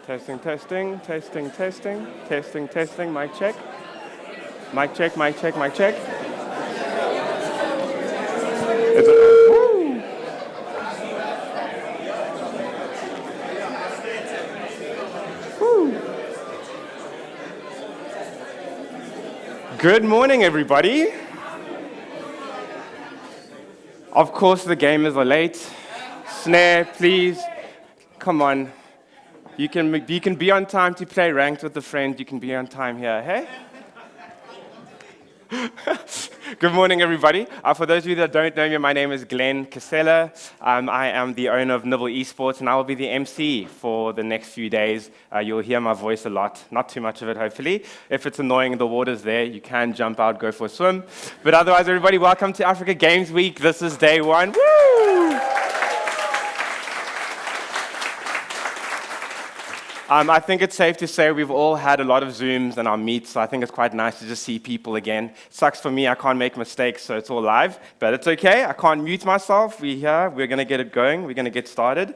Testing, testing, testing, testing, testing, testing, mic check. Mic check, mic check, mic check. Woo! Woo! Good morning, everybody. Of course, the gamers are late. Snare, please, come on. You can be on time to play ranked with a friend. You can be on time here, hey? Good morning, everybody. For those of you that don't know me, my name is Glenn Casella. I am the owner of Nibble Esports, and I will be the MC for the next few days. You'll hear my voice a lot, not too much of it, hopefully. If it's annoying, the water's there. You can jump out, go for a swim. But otherwise, everybody, welcome to Africa Games Week. This is day one. Woo! I think it's safe to say we've all had a lot of Zooms and our meets, so I think it's quite nice to just see people again. Sucks for me, I can't make mistakes, so it's all live, but it's okay. I can't mute myself. We're here. We're going to get it going. We're going to get started.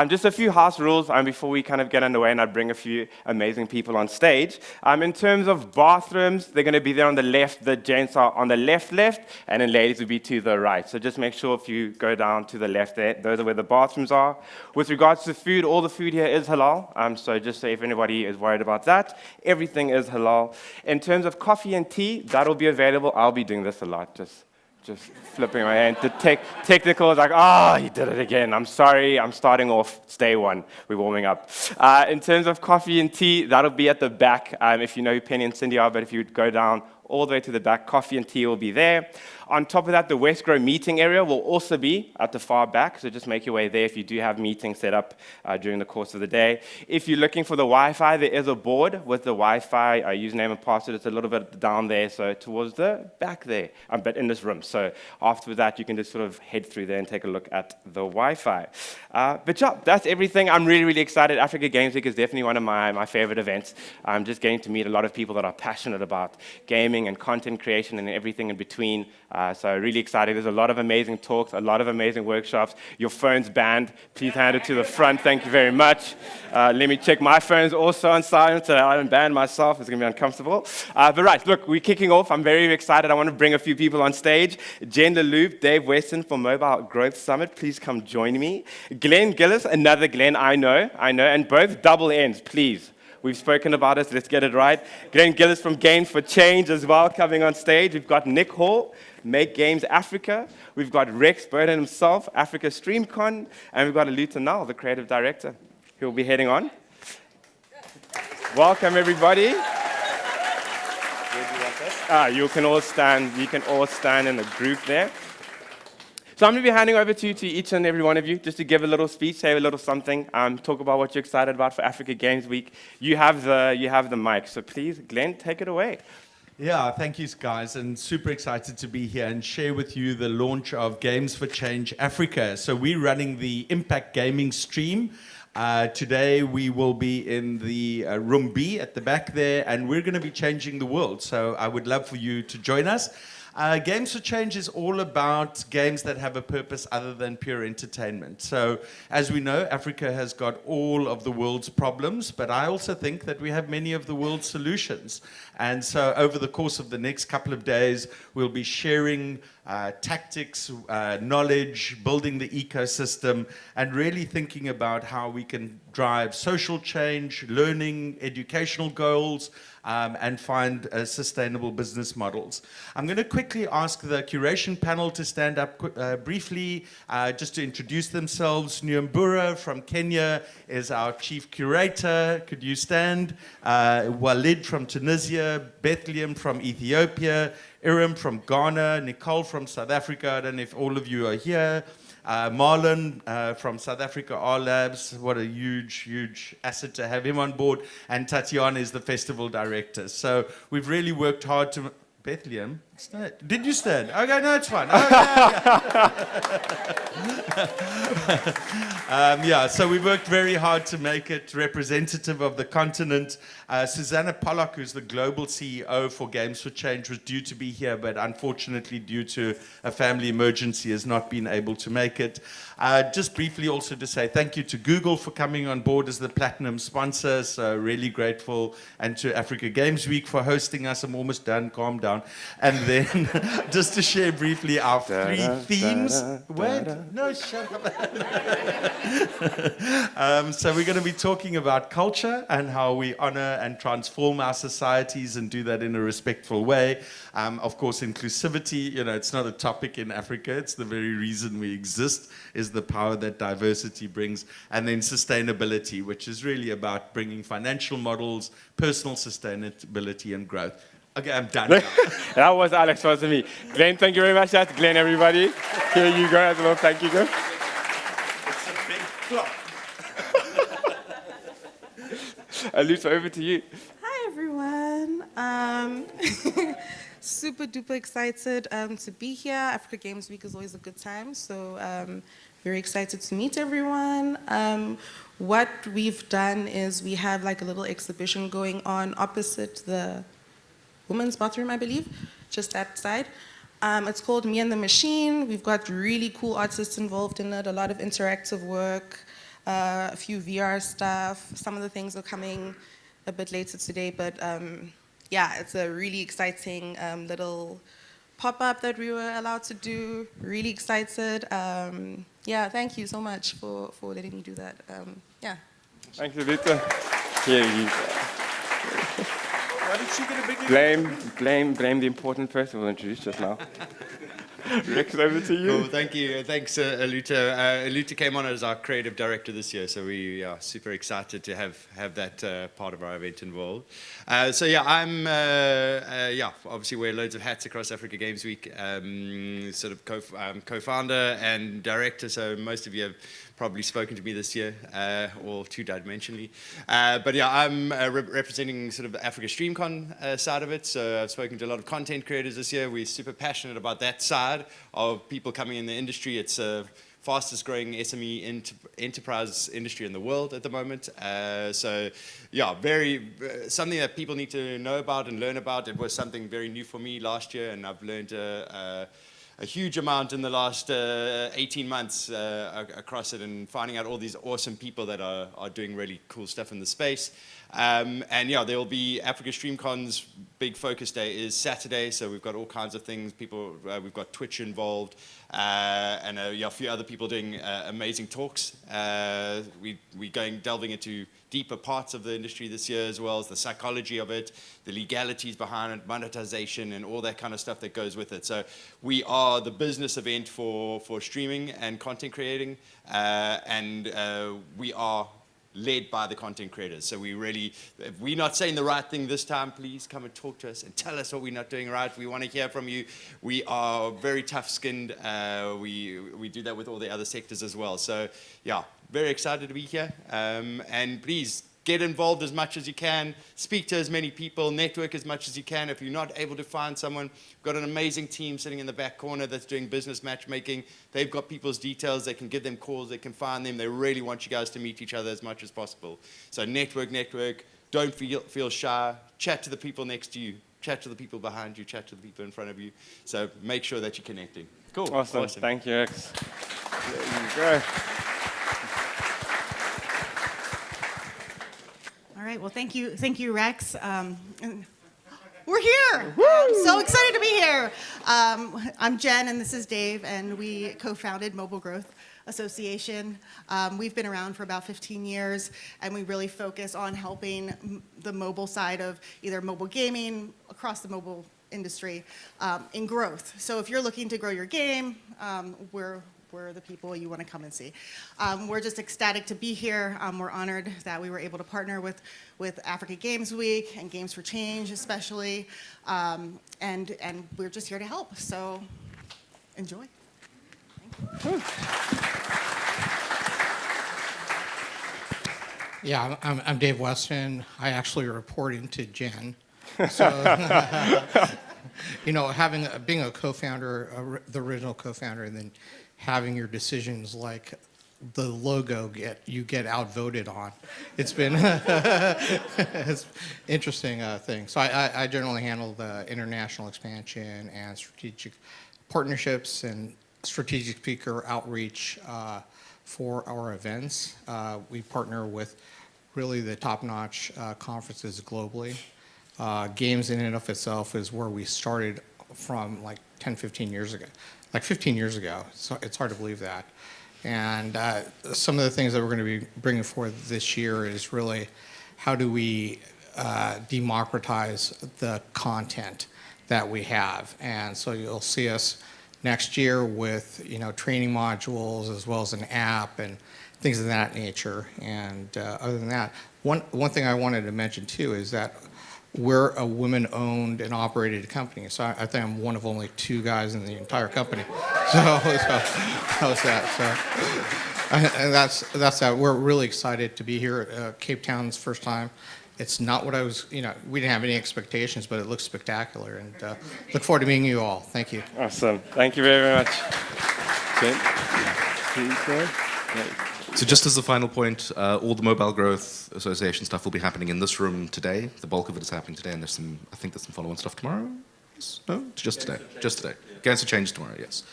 Just a few house rules before we kind of get underway, and I bring a few amazing people on stage. In terms of bathrooms, they're going to be there on the left. The gents are on the left, and then ladies will be to the right. So just make sure if you go down to the left there, those are where the bathrooms are. With regards to food, all the food here is halal. So just so if anybody is worried about that, everything is halal. In terms of coffee and tea, that'll be available. I'll be doing this a lot, just flipping my hand. The technical is like, he did it again. I'm sorry, I'm starting off. It's day one. We're warming up. In terms of coffee and tea, that'll be at the back. If you know who Penny and Cindy are, but if you go down all the way to the back, coffee and tea will be there. On top of that, the West Grow meeting area will also be at the far back, so just make your way there if you do have meetings set up during the course of the day. If you're looking for the Wi-Fi, there is a board with the Wi-Fi username and password. It's a little bit down there, so towards the back there, but in this room. So after that, you can just sort of head through there and take a look at the Wi-Fi. But yeah, that's everything. I'm really, really excited. Africa Games Week is definitely one of my favorite events. I'm just getting to meet a lot of people that are passionate about gaming and content creation and everything in between. So really excited. There's a lot of amazing talks, a lot of amazing workshops. Your phone's banned. Please hand it to the front. Thank you very much. Let me check. My phone's also on silent, so I haven't banned myself. It's going to be uncomfortable. But right, look, we're kicking off. I'm very excited. I want to bring a few people on stage. Jen Leloup, Dave Weston from Mobile Growth Summit. Please come join me. Glenn Gillis, another Glenn I know, and both double N's, please. We've spoken about it, let's get it right. Glenn Gillis from Games for Change as well coming on stage. We've got Nick Hall, Make Games Africa. We've got Rex Burden himself, Africa StreamCon. And we've got Aluta Nal, the creative director, who will be heading on. Welcome, everybody. You can all stand in a group there. So I'm going to be handing over to each and every one of you just to give a little speech, say a little something, talk about what you're excited about for Africa Games Week. You have the mic, so please, Glenn, take it away. Yeah, thank you, guys, and super excited to be here and share with you the launch of Games for Change Africa. So we're running the Impact Gaming stream. Today we will be in the room B at the back there, and we're going to be changing the world. So I would love for you to join us. Games for Change is all about games that have a purpose other than pure entertainment. So, as we know, Africa has got all of the world's problems, but I also think that we have many of the world's solutions. And so, over the course of the next couple of days, we'll be sharing tactics, knowledge, building the ecosystem, and really thinking about how we can drive social change, learning, educational goals, and find sustainable business models. I'm going to quickly ask the curation panel to stand up briefly, just to introduce themselves. Nyambura from Kenya is our chief curator. Could you stand? Walid from Tunisia, Bethlehem from Ethiopia, Iram from Ghana, Nicole from South Africa. I don't know if all of you are here. Marlon from South Africa R Labs, what a huge asset to have him on board. And Tatiana is the festival director. So we've really worked hard to... Bethlehem, Did you stand? Okay, no, it's fine. Okay, yeah, so we worked very hard to make it representative of the continent. Susanna Pollock, who's the global CEO for Games for Change, was due to be here, but unfortunately, due to a family emergency, has not been able to make it. Just briefly also to say thank you to Google for coming on board as the platinum sponsor, so really grateful, and to Africa Games Week for hosting us. I'm almost done, calm down. And then just to share briefly our three themes. Wait, no, shut up. So we're going to be talking about culture and how we honor and transform our societies and do that in a respectful way. Of course, inclusivity, it's not a topic in Africa. It's the very reason we exist, is the power that diversity brings. And then sustainability, which is really about bringing financial models, personal sustainability and growth. Okay, I'm done. That was Alex, wasn't me. Glenn, thank you very much. That's Glenn, everybody. Here you go as well. Thank you, Glenn. It's a big clock. Alisa, over to you. Hi, everyone. Super duper excited to be here. Africa Games Week is always a good time, so very excited to meet everyone. What we've done is we have like a little exhibition going on opposite the women's bathroom, I believe, just that side. It's called Me and the Machine. We've got really cool artists involved in it, a lot of interactive work, a few VR stuff. Some of the things are coming a bit later today, but yeah, it's a really exciting little pop-up that we were allowed to do. Really excited. Yeah, thank you so much for letting me do that. Yeah. Thank you, Lita. Here you go. Why did she get a big Blame the important person we'll introduce just now. Rex, over to you. Cool, thank you. Thanks, Aluta. Aluta came on as our creative director this year, so we are super excited to have that part of our event involved. So yeah, I'm obviously wear loads of hats across Africa Games Week. Sort of co-founder and director, so most of you have probably spoken to me this year, or two-dimensionally. But yeah, I'm representing sort of the Africa StreamCon side of it. So I've spoken to a lot of content creators this year. We're super passionate about that side of people coming in the industry. It's fastest growing SME enterprise industry in the world at the moment. So yeah, very something that people need to know about and learn about. It was something very new for me last year, and I've learned a huge amount in the last 18 months across it, and finding out all these awesome people that are doing really cool stuff in the space. And yeah, there will be Africa StreamCon's big focus day is Saturday, so we've got all kinds of things. We've got Twitch involved, and a few other people doing amazing talks. We're delving into deeper parts of the industry this year, as well as the psychology of it, the legalities behind it, monetization, and all that kind of stuff that goes with it. So we are the business event for streaming and content creating, and we are led by the content creators. So if we're not saying the right thing this time, please come and talk to us and tell us what we're not doing right. We want to hear from you. We are very tough-skinned. We do that with all the other sectors as well. So yeah, very excited to be here. And please get involved as much as you can. Speak to as many people. Network as much as you can. If you're not able to find someone, we've got an amazing team sitting in the back corner that's doing business matchmaking. They've got people's details. They can give them calls. They can find them. They really want you guys to meet each other as much as possible. So network. Don't feel shy. Chat to the people next to you. Chat to the people behind you. Chat to the people in front of you. So make sure that you're connecting. Cool. Awesome. Thank you, X. There you go. All right, well, thank you, Rex. We're here. I'm so excited to be here. I'm Jen, and this is Dave, and we co-founded Mobile Growth Association. We've been around for about 15 years, and we really focus on helping the mobile side of either mobile gaming across the mobile industry in growth. So if you're looking to grow your game, we're the people you want to come and see. We're just ecstatic to be here. We're honored that we were able to partner with Africa Games Week and Games for Change especially, and we're just here to help, so enjoy. Thank you. Yeah, I'm Dave Weston. I actually report into Jen. So you know, being a co-founder, the original co-founder, and then having your decisions like the logo you get outvoted on. It's been it's interesting thing. So I generally handle the international expansion and strategic partnerships and strategic speaker outreach for our events. We partner with really the top-notch conferences globally. Games in and of itself is where we started from like 10, 15 years ago. Like 15 years ago. So it's hard to believe that. And some of the things that we're going to be bringing forth this year is really how do we democratize the content that we have. And so you'll see us next year with, you know, training modules as well as an app and things of that nature. And other than that, one thing I wanted to mention too is that we're a women-owned and operated company. So I think I'm one of only 2 guys in the entire company. So how's that? So, and that's that. We're really excited to be here. Cape Town's first time. It's not what I was, you know, we didn't have any expectations, but it looks spectacular. And look forward to meeting you all. Thank you. Awesome. Thank you very much. So just as a final point, all the Mobile Growth Association stuff will be happening in this room today. The bulk of it is happening today, and I think there's some follow-on stuff tomorrow? Yes? No? Just today. Just today. Games for Change tomorrow, yes.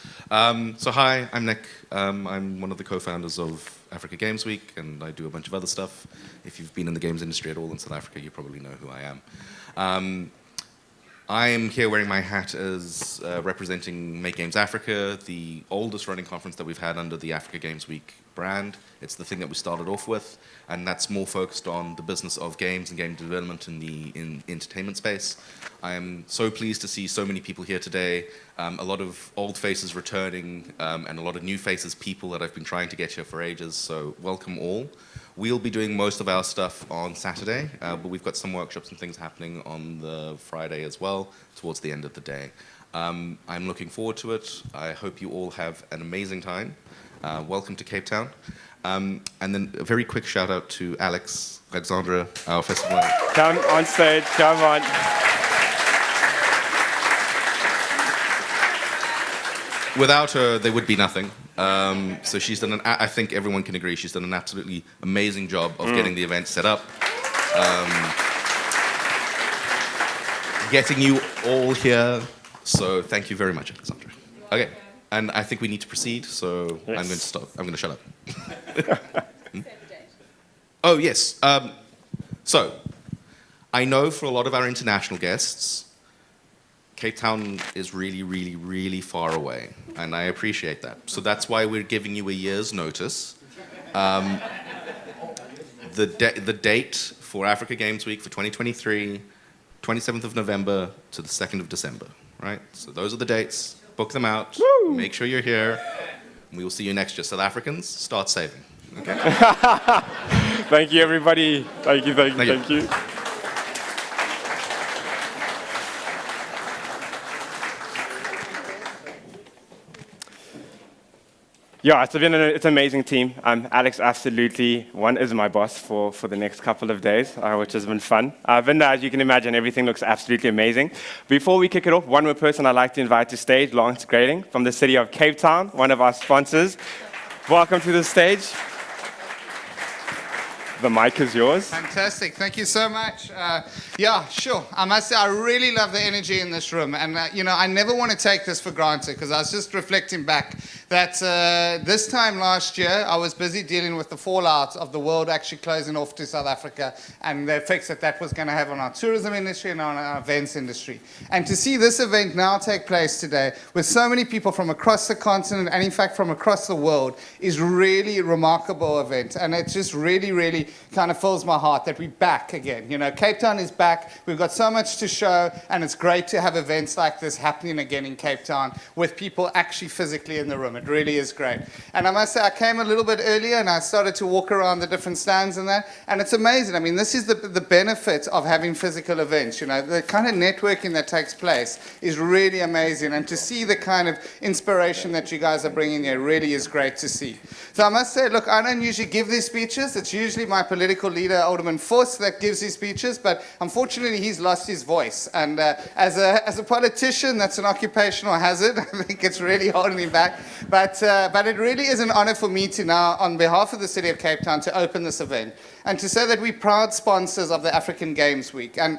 So hi, I'm Nick. I'm one of the co-founders of Africa Games Week, and I do a bunch of other stuff. If you've been in the games industry at all in South Africa, you probably know who I am. I'm here wearing my hat as representing Make Games Africa, the oldest running conference that we've had under the Africa Games Week brand. It's the thing that we started off with, and that's more focused on the business of games and game development in the entertainment space. I am so pleased to see so many people here today, a lot of old faces returning, and a lot of new faces, people that I've been trying to get here for ages, so welcome all. We'll be doing most of our stuff on Saturday, but we've got some workshops and things happening on the Friday as well, towards the end of the day. I'm looking forward to it. I hope you all have an amazing time. Welcome to Cape Town. And then a very quick shout out to Alexandra, our festival. Come on stage, come on. Without her, there would be nothing. So she's done I think everyone can agree, she's done an absolutely amazing job of getting the event set up. Getting you all here. So thank you very much, Alexandra. Okay, and I think we need to proceed, so yes. I'm going to stop. I'm going to shut up. Oh, yes. So, I know for a lot of our international guests, Cape Town is really, really, really far away, and I appreciate that. So that's why we're giving you a year's notice. The date for Africa Games Week for 2023, 27th of November to the 2nd of December, right? So those are the dates. Book them out. Woo! Make sure you're here. We will see you next year. South Africans, start saving. Okay? Thank you, everybody. Thank you, thank you. Yeah, it's been it's an amazing team. Alex absolutely is my boss for the next couple of days, which has been fun. But as you can imagine, everything looks absolutely amazing. Before we kick it off, one more person I'd like to invite to stage, Lawrence Grading from the city of Cape Town, one of our sponsors. Welcome to the stage. The mic is yours. Fantastic. Thank you so much. Yeah, sure. I must say, I really love the energy in this room. And, I never want to take this for granted because I was just reflecting back that this time last year, I was busy dealing with the fallout of the world actually closing off to South Africa and the effects that was going to have on our tourism industry and on our events industry. And to see this event now take place today with so many people from across the continent and, in fact, from across the world is really a remarkable event. And it just really, really kind of fills my heart that we're back again. Cape Town is back. We've got so much to show, and it's great to have events like this happening again in Cape Town with people actually physically in the room. room. It really is great. And I must say, I came a little bit earlier and I started to walk around the different stands and that, and it's amazing. I mean, this is the benefit of having physical events. You know, the kind of networking that takes place is really amazing, and to see the kind of inspiration that you guys are bringing here really is great to see. So I must say, look, I don't usually give these speeches. It's usually my political leader, Alderman Force, that gives these speeches, but unfortunately he's lost his voice. And as a politician, that's an occupational hazard. I think it's really holding me back. But it really is an honor for me to now, on behalf of the City of Cape Town, to open this event and to say that we're proud sponsors of the African Games Week. And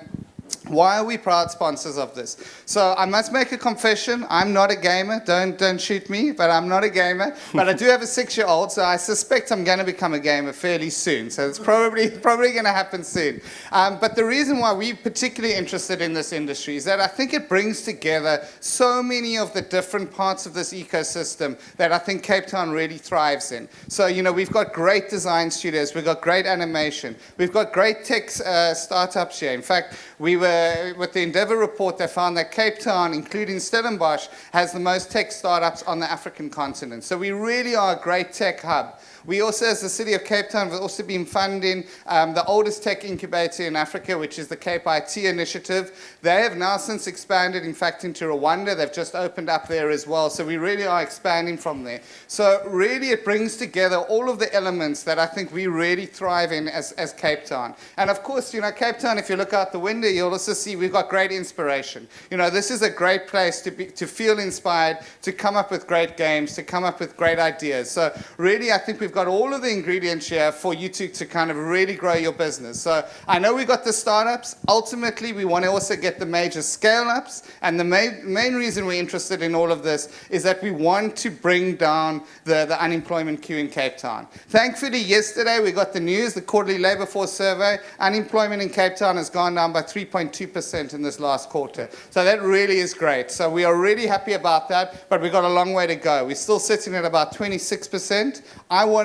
why are we proud sponsors of this? So I must make a confession. I'm not a gamer. Don't shoot me, but I'm not a gamer. But I do have a 6-year-old, so I suspect I'm going to become a gamer fairly soon. So it's probably going to happen soon. But the reason why we're particularly interested in this industry is that I think it brings together so many of the different parts of this ecosystem that I think Cape Town really thrives in. So, you know, we've got great design studios. We've got great animation. We've got great tech startups here. In fact, with the Endeavour report, they found that Cape Town, including Stellenbosch, has the most tech startups on the African continent. So we really are a great tech hub. We also, as the City of Cape Town, have also been funding the oldest tech incubator in Africa, which is the Cape IT Initiative. They have now since expanded, in fact, into Rwanda. They've just opened up there as well. So we really are expanding from there. So really it brings together all of the elements that I think we really thrive in as Cape Town. And of course, you know, Cape Town, if you look out the window, you'll also see we've got great inspiration. You know, this is a great place to feel inspired, to come up with great games, to come up with great ideas. So really, I think we've got all of the ingredients here for you to kind of really grow your business. So I know we've got the startups. Ultimately, we want to also get the major scale-ups. And the main reason we're interested in all of this is that we want to bring down the unemployment queue in Cape Town. Thankfully, yesterday we got the news, the quarterly labor force survey. Unemployment in Cape Town has gone down by 3.2% in this last quarter. So that really is great. So we are really happy about that, but we've got a long way to go. We're still sitting at about 26%.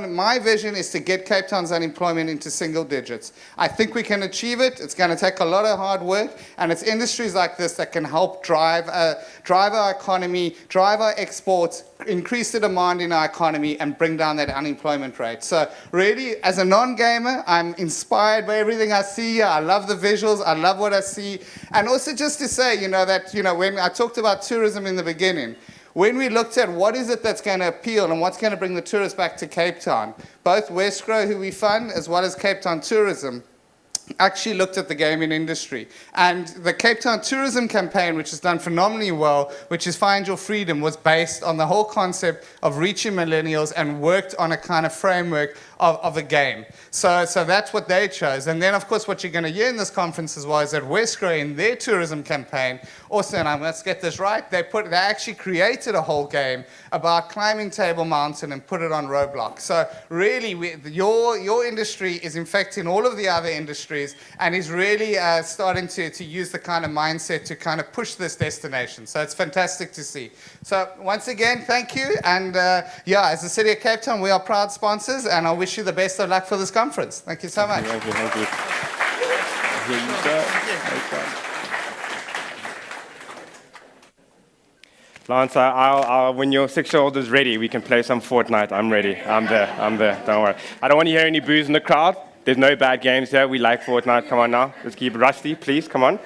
My vision is to get Cape Town's unemployment into single digits. I think we can achieve it. It's going to take a lot of hard work, and it's industries like this that can help drive our economy, drive our exports, increase the demand in our economy, and bring down that unemployment rate. So really, as a non-gamer, I'm inspired by everything I see here. I love the visuals. I love what I see. And also just to say, you know, that, you know, when I talked about tourism in the beginning, when we looked at what is it that's going to appeal and what's going to bring the tourists back to Cape Town, both Westgrow, who we fund, as well as Cape Town Tourism, actually looked at the gaming industry. And the Cape Town Tourism campaign, which has done phenomenally well, which is Find Your Freedom, was based on the whole concept of reaching millennials and worked on a kind of framework of a game. So that's what they chose. And then, of course, what you're going to hear in this conference as well is that Westgrow, in their tourism campaign, also, and let's get this right, they actually created a whole game about climbing Table Mountain and put it on Roblox. So really, your industry is infecting all of the other industries and is really starting to use the kind of mindset to kind of push this destination. So it's fantastic to see. So once again, thank you. And yeah, as the City of Cape Town, we are proud sponsors, and I wish you the best of luck for this conference. Thank you so much. Thank you. Here you go. Lance, when your 6-year-old is ready, we can play some Fortnite. I'm ready. I'm there. Don't worry. I don't want to hear any boos in the crowd. There's no bad games here. We like Fortnite. Come on now. Let's keep it rusty, please. Come on.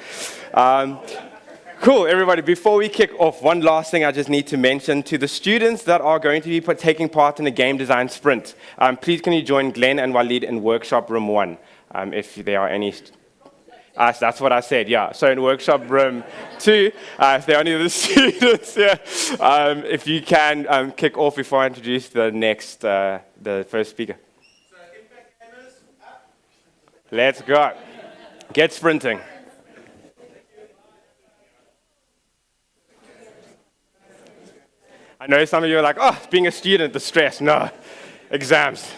Cool, everybody. Before we kick off, one last thing I just need to mention to the students that are going to be taking part in the game design sprint. Please can you join Glenn and Walid in workshop room 1, if there are any. That's what I said, yeah. So in workshop room 2, if there are any of the students here, if you can kick off before I introduce the first speaker. So Impact Gamers, up. Let's go. Get sprinting. I know some of you are like, oh, being a student, the stress. No, exams.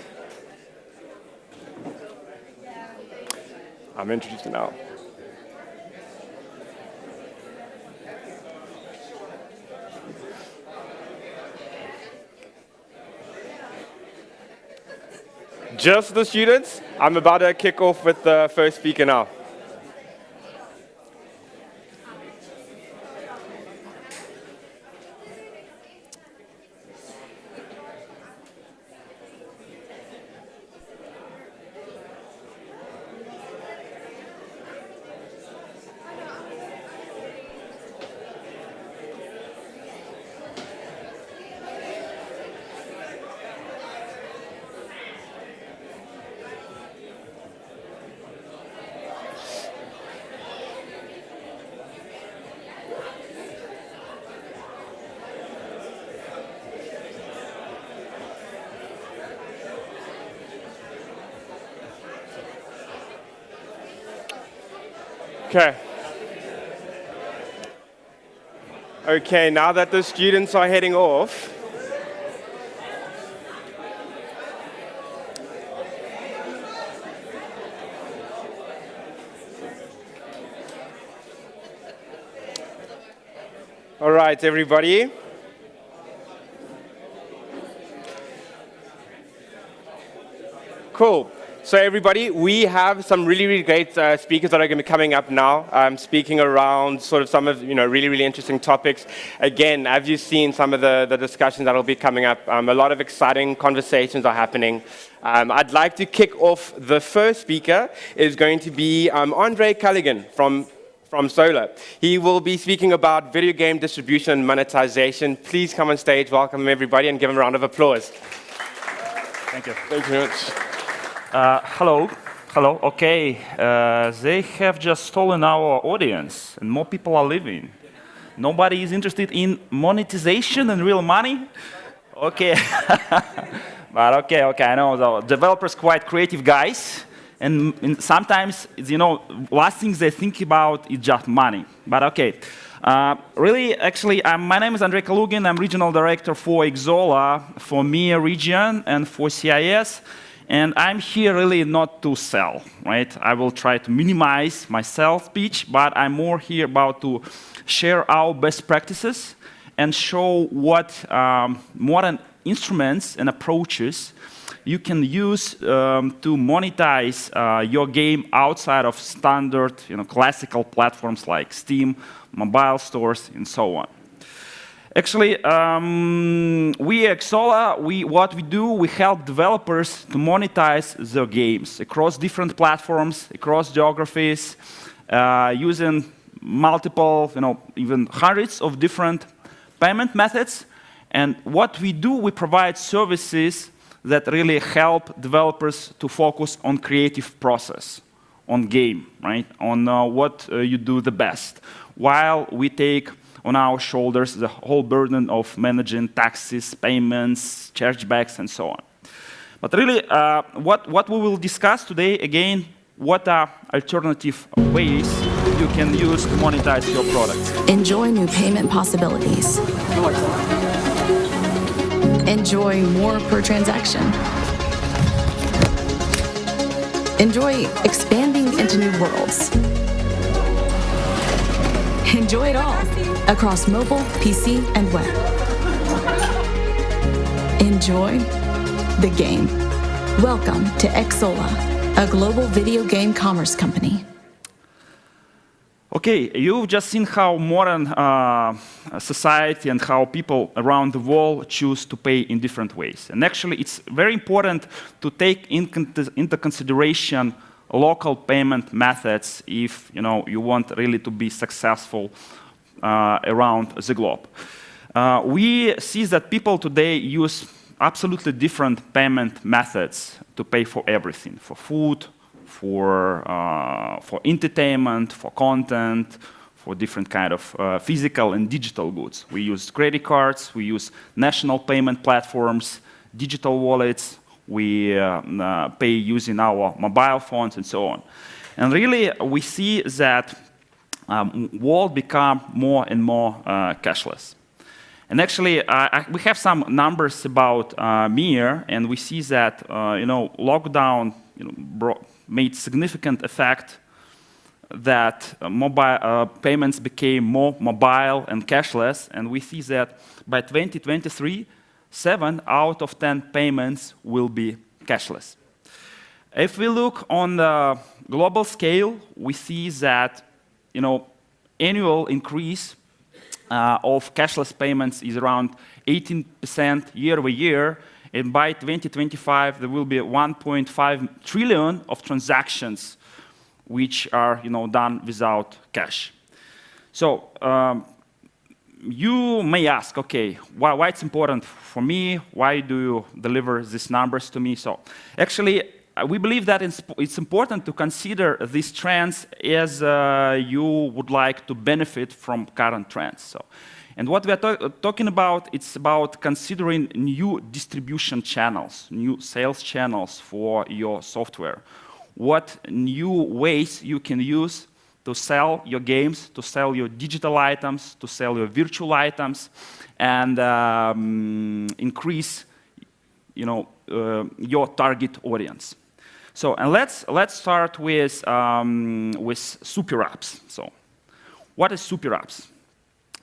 I'm introducing now. Just the students. I'm about to kick off with the first speaker now. Okay. Okay, now that the students are heading off, all right, everybody. Cool. So everybody, we have some really, really great speakers that are going to be coming up now, speaking around sort of some of, really, really interesting topics. Again, as you've seen some of the discussions that will be coming up, a lot of exciting conversations are happening. I'd like to kick off. The first speaker is going to be Andre Culligan from Solar. He will be speaking about video game distribution and monetization. Please come on stage, welcome him everybody, and give him a round of applause. Thank you. Thank you very much. Hello. Okay, they have just stolen our audience, and more people are leaving. Nobody is interested in monetization and real money? Okay. But okay, I know the developers quite creative guys, and sometimes, last things they think about is just money. But okay. Actually, my name is Andre Kalugin. I'm regional director for Xsola, for MEA region, and for CIS. And I'm here really not to sell, right? I will try to minimize my sales speech, but I'm more here about to share our best practices and show what modern instruments and approaches you can use to monetize your game outside of standard, classical platforms like Steam, mobile stores, and so on. Actually, we at Xsola, what we do, we help developers to monetize their games across different platforms, across geographies, using multiple, even hundreds of different payment methods. And what we do, we provide services that really help developers to focus on creative process, on game, right? On what you do the best, while we take on our shoulders the whole burden of managing taxes, payments, chargebacks, and so on. But really, what we will discuss today, again, what are alternative ways you can use to monetize your products. Enjoy new payment possibilities. Enjoy more per transaction. Enjoy expanding into new worlds. Enjoy it all across mobile, PC, and web. Enjoy the game. Welcome to Xsola, a global video game commerce company. Okay, you've just seen how modern society and how people around the world choose to pay in different ways. And actually, it's very important to take into consideration local payment methods if you want really to be successful around the globe. We see that people today use absolutely different payment methods to pay for everything, for food, for entertainment, for content, for different kind of physical and digital goods. We use credit cards, we use national payment platforms, digital wallets, we pay using our mobile phones and so on. And really, we see that world become more and more cashless. And actually, we have some numbers about MEA, and we see that lockdown made significant effect that mobile payments became more mobile and cashless, and we see that by 2023, 7 out of 10 payments will be cashless. If we look on the global scale, we see that annual increase of cashless payments is around 18% year over year, and by 2025 there will be 1.5 trillion of transactions which are done without cash. So you may ask, okay, why it's important for me? Why do you deliver these numbers to me? So actually, we believe that it's important to consider these trends as you would like to benefit from current trends. So, and what we are talking about, it's about considering new distribution channels, new sales channels for your software. What new ways you can use to sell your games, to sell your digital items, to sell your virtual items, and increase, your target audience. So, and let's start with super apps. So, what is super apps?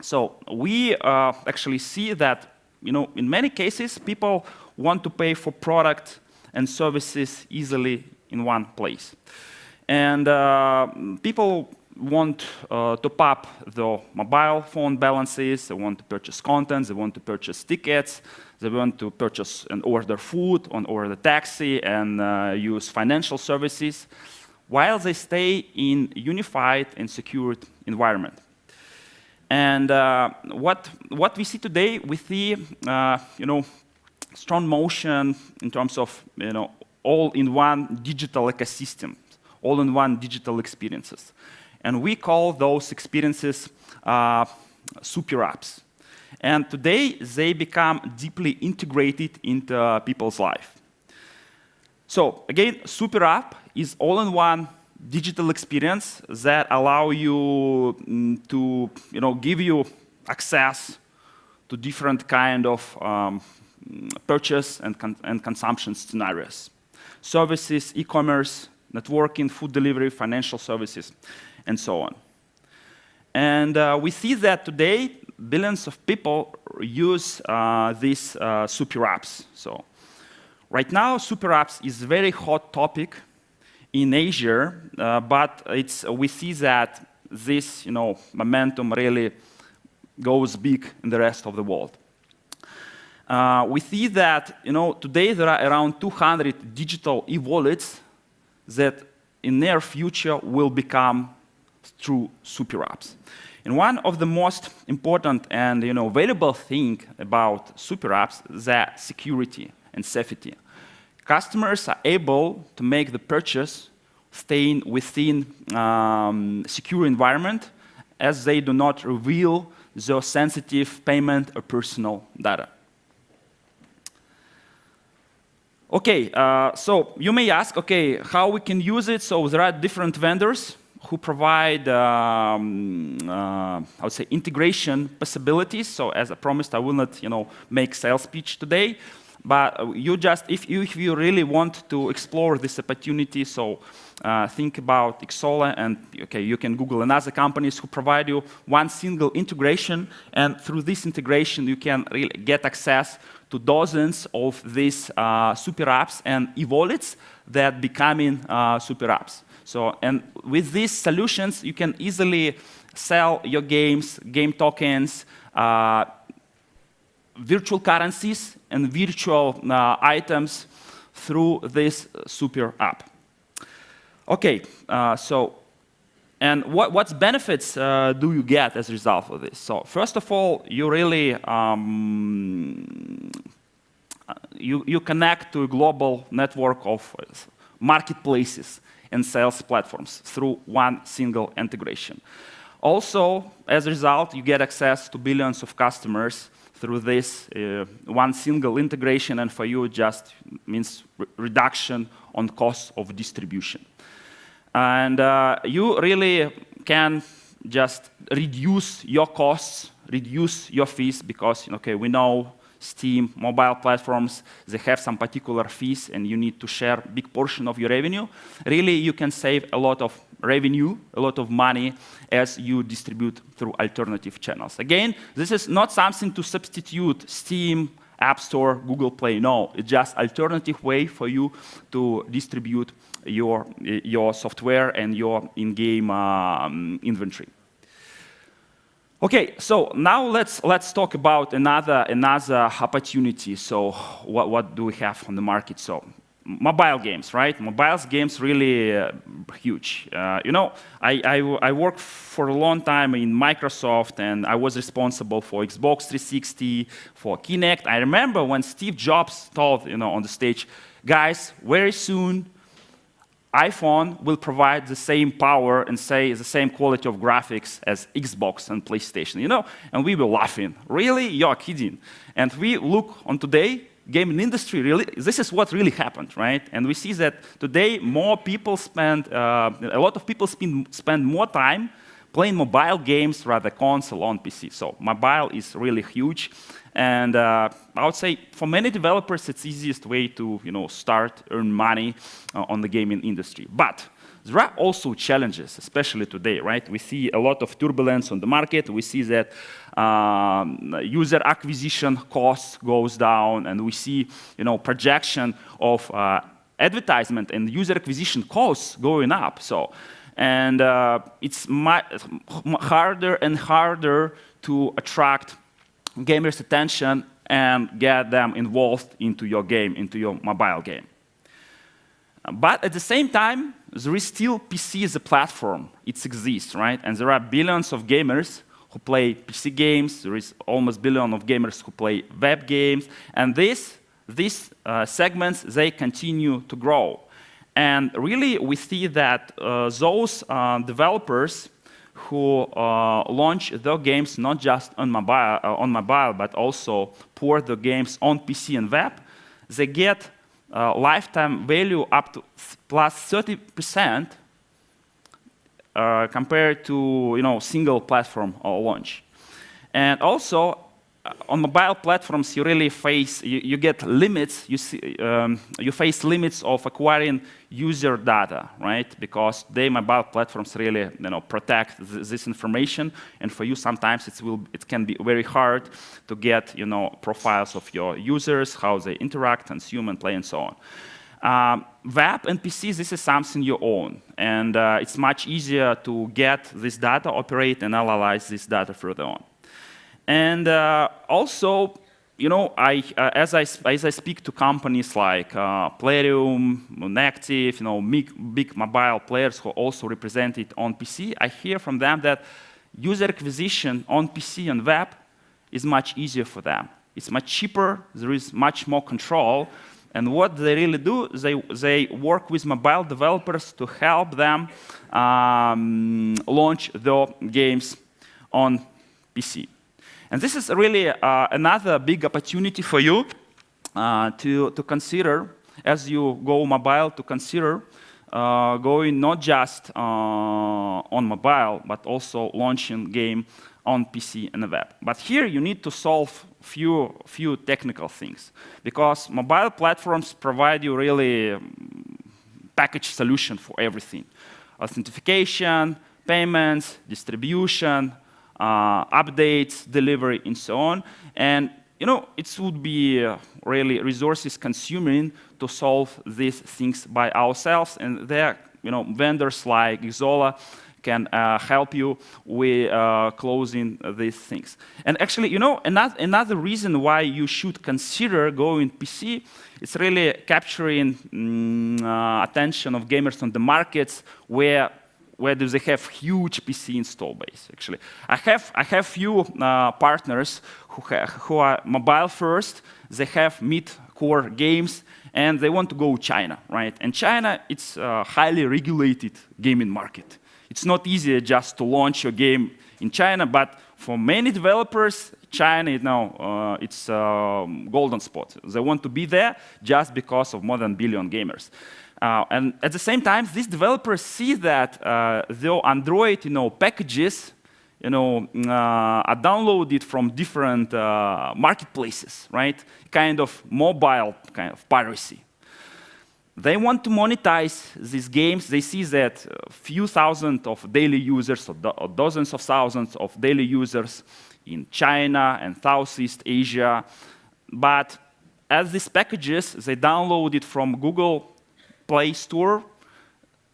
So, we actually see that, in many cases, people want to pay for product and services easily in one place. And people want to top up the mobile phone balances, they want to purchase content, they want to purchase tickets, they want to purchase and order food, and order taxi, and use financial services, while they stay in unified and secured environment. And what we see today, we see, strong motion in terms of, all-in-one digital ecosystem, all-in-one digital experiences. And we call those experiences super apps. And today, they become deeply integrated into people's life. So again, super app is all-in-one digital experience that allow you to give you access to different kind of purchase and consumption scenarios. Services, e-commerce, networking, food delivery, financial services, and so on. And we see that today, billions of people use these super apps. So right now, super apps is a very hot topic in Asia, but we see that this momentum really goes big in the rest of the world. We see that today there are around 200 digital e-wallets that in near future will become true super apps. And one of the most important and valuable thing about super apps is that security and safety. Customers are able to make the purchase staying within secure environment, as they do not reveal their sensitive payment or personal data. Okay, so you may ask, okay, how we can use it? So there are different vendors who provide, I would say, integration possibilities. So as I promised, I will not, make sales pitch today. But you just, if you really want to explore this opportunity, so think about Xsolla, and okay, you can Google another companies who provide you one single integration, and through this integration, you can really get access to dozens of these super apps and e-wallets that becoming super apps. So, and with these solutions, you can easily sell your games, game tokens, virtual currencies, and virtual items through this super app. Okay, and what benefits do you get as a result of this? So first of all, you really you connect to a global network of marketplaces and sales platforms through one single integration. Also, as a result, you get access to billions of customers through this one single integration, and for you, it just means reduction on cost of distribution. And you really can just reduce your costs, reduce your fees, because okay, we know Steam, mobile platforms, they have some particular fees, and you need to share a big portion of your revenue. Really, you can save a lot of revenue, a lot of money, as you distribute through alternative channels. Again, this is not something to substitute Steam, App Store, Google Play. No, it's just alternative way for you to distribute your software and your in-game inventory. Okay, so now let's talk about another opportunity. So what do we have on the market? So mobile games, right? Mobile games really huge. I worked for a long time in Microsoft, and I was responsible for Xbox 360, for Kinect. I remember when Steve Jobs told, on the stage, guys, very soon iPhone will provide the same power and say the same quality of graphics as Xbox and PlayStation, and we were laughing. Really? You're kidding. And we look on today, gaming industry, really, this is what really happened, right? And we see that today more people a lot of people spend more time playing mobile games rather console on PC. So mobile is really huge. And I would say for many developers, it's the easiest way to start, earn money on the gaming industry. But there are also challenges, especially today, right? We see a lot of turbulence on the market. We see that user acquisition costs goes down, and we see projection of advertisement and user acquisition costs going up. And it's harder and harder to attract gamers' attention and get them involved into your game, into your mobile game. But at the same time, there is still PC as a platform. It exists, right? And there are billions of gamers who play PC games. There is almost billion of gamers who play web games. And these segments, they continue to grow. And really, we see that those developers who launch their games not just on mobile, but also port the games on PC and web, they get lifetime value up to plus 30% compared to single platform launch. And also, on mobile platforms, you really you get limits. You face limits of acquiring user data, right? Because mobile platforms really protect this information, and for you sometimes it can be very hard to get profiles of your users, how they interact, consume, and play, and so on. Web and PC, this is something you own, and it's much easier to get this data, operate, and analyze this data further on. And also, as I speak to companies like Auditorium, Active, big mobile players who are also represented on PC, I hear from them that user acquisition on PC and web is much easier for them. It's much cheaper. There is much more control. And what they really do, they work with mobile developers to help them launch their games on PC. And this is really another big opportunity for you to consider, as you go mobile, to consider going not just on mobile, but also launching game on PC and the web. But here you need to solve few technical things, because mobile platforms provide you really packaged solution for everything: authentication, payments, distribution, updates, delivery, and so on. And it would be really resources consuming to solve these things by ourselves. And there, vendors like Xsolla can help you with closing these things. And actually, another reason why you should consider going PC is really capturing attention of gamers on the markets where do they have huge PC install base. Actually, I have few partners who are mobile first. They have mid-core games, and they want to go China, right? And China, it's a highly regulated gaming market. It's not easy just to launch your game in China, but for many developers, China is now it's a golden spot. They want to be there just because of more than 1 billion gamers. And at the same time, these developers see that their Android, packages, are downloaded from different marketplaces, right? Kind of mobile kind of piracy. They want to monetize these games. They see that a few thousand of daily users or dozens of thousands of daily users in China and Southeast Asia. But as these packages, they downloaded from Google Play Store,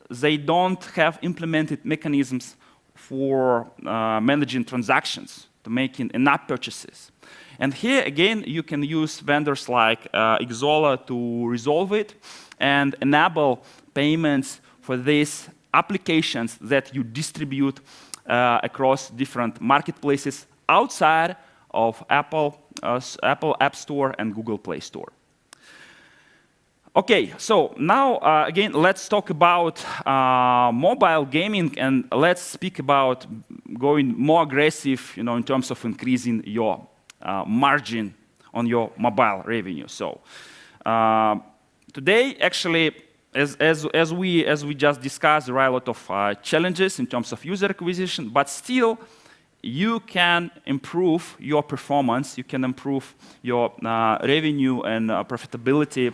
they don't have implemented mechanisms for managing transactions, to making in-app purchases. And here, again, you can use vendors like Xsolla to resolve it and enable payments for these applications that you distribute across different marketplaces outside of Apple App Store and Google Play Store. Okay, so now, again, let's talk about mobile gaming, and let's speak about going more aggressive, in terms of increasing your margin on your mobile revenue. So today, actually, as we just discussed, there are a lot of challenges in terms of user acquisition, but still, you can improve your performance, you can improve your revenue and profitability.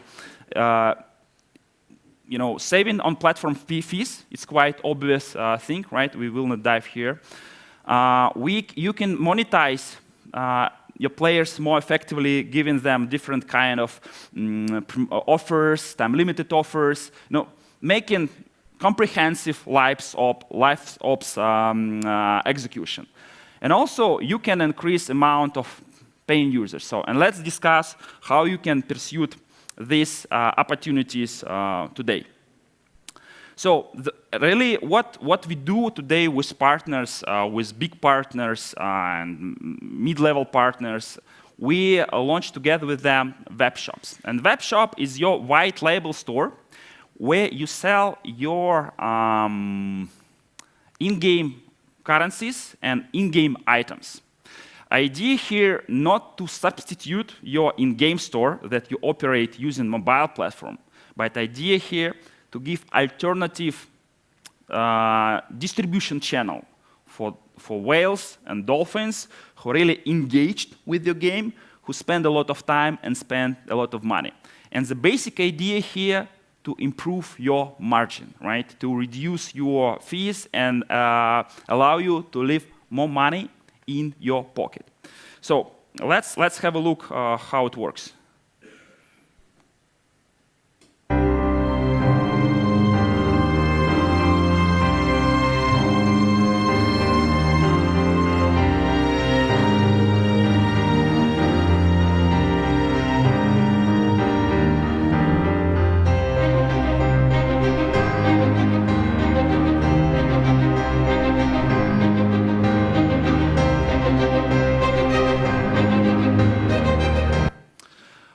Saving on platform fees, it's quite obvious thing, right? We will not dive here. You can monetize your players more effectively, giving them different kind of offers, time-limited offers, making comprehensive live ops execution. And also, you can increase amount of paying users. And let's discuss how you can pursue these opportunities today. So really, what we do today with partners, with big partners and mid-level partners, we launch together with them web shops. And web shop is your white label store where you sell your in-game currencies and in-game items. Idea here not to substitute your in-game store that you operate using mobile platform, but idea here to give alternative distribution channel for whales and dolphins who are really engaged with your game, who spend a lot of time and spend a lot of money. And the basic idea here to improve your margin, right? To reduce your fees and allow you to leave more money in your pocket. So let's have a look how it works.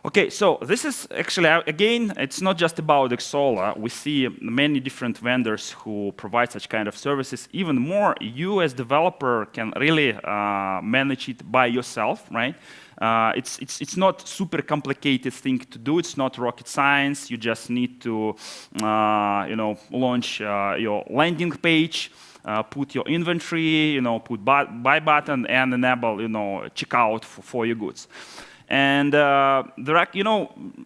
Okay, so this is actually, again, it's not just about Xsolla. We see many different vendors who provide such kind of services. Even more, you as developer can really manage it by yourself, right? It's not super complicated thing to do. It's not rocket science. You just need to, launch your landing page, put your inventory, put buy button, and enable, checkout for your goods. And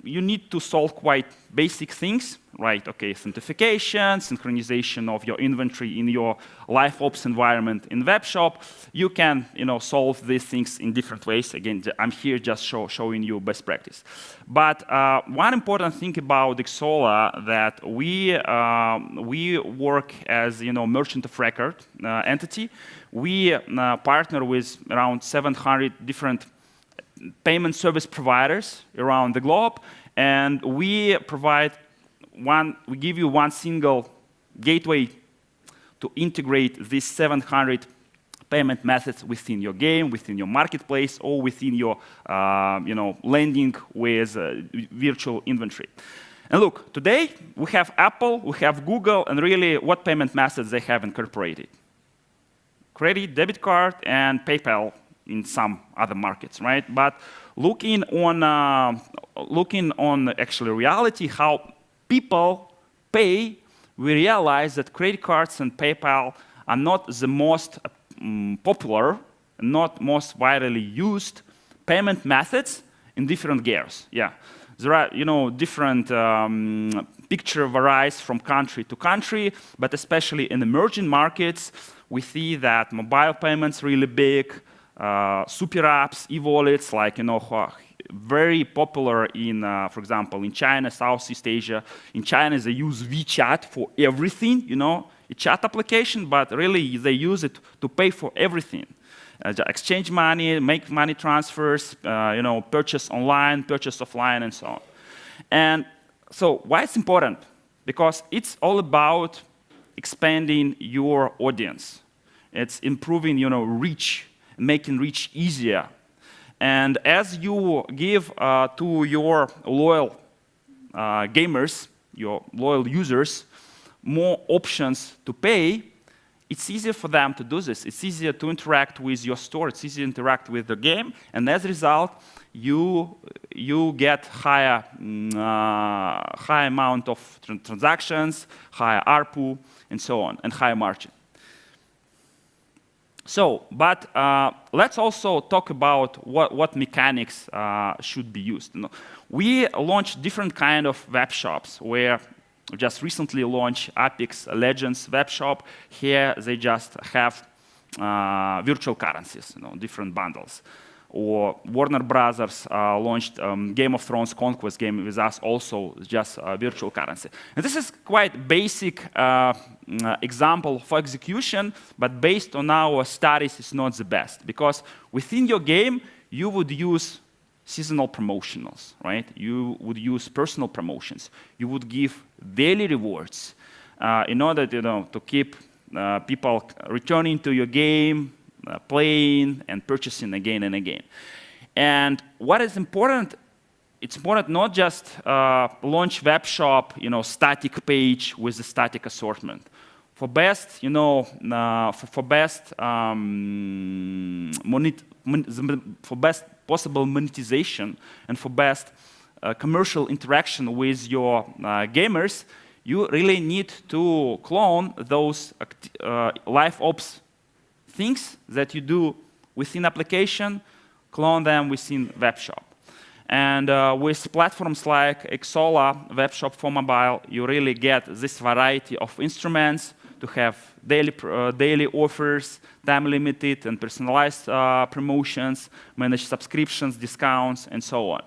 you need to solve quite basic things, right? Okay, authentication, synchronization of your inventory in your live ops environment in web shop. You can, solve these things in different ways. Again, I'm here just showing you best practice. But one important thing about Xsolla that we work as, merchant of record entity. We partner with around 700 different payment service providers around the globe, and we give you one single gateway to integrate these 700 payment methods within your game, within your marketplace, or within your landing with virtual inventory. And look, today we have Apple, we have Google, and really what payment methods they have incorporated? Credit, debit card, and PayPal in some other markets, right? But looking on actually reality, how people pay, we realize that credit cards and PayPal are not the most popular, not most widely used payment methods in different gears. Yeah, there are different picture varies from country to country, but especially in emerging markets, we see that mobile payments really big. Super apps, e-wallets, very popular in, for example, in China, Southeast Asia. In China, they use WeChat for everything, a chat application, but really they use it to pay for everything. Exchange money, make money transfers, purchase online, purchase offline, and so on. And so why it's important? Because it's all about expanding your audience. It's improving, reach, making reach easier. And as you give to your loyal gamers, your loyal users, more options to pay, it's easier for them to do this. It's easier to interact with your store. It's easier to interact with the game. And as a result, you get higher amount of transactions, higher ARPU, and so on, and higher margin. So, but let's also talk about what mechanics should be used. We launched different kind of web shops where we just recently launched Apex Legends web shop. Here they just have virtual currencies, different bundles. Or Warner Brothers launched Game of Thrones Conquest game with us, also just virtual currency. And this is quite basic example for execution, but based on our studies, it's not the best. Because within your game, you would use seasonal promotionals, right? You would use personal promotions. You would give daily rewards in order to keep people returning to your game, playing and purchasing again and again. And what is important, it's important not just launch web shop, static page with a static assortment. For best, for best possible monetization and for best commercial interaction with your gamers, you really need to clone those live ops things that you do within application, clone them within web shop. And with platforms like Xsolla web shop for mobile, you really get this variety of instruments to have daily offers, time limited and personalized promotions, manage subscriptions, discounts, and so on.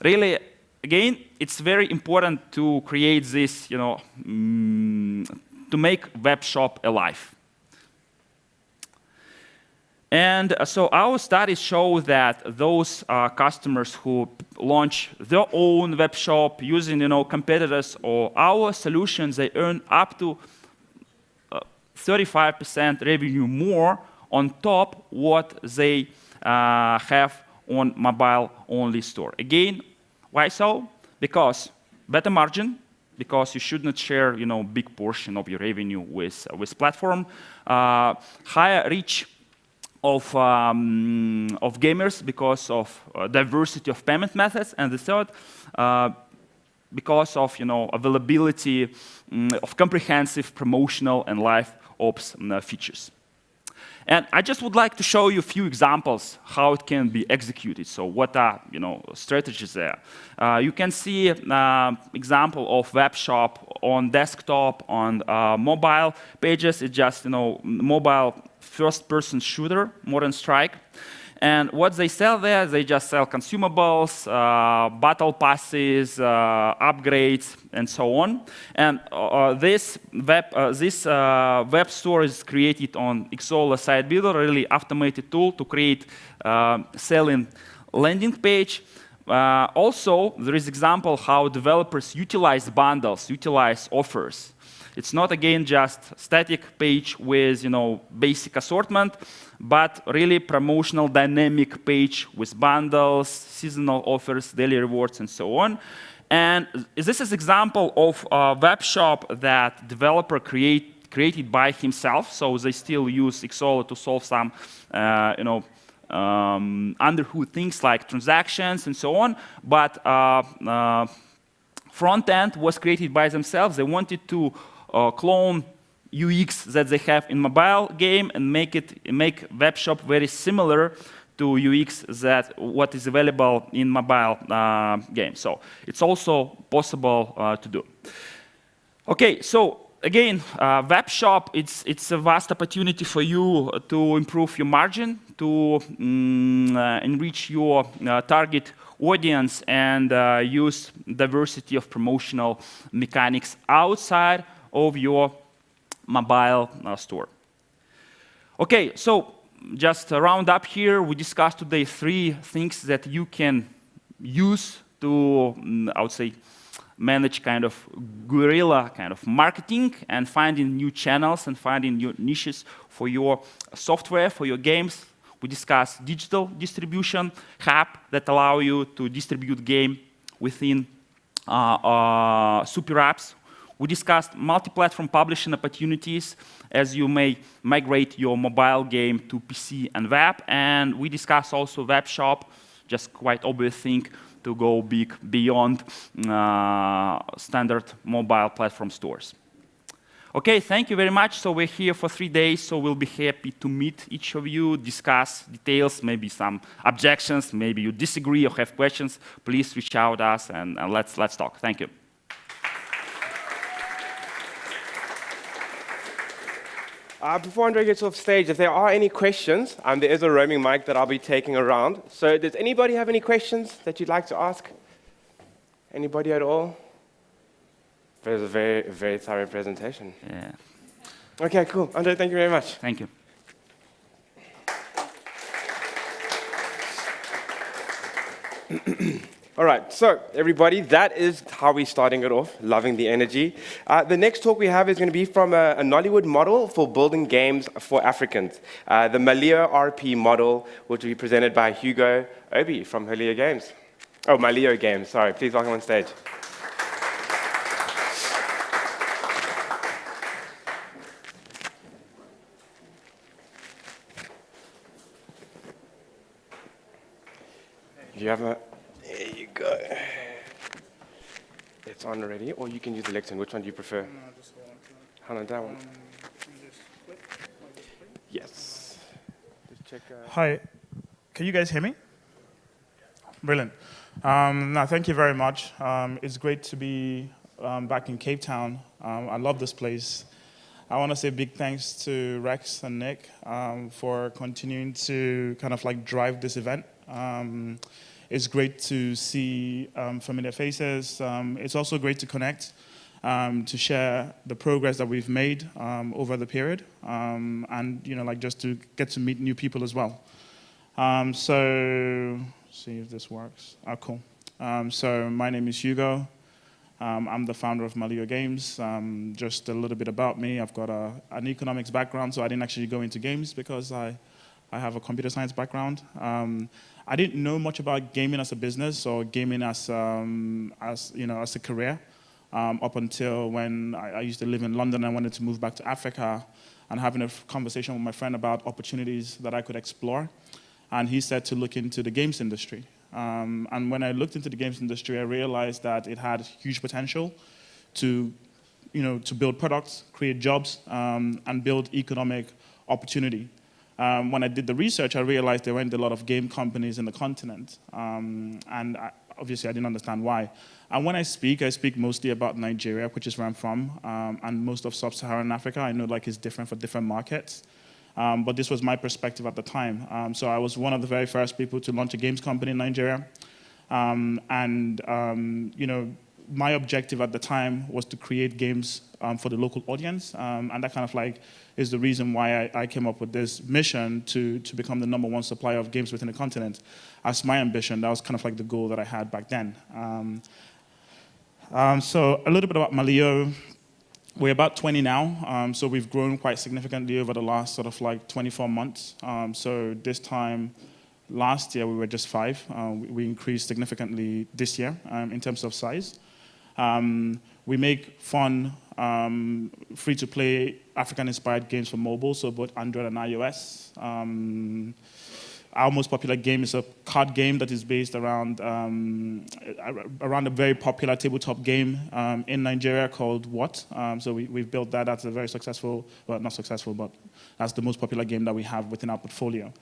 Really, again, it's very important to create this, to make web shop alive. And so our studies show that those customers who launch their own web shop using competitors or our solutions, they earn up to 35% revenue more on top what they have on mobile-only store. Again, why so? Because better margin, because you should not share big portion of your revenue with platform, higher reach of gamers because of diversity of payment methods, and the third, because of availability of comprehensive promotional and live ops features. And I just would like to show you a few examples how it can be executed. So what are strategies there? You can see example of web shop on desktop, on mobile pages. It's just mobile first-person shooter, Modern Strike. And what they sell there, they just sell consumables, battle passes, upgrades, and so on. And this web store is created on Xsolla Site Builder, really automated tool to create selling landing page. Also, there is example how developers utilize bundles, utilize offers. It's not, again, just static page with basic assortment, but really promotional dynamic page with bundles, seasonal offers, daily rewards, and so on. And this is example of a web shop that developer created by himself. So they still use Xsolla to solve some underhood things like transactions and so on. But front end was created by themselves. They wanted to clone UX that they have in mobile game and make web shop very similar to UX that what is available in mobile game. So it's also possible to do. Okay, so again, web shop, it's a vast opportunity for you to improve your margin, to enrich your target audience and use diversity of promotional mechanics outside of your mobile store. Okay, so just to round up here, we discussed today 3 things that you can use to, I would say, manage kind of guerrilla kind of marketing and finding new channels and finding new niches for your software, for your games. We discussed digital distribution hub that allow you to distribute game within super apps. We discussed multi-platform publishing opportunities as you may migrate your mobile game to PC and web. And we discussed also web shop just quite obvious thing to go big beyond standard mobile platform stores. Okay, thank you very much. So we're here for 3 days, so we'll be happy to meet each of you, discuss details, maybe some objections, maybe you disagree or have questions. Please reach out to us and let's talk. Thank you. Before Andre gets off stage, if there are any questions, there is a roaming mic that I'll be taking around. So does anybody have any questions that you'd like to ask? Anybody at all? It was a very, very thorough presentation. Yeah. Okay, cool. Andre, thank you very much. Thank you. All right, so everybody, that is how we're starting it off, loving the energy. The next talk we have is going to be from a Nollywood model for building games for Africans. The Malio RP model, which will be presented by Hugo Obi from Malio Games. Oh, Malio Games, sorry. Please welcome on stage. Do you have a... There you go. It's on already, or you can use the lectern. Which one do you prefer? No, just hold on, that one. Yes. Just check. Hi, can you guys hear me? Brilliant. No, thank you very much. It's great to be back in Cape Town. I love this place. I want to say big thanks to Rex and Nick for continuing to kind of like drive this event. It's great to see familiar faces. It's also great to connect, to share the progress that we've made over the period, and like just to get to meet new people as well. So, see if this works. Oh, cool. So my name is Hugo. I'm the founder of Malio Games. Just a little bit about me. I've got an economics background, so I didn't actually go into games because I have a computer science background. I didn't know much about gaming as a business or gaming as a career up until when I used to live in London. I wanted to move back to Africa and having a conversation with my friend about opportunities that I could explore. And he said to look into the games industry. And when I looked into the games industry, I realized that it had huge potential to build products, create jobs, and build economic opportunity. When I did the research, I realized there weren't a lot of game companies in the continent. Obviously, I didn't understand why. And when I speak mostly about Nigeria, which is where I'm from, and most of sub-Saharan Africa. I know it's different for different markets. But this was my perspective at the time. So I was one of the very first people to launch a games company in Nigeria. My objective at the time was to create games for the local audience. And that kind of is the reason why I came up with this mission to become the #1 supplier of games within the continent. As my ambition, that was kind of the goal that I had back then. So a little bit about Malio. We're about 20 now, so we've grown quite significantly over the last sort of 24 months. So this time last year, we were just 5. We increased significantly this year in terms of size. We make fun, free-to-play African-inspired games for mobile, so both Android and iOS. Our most popular game is a card game that is based around a very popular tabletop game in Nigeria called What. So we've built that. That's a very successful, well, not successful, but that's the most popular game that we have within our portfolio.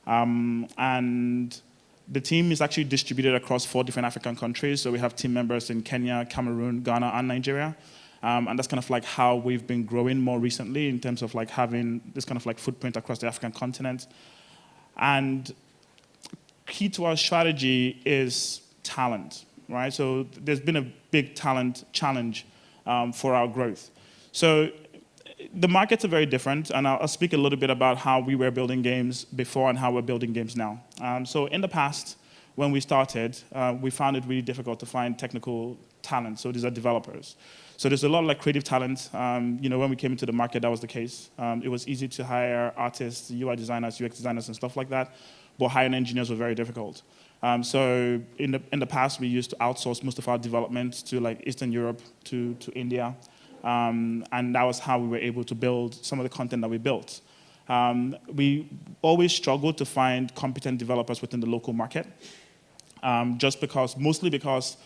And the team is actually distributed across 4 different African countries. So we have team members in Kenya, Cameroon, Ghana, and Nigeria. And that's kind of how we've been growing more recently in terms of having this kind of footprint across the African continent. And key to our strategy is talent, right? So there's been a big talent challenge for our growth. So the markets are very different, and I'll speak a little bit about how we were building games before and how we're building games now. So in the past, when we started, we found it really difficult to find technical talent. So these are developers. So there's a lot of creative talent. When we came into the market, that was the case. It was easy to hire artists, UI designers, UX designers, and stuff like that. But hiring engineers was very difficult. So in the past, we used to outsource most of our development to Eastern Europe, to India. And that was how we were able to build some of the content that we built. We always struggled to find competent developers within the local market. mostly because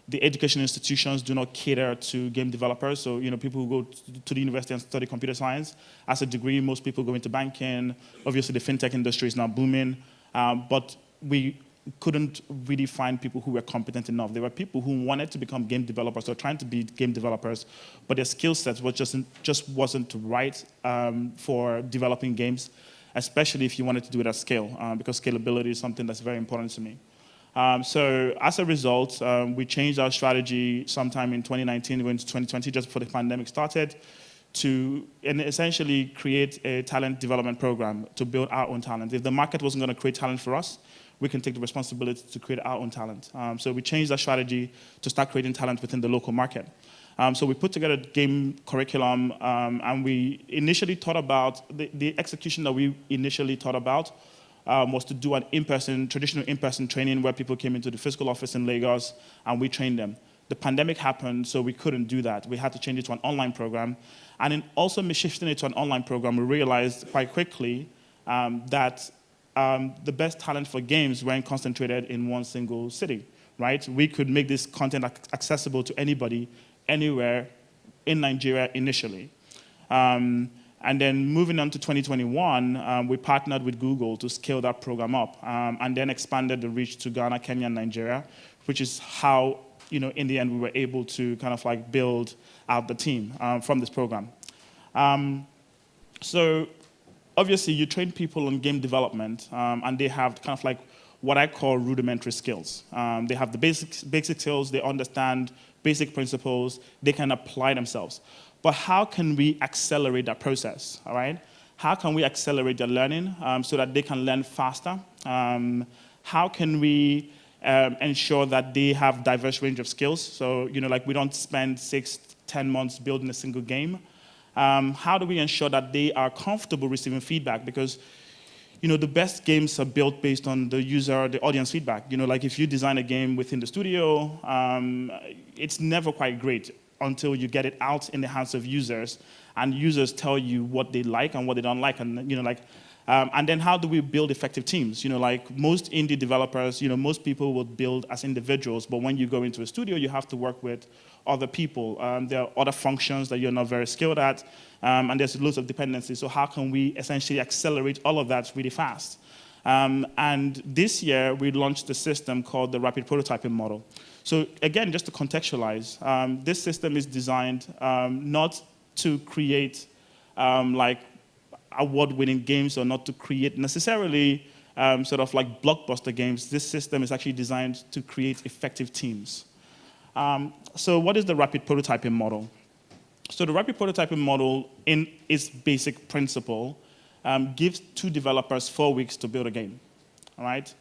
the education institutions do not cater to game developers. So, people who go to the university and study computer science, as a degree, most people go into banking. Obviously, the fintech industry is now booming. But we couldn't really find people who were competent enough. There were people who wanted to become game developers or trying to be game developers, but their skill sets just wasn't right for developing games, especially if you wanted to do it at scale, because scalability is something that's very important to me. So as a result, we changed our strategy sometime in 2019, going to 2020, just before the pandemic started, to essentially create a talent development program to build our own talent. If the market wasn't going to create talent for us, we can take the responsibility to create our own talent. So we changed our strategy to start creating talent within the local market. So we put together a game curriculum, and we initially thought about, the execution that we initially thought about was to do an traditional in-person training where people came into the physical office in Lagos and we trained them. The pandemic happened, so we couldn't do that. We had to change it to an online program. And in also shifting it to an online program, we realized quite quickly that the best talent for games weren't concentrated in one single city, right? We could make this content accessible to anybody, anywhere in Nigeria initially. And then moving on to 2021, we partnered with Google to scale that program up, and then expanded the reach to Ghana, Kenya, and Nigeria, which is how, in the end, we were able to kind of like build out the team from this program. So obviously, you train people on game development, and they have kind of like what I call rudimentary skills. They have the basic skills, they understand basic principles, they can apply themselves. But how can we accelerate that process, all right? How can we accelerate their learning so that they can learn faster? How can we ensure that they have diverse range of skills? So, we don't spend 6-10 months building a single game. How do we ensure that they are comfortable receiving feedback? Because, the best games are built based on the user, the audience feedback. If you design a game within the studio, it's never quite great until you get it out in the hands of users, and users tell you what they like and what they don't like, and and then how do we build effective teams? Most indie developers, most people will build as individuals, but when you go into a studio, you have to work with other people. There are other functions that you're not very skilled at, and there's loads of dependencies. So how can we essentially accelerate all of that really fast? And this year, we launched a system called the rapid prototyping model. So again, just to contextualize, this system is designed not to create award-winning games, or not to create necessarily sort of like blockbuster games. This system is actually designed to create effective teams. So what is the rapid prototyping model? So the rapid prototyping model, in its basic principle, gives 2 developers 4 weeks to build a game, all right?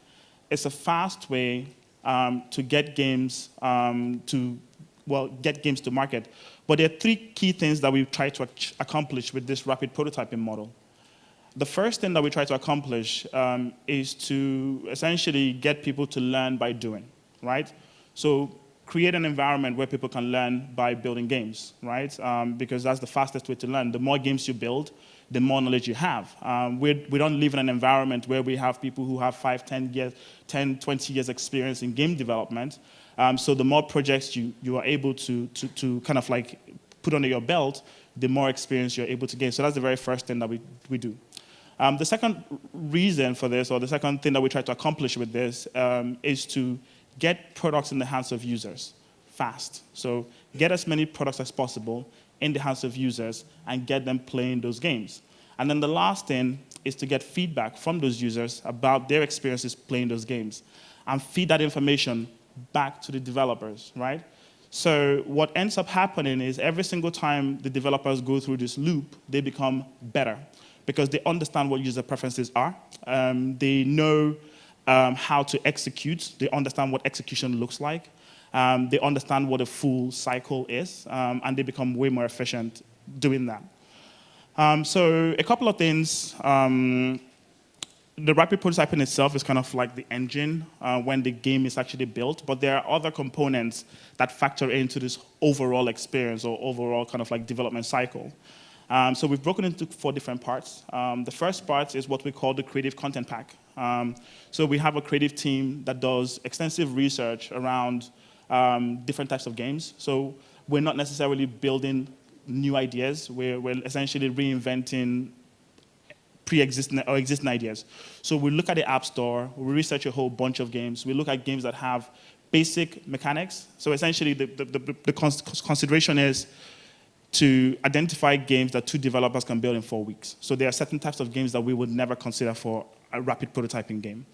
It's a fast way to get games get games to market. But there are 3 key things that we try to accomplish with this rapid prototyping model. The first thing that we try to accomplish is to essentially get people to learn by doing, right? So create an environment where people can learn by building games, right? Because that's the fastest way to learn. The more games you build, the more knowledge you have. We don't live in an environment where we have people who have 5, 10, 20 years experience in game development. So the more projects you are able to kind of like put under your belt, the more experience you're able to gain. So that's the very first thing that we do. The second reason for this, or the second thing that we try to accomplish with this, is to get products in the hands of users fast. So get as many products as possible in the hands of users and get them playing those games. And then the last thing is to get feedback from those users about their experiences playing those games and feed that information back to the developers, right? So what ends up happening is every single time the developers go through this loop, they become better because they understand what user preferences are. They know how to execute. They understand what execution looks like. They understand what a full cycle is, and they become way more efficient doing that. So a couple of things. The rapid prototyping itself is kind of like the engine when the game is actually built, but there are other components that factor into this overall experience or overall kind of like development cycle. So we've broken into 4 different parts. The first part is what we call the creative content pack. So we have a creative team that does extensive research around different types of games. So we're not necessarily building new ideas. We're essentially reinventing pre-existing or existing ideas. So we look at the App Store, we research a whole bunch of games. We look at games that have basic mechanics. So essentially the consideration is to identify games that 2 developers can build in 4 weeks. So there are certain types of games that we would never consider for a rapid prototyping game.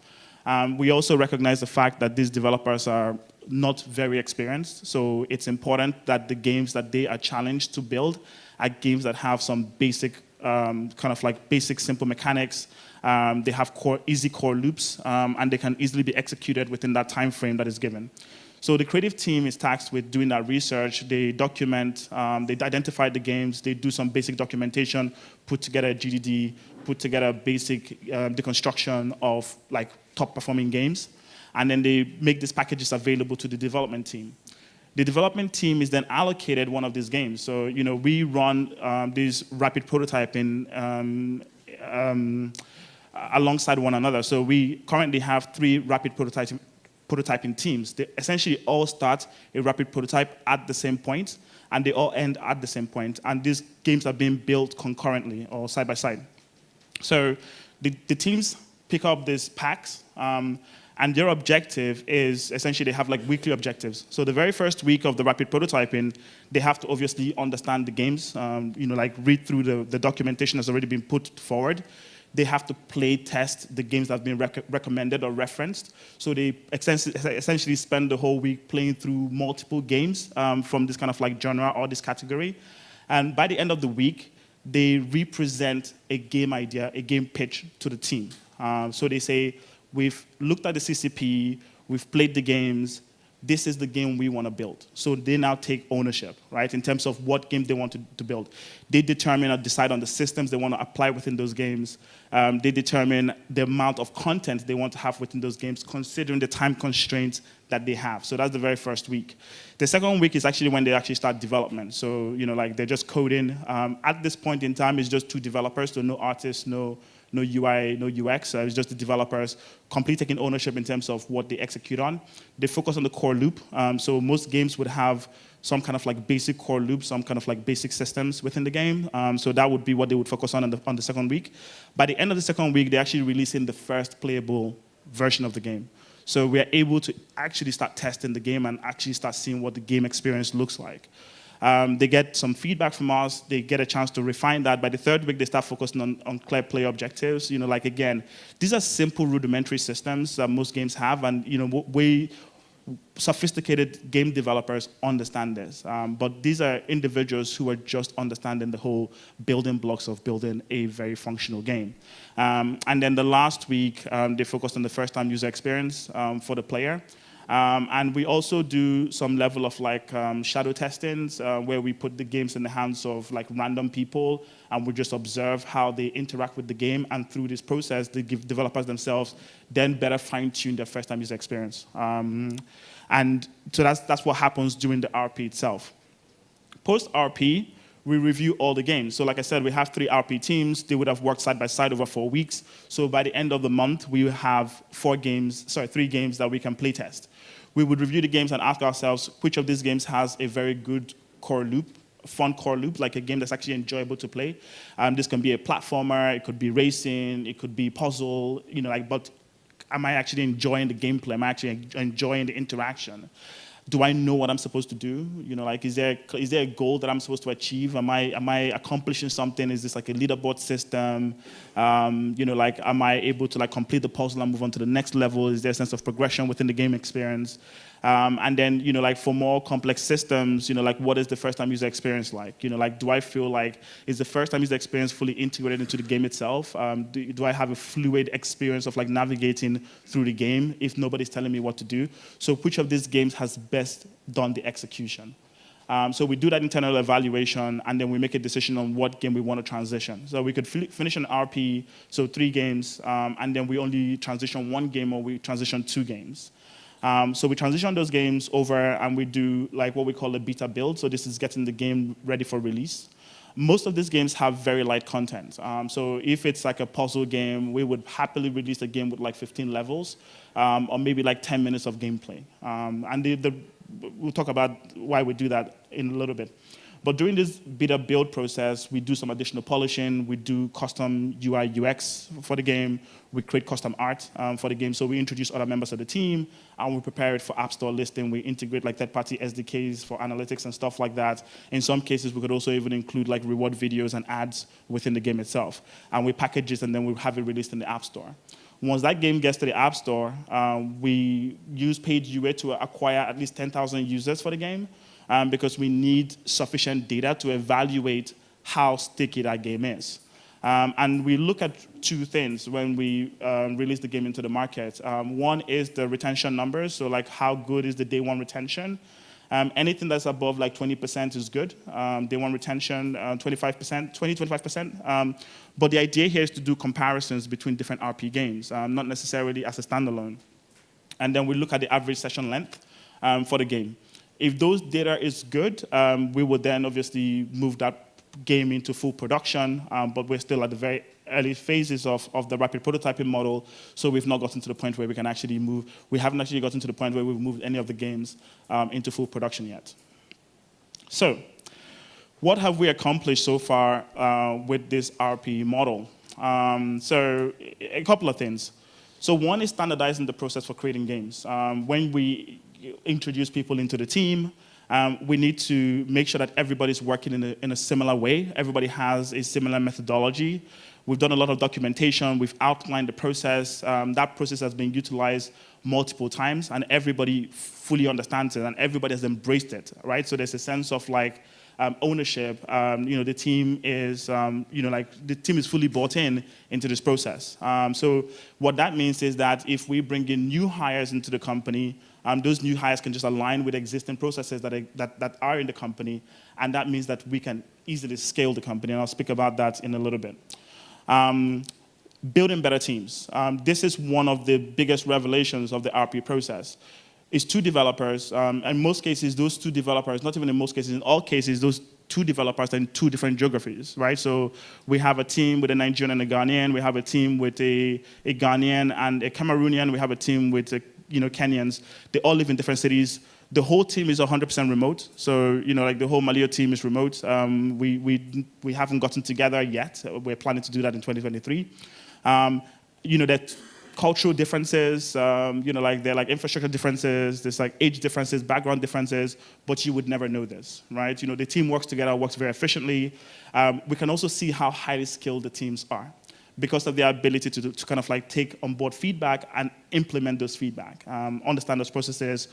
We also recognize the fact that these developers are not very experienced, so it's important that the games that they are challenged to build are games that have some basic, kind of like basic simple mechanics. They have easy core loops, and they can easily be executed within that time frame that is given. So the creative team is tasked with doing that research. They document, they identify the games, they do some basic documentation, put together a GDD, put together a basic deconstruction of like top performing games, and then they make these packages available to the development team. The development team is then allocated one of these games. So, we run these rapid prototyping alongside one another. So we currently have 3 rapid prototyping teams. They essentially all start a rapid prototype at the same point, and they all end at the same point. And these games are being built concurrently or side by side. So the teams pick up these packs, and their objective is essentially they have like weekly objectives. So the very first week of the rapid prototyping, they have to obviously understand the games, like read through the documentation that's already been put forward. They have to play test the games that have been recommended or referenced. So they essentially spend the whole week playing through multiple games from this kind of like genre or this category. And by the end of the week, they represent a game idea, a game pitch to the team. So they say, we've looked at the CCP, we've played the games, this is the game we want to build. So they now take ownership, right, in terms of what game they want to build. They determine or decide on the systems they want to apply within those games. They determine the amount of content they want to have within those games, considering the time constraints that they have. So that's the very first week. The second week is actually when they actually start development. So, like they're just coding. At this point in time, it's just 2 developers, so no artists, no UI, no UX. It's just the developers completely taking ownership in terms of what they execute on. They focus on the core loop. So most games would have some kind of like basic core loop, some kind of like basic systems within the game. So that would be what they would focus on the second week. By the end of the second week, they're actually releasing the first playable version of the game. So we are able to actually start testing the game and actually start seeing what the game experience looks like. They get some feedback from us. They get a chance to refine that. By the third week, they start focusing on clear play objectives. Like again, these are simple rudimentary systems that most games have, and way sophisticated game developers understand this. But these are individuals who are just understanding the whole building blocks of building a very functional game. And then the last week, they focused on the first-time user experience for the player. And we also do some level of like shadow testings where we put the games in the hands of like random people, and we just observe how they interact with the game. And through this process, the developers themselves then better fine-tune their first-time user experience. And so that's what happens during the RP itself. Post-RP, we review all the games. So like I said, we have 3 RP teams. They would have worked side by side over 4 weeks. So by the end of the month, we will have 3 games that we can play test. We would review the games and ask ourselves which of these games has a very good core loop, fun core loop, like a game that's actually enjoyable to play. This can be a platformer, it could be racing, it could be puzzle, but am I actually enjoying the gameplay? Am I actually enjoying the interaction? Do I know what I'm supposed to do? Is there a goal that I'm supposed to achieve? Am I accomplishing something? Is this like a leaderboard system? Am I able to like complete the puzzle and move on to the next level? Is there a sense of progression within the game experience? And then, for more complex systems, what is the first-time user experience like? Do I feel like, is the first-time user experience fully integrated into the game itself? Do I have a fluid experience of like navigating through the game if nobody's telling me what to do? So which of these games has best done the execution? So we do that internal evaluation, and then we make a decision on what game we want to transition. So we could finish an RP, so 3 games, and then we only transition 1 game, or we transition 2 games. So we transition those games over, and we do like what we call a beta build. So this is getting the game ready for release. Most of these games have very light content. So if it's like a puzzle game, we would happily release a game with like 15 levels, or maybe like 10 minutes of gameplay. And we'll talk about why we do that in a little bit. But during this beta build process, we do some additional polishing, we do custom UI UX for the game, we create custom art for the game. So we introduce other members of the team, and we prepare it for App Store listing. We integrate like third-party SDKs for analytics and stuff like that. In some cases, we could also even include like reward videos and ads within the game itself. And we package it, and then we have it released in the App Store. Once that game gets to the App Store, we use paid UA to acquire at least 10,000 users for the game, because we need sufficient data to evaluate how sticky that game is. And we look at two things when we release the game into the market. One is the retention numbers, so like how good is the day one retention. Anything that's above like 20% is good. Day one retention, 25%, 20-25%. But the idea here is to do comparisons between different RP games, not necessarily as a standalone. And then we look at the average session length for the game. If those data is good, we would then obviously move that game into full production, but we're still at the very early phases of the rapid prototyping model, so we've not gotten to the point where we can actually move. We haven't actually gotten to the point where we've moved any of the games into full production yet. So, what have we accomplished so far with this RP model? So, a couple of things. So one is standardizing the process for creating games. When we introduce people into the team, we need to make sure that everybody's working in a similar way. Everybody has a similar methodology. We've done a lot of documentation. We've outlined the process. That process has been utilized multiple times, and everybody fully understands it, and everybody has embraced it, right? So there's a sense of like ownership. The team is, the team is fully bought into this process. So what that means is that if we bring in new hires into the company, those new hires can just align with existing processes that are in the company, and that means that we can easily scale the company, and I'll speak about that in a little bit. Building better teams. This is one of the biggest revelations of the RP process. It's two developers. In most cases, those two developers, not even in most cases, in all cases, those two developers are in two different geographies, right? So we have a team with a Nigerian and a Ghanaian. We have a team with a Ghanaian and a Cameroonian. We have a team with Kenyans. They all live in different cities. The whole team is 100% remote. So, the whole Malio team is remote. We haven't gotten together yet. We're planning to do that in 2023. That cultural differences, they're like infrastructure differences, there's like age differences, background differences, but you would never know this, right? The team works together, works very efficiently. We can also see how highly skilled the teams are because of their ability to kind of like take on board feedback and implement those feedback, understand those processes,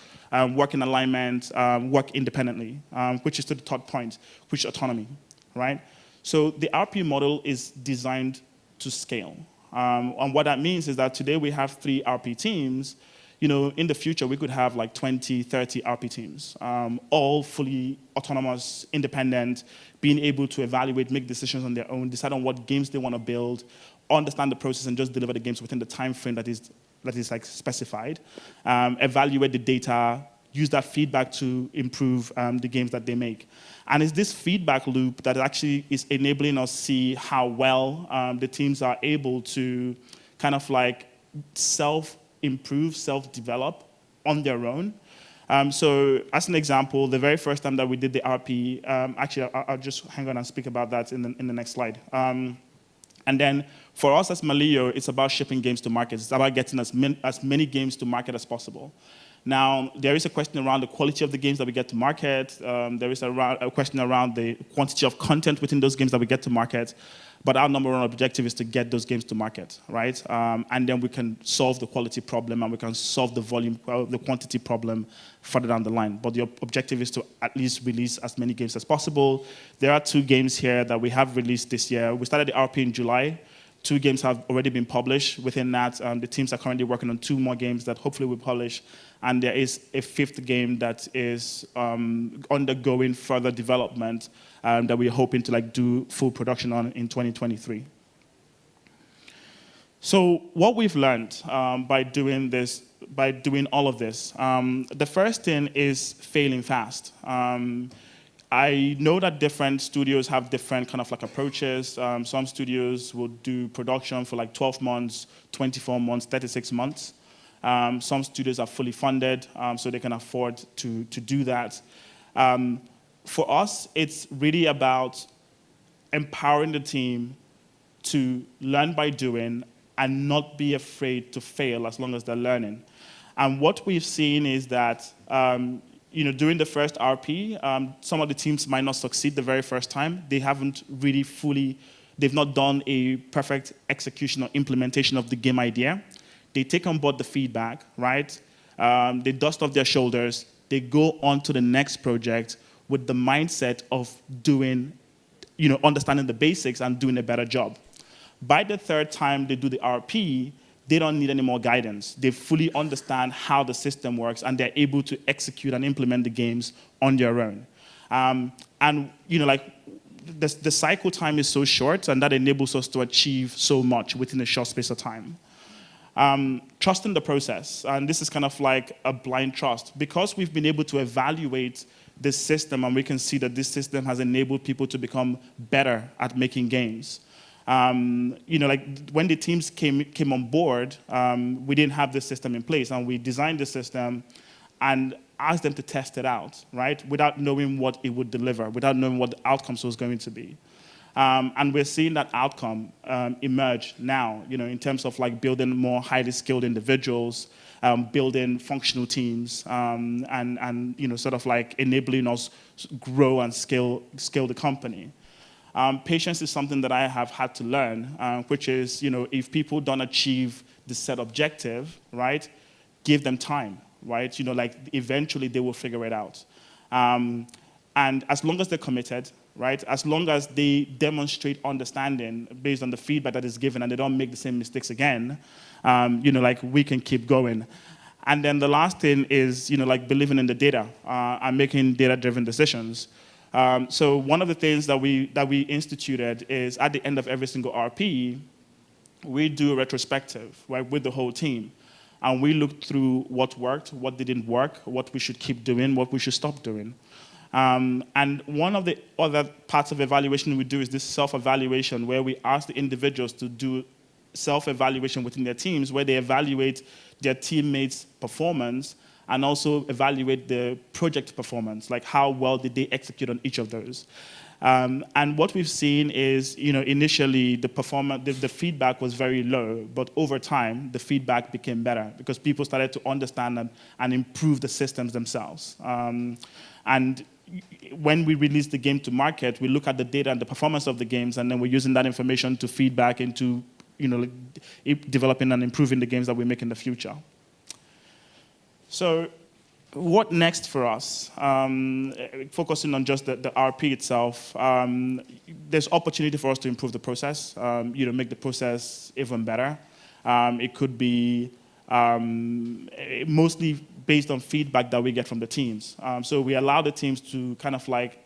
work in alignment, work independently, which is to the third point, which is autonomy, right? So the RP model is designed to scale. And what that means is that today we have 3 RP teams. In the future, we could have like 20, 30 RP teams, all fully autonomous, independent, being able to evaluate, make decisions on their own, decide on what games they want to build, understand the process, and just deliver the games within the time frame that is like specified, evaluate the data, use that feedback to improve the games that they make. And it's this feedback loop that actually is enabling us to see how well the teams are able to kind of like self-improve, self-develop on their own. So as an example, the very first time that we did the RP, actually I'll just hang on and speak about that in the next slide. And then for us as Malio, it's about shipping games to market. It's about getting as many games to market as possible. Now, there is a question around the quality of the games that we get to market. There is a question around the quantity of content within those games that we get to market. But our number one objective is to get those games to market, right? And then we can solve the quality problem and we can solve the volume, the quantity problem further down the line. But the objective is to at least release as many games as possible. There are 2 games here that we have released this year. We started the RP in July. 2 games have already been published. Within that, the teams are currently working on 2 more games that hopefully we'll publish. And there is a 5th game that is undergoing further development that we're hoping to do full production on in 2023. So what we've learned by doing all of this, the first thing is failing fast. I know that different studios have different kind of like approaches. Some studios will do production for like 12 months, 24 months, 36 months. Some studios are fully funded, so they can afford to do that. For us, it's really about empowering the team to learn by doing and not be afraid to fail as long as they're learning. And what we've seen is that during the first RP, some of the teams might not succeed the very first time. They haven't really they've not done a perfect execution or implementation of the game idea. They take on board the feedback, right? They dust off their shoulders. They go on to the next project with the mindset of doing, understanding the basics and doing a better job. By the third time they do the RP, they don't need any more guidance. They fully understand how the system works, and they're able to execute and implement the games on their own. The cycle time is so short, and that enables us to achieve so much within a short space of time. Trusting the process, and this is kind of like a blind trust. Because we've been able to evaluate this system, and we can see that this system has enabled people to become better at making games. When the teams came on board, we didn't have this system in place, and we designed the system and asked them to test it out, right? Without knowing what it would deliver, without knowing what the outcomes was going to be. And we're seeing that outcome emerge now, in terms of like building more highly skilled individuals, building functional teams, and sort of like enabling us grow and scale the company. Patience is something that I have had to learn, which is, if people don't achieve the set objective, right, give them time, right? Eventually they will figure it out. And as long as they're committed, right, as long as they demonstrate understanding based on the feedback that is given and they don't make the same mistakes again, we can keep going. And then the last thing is, believing in the data and making data-driven decisions. So one of the things that we instituted is at the end of every single RP, we do a retrospective, right, with the whole team. And we look through what worked, what didn't work, what we should keep doing, what we should stop doing. And one of the other parts of evaluation we do is this self-evaluation, where we ask the individuals to do self-evaluation within their teams, where they evaluate their teammates' performance and also evaluate the project performance, like how well did they execute on each of those. And what we've seen is, initially the feedback was very low, but over time the feedback became better because people started to understand them and improve the systems themselves. And when we release the game to market, we look at the data and the performance of the games, and then we're using that information to feed back into developing and improving the games that we make in the future. So what next for us? Focusing on just the RP itself, there's opportunity for us to improve the process, make the process even better. It could be mostly based on feedback that we get from the teams. So we allow the teams to kind of like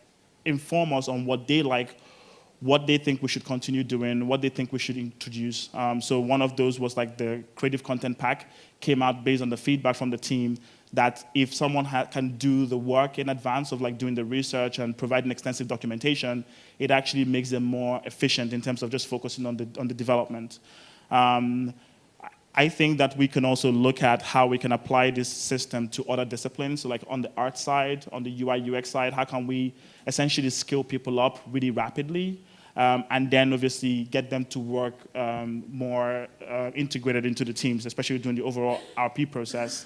inform us on what they like, what they think we should continue doing, what they think we should introduce. So one of those was like the creative content pack came out based on the feedback from the team that if someone can do the work in advance of like doing the research and providing extensive documentation, it actually makes them more efficient in terms of just focusing on the development. I think that we can also look at how we can apply this system to other disciplines. So like on the art side, on the UI UX side, how can we essentially skill people up really rapidly? And then obviously get them to work more integrated into the teams, especially during the overall RP process.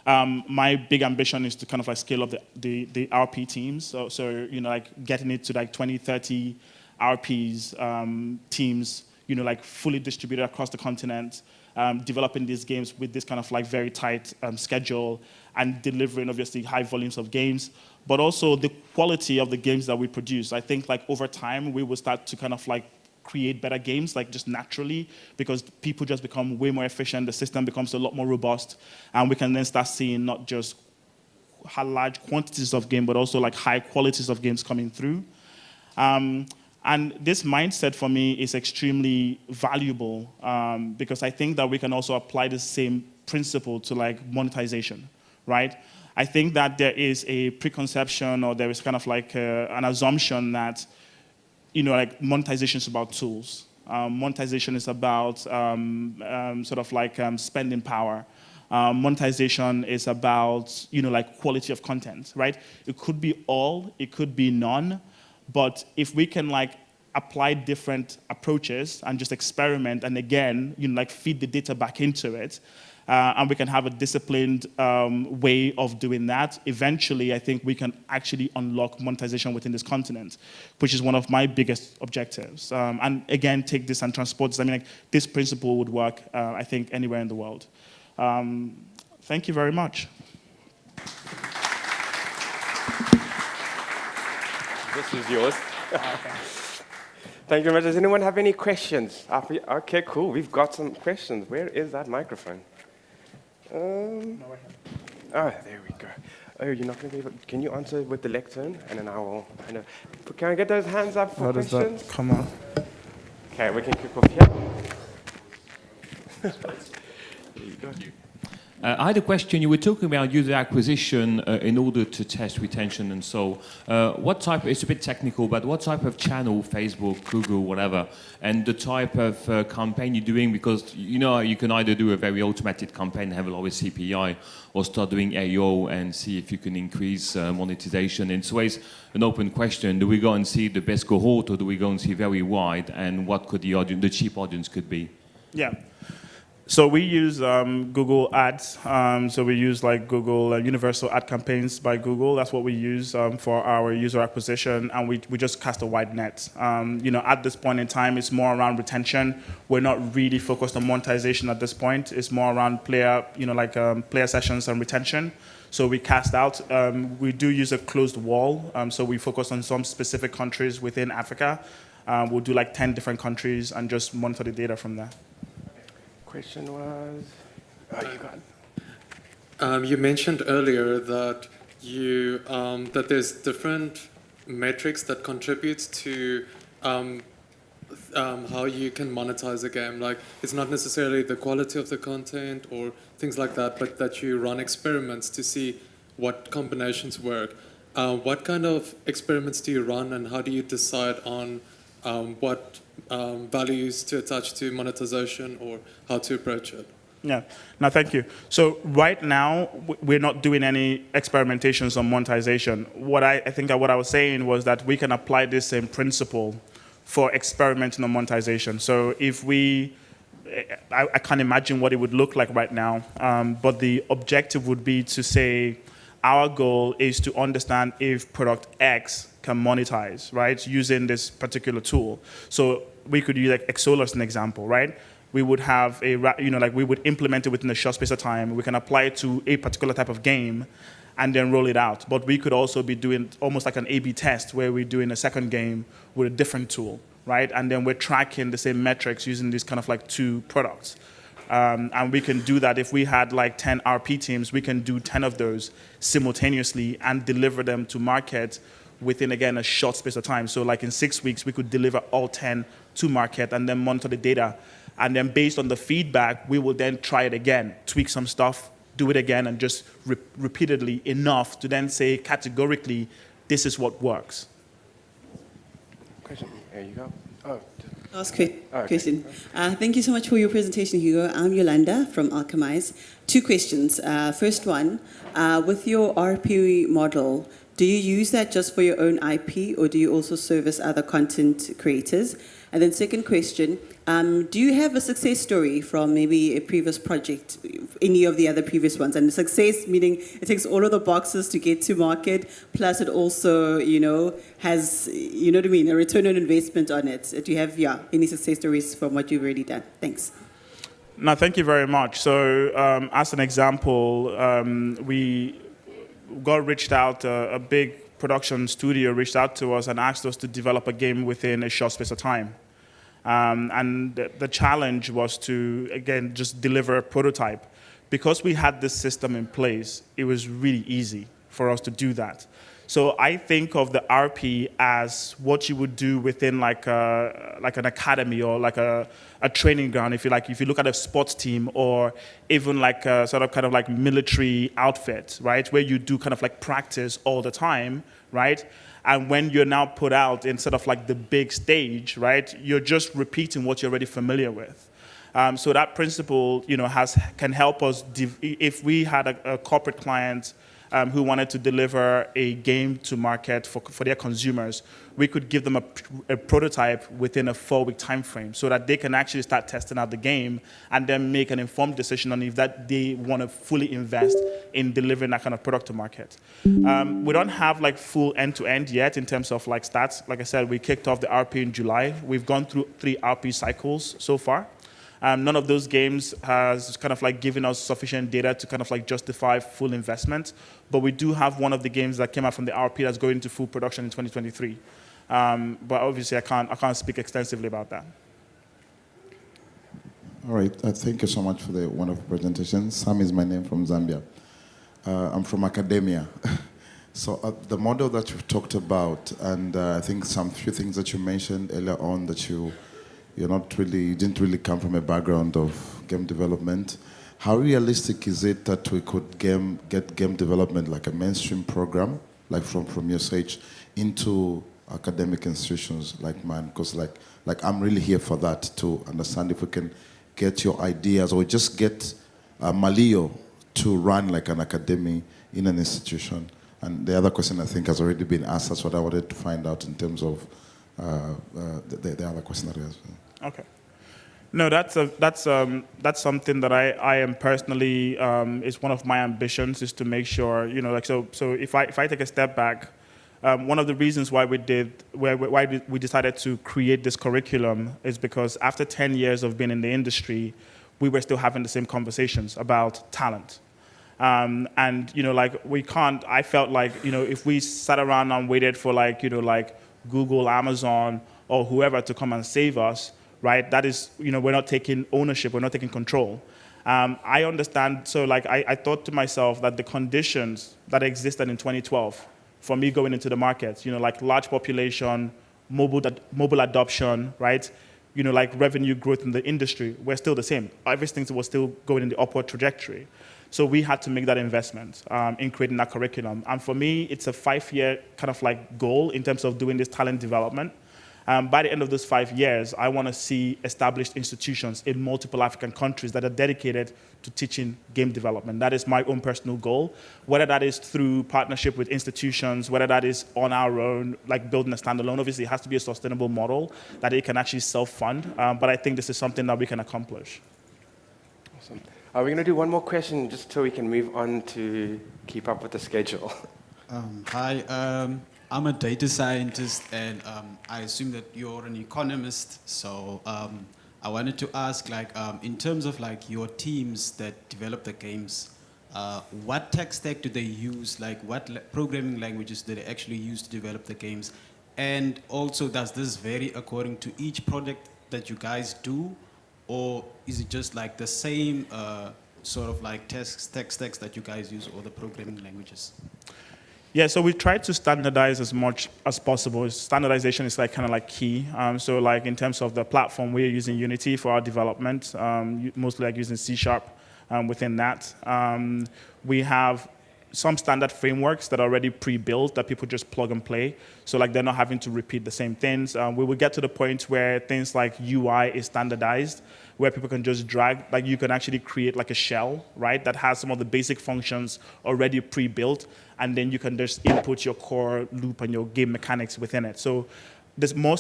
My big ambition is to kind of like scale up the RP teams. So like getting it to like 20, 30 RPs teams, like fully distributed across the continent, developing these games with this kind of like very tight schedule and delivering obviously high volumes of games, but also the quality of the games that we produce. I think like over time, we will start to kind of like create better games, like just naturally, because people just become way more efficient, the system becomes a lot more robust, and we can then start seeing not just large quantities of game, but also like high qualities of games coming through. And this mindset for me is extremely valuable because I think that we can also apply the same principle to like monetization, right? I think that there is a preconception, or there is kind of like an assumption that, like monetization is about tools. Monetization is about sort of like spending power. Monetization is about, like quality of content, right? It could be all, it could be none, but if we can like apply different approaches and just experiment, and again, like feed the data back into it, and we can have a disciplined way of doing that, eventually I think we can actually unlock monetization within this continent, which is one of my biggest objectives. And again, take this and transport this. I mean, like, this principle would work, I think, anywhere in the world. Thank you very much. This is yours. Thank you very much. Does anyone have any questions? Okay, cool. We've got some questions. Where is that microphone? Oh, there we go. Oh, you're not going to be able. Can you answer with the lectern? And then I will kind of. Can I get those hands up for questions? How does that come on? Okay, we can kick off here. There you go. I had a question. You were talking about user acquisition in order to test retention and so. What type? It's a bit technical, but what type of channel, Facebook, Google, whatever, and the type of campaign you're doing? Because you can either do a very automated campaign, have a lower CPI, or start doing AO and see if you can increase monetization. It's always an open question. Do we go and see the best cohort, or do we go and see very wide? And what could the cheap audience could be? Yeah. So we use Google Ads. So we use like Google Universal Ad Campaigns by Google. That's what we use for our user acquisition, and we just cast a wide net. At this point in time, it's more around retention. We're not really focused on monetization at this point. It's more around player, player sessions and retention. So we cast out. We do use a closed wall. So we focus on some specific countries within Africa. We'll do like 10 different countries and just monitor the data from there. Question was, you got it. You mentioned earlier that that there's different metrics that contribute to how you can monetize a game. Like, it's not necessarily the quality of the content or things like that, but that you run experiments to see what combinations work. What kind of experiments do you run, and how do you decide on what values to attach to monetization, or how to approach it? Yeah, no, thank you. So right now, we're not doing any experimentations on monetization. I think what I was saying was that we can apply this same principle for experimenting on monetization. So if I can't imagine what it would look like right now, but the objective would be to say, our goal is to understand if product X can monetize, right, using this particular tool. So we could use like Xsolar as an example, right? We would have we would implement it within a short space of time. We can apply it to a particular type of game and then roll it out. But we could also be doing almost like an A/B test where we're doing a second game with a different tool, right? And then we're tracking the same metrics using these kind of like two products. And we can do that if we had like 10 RP teams, we can do 10 of those simultaneously and deliver them to market within, again, a short space of time. So like in 6 weeks, we could deliver all 10 to market and then monitor the data. And then based on the feedback, we will then try it again, tweak some stuff, do it again, and just repeatedly enough to then say categorically, this is what works. Question. There you go. Last question. Thank you so much for your presentation, Hugo. I'm Yolanda from Alchemize. 2 questions. First one, with your RP model, do you use that just for your own IP, or do you also service other content creators? And then second question, do you have a success story from maybe a previous project, any of the other previous ones? And success meaning it takes all of the boxes to get to market, plus it also, has, what I mean, a return on investment on it. Do you have, any success stories from what you've already done? Thanks. No, thank you very much. So as an example, we got reached out, a big production studio reached out to us and asked us to develop a game within a short space of time. And the challenge was to, again, just deliver a prototype. Because we had this system in place, it was really easy for us to do that. So I think of the RP as what you would do within like an academy or like a training ground, if you like. If you look at a sports team or even like a sort of kind of like military outfit, right, where you do kind of like practice all the time, right? And when you're now put out instead of like the big stage, right, you're just repeating what you're already familiar with. So that principle, you know, can help us. If we had a corporate client who wanted to deliver a game to market for their consumers, we could give them a prototype within a 4-week time frame so that they can actually start testing out the game and then make an informed decision on if that they want to fully invest in delivering that kind of product to market. We don't have like full end-to-end yet in terms of like stats. Like I said, we kicked off the RP in July. We've gone through 3 RP cycles so far. None of those games has kind of like given us sufficient data to kind of like justify full investment, but we do have one of the games that came out from the RP that's going into full production in 2023. But obviously, I can't speak extensively about that. All right, thank you so much for the wonderful presentation. Sam is my name from Zambia. I'm from academia. So the model that you've talked about, and I think few things that you mentioned earlier on that you didn't really come from a background of game development. How realistic is it that we could get game development like a mainstream program, like from your stage, into academic institutions like mine? Because like I'm really here for that, to understand if we can get your ideas or just get Malio to run like an academy in an institution. And the other question I think has already been asked. That's what I wanted to find out in terms of the other question that I asked. Okay. No, that's something that I am personally is one of my ambitions, is to make sure, you know, like so if I take a step back, one of the reasons why we decided to create this curriculum is because after 10 years of being in the industry, we were still having the same conversations about talent. And you know, like I felt like, you know, if we sat around and waited for like, you know, like Google, Amazon, or whoever to come and save us, right? That is, you know, we're not taking ownership, we're not taking control. I understand, so like I thought to myself that the conditions that existed in 2012 for me going into the market, you know, like large population, mobile adoption, right? You know, like revenue growth in the industry, we're still the same. Everything was still going in the upward trajectory. So we had to make that investment in creating that curriculum. And for me, it's a 5-year kind of like goal in terms of doing this talent development. By the end of those 5 years, I want to see established institutions in multiple African countries that are dedicated to teaching game development. That is my own personal goal, whether that is through partnership with institutions, whether that is on our own, like building a standalone. Obviously, it has to be a sustainable model that it can actually self-fund, but I think this is something that we can accomplish. Awesome. We're going to do one more question just so we can move on to keep up with the schedule. Hi. I'm a data scientist, and I assume that you're an economist. So I wanted to ask, like, in terms of like your teams that develop the games, what tech stack do they use? Like, what programming languages do they actually use to develop the games? And also, does this vary according to each project that you guys do, or is it just like the same sort of like tech stacks that you guys use, or the programming languages? Yeah, so we try to standardize as much as possible. Standardization is like kind of like key. So like in terms of the platform, we're using Unity for our development, mostly like using C# within that. We have some standard frameworks that are already pre-built that people just plug and play. So like they're not having to repeat the same things. We will get to the point where things like UI is standardized, where people can just drag, like you can actually create like a shell, right, that has some of the basic functions already pre-built, and then you can just input your core loop and your game mechanics within it. So the more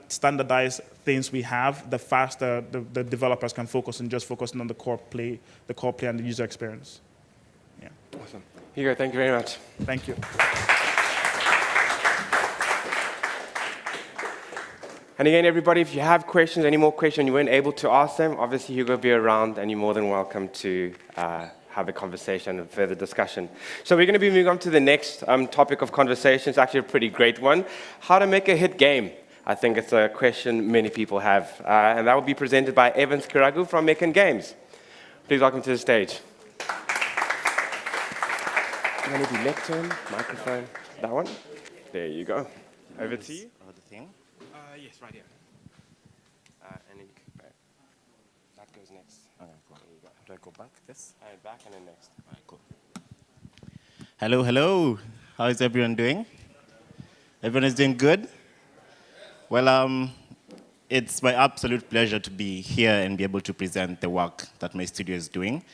standardized things we have, the faster the developers can focus on just focusing on the core play and the user experience. Yeah. Awesome. Hugo, thank you very much. Thank you. And again, everybody, if you have questions, any more questions, you weren't able to ask them, obviously Hugo will be around and you're more than welcome to have a conversation and further discussion. So we're going to be moving on to the next topic of conversation. It's actually a pretty great one. How to make a hit game. I think it's a question many people have. And that will be presented by Evans Kiragu from Meccan Games. Please welcome to the stage. you want to do lectern, microphone, that one? There you go. Over to you. The thing? Yes, right here. And then that goes next. Okay, cool. There you go. Do I go back this? Back and then next. All right, cool. Hello, hello. How is everyone doing? Everyone is doing good? Well, it's my absolute pleasure to be here and be able to present the work that my studio is doing.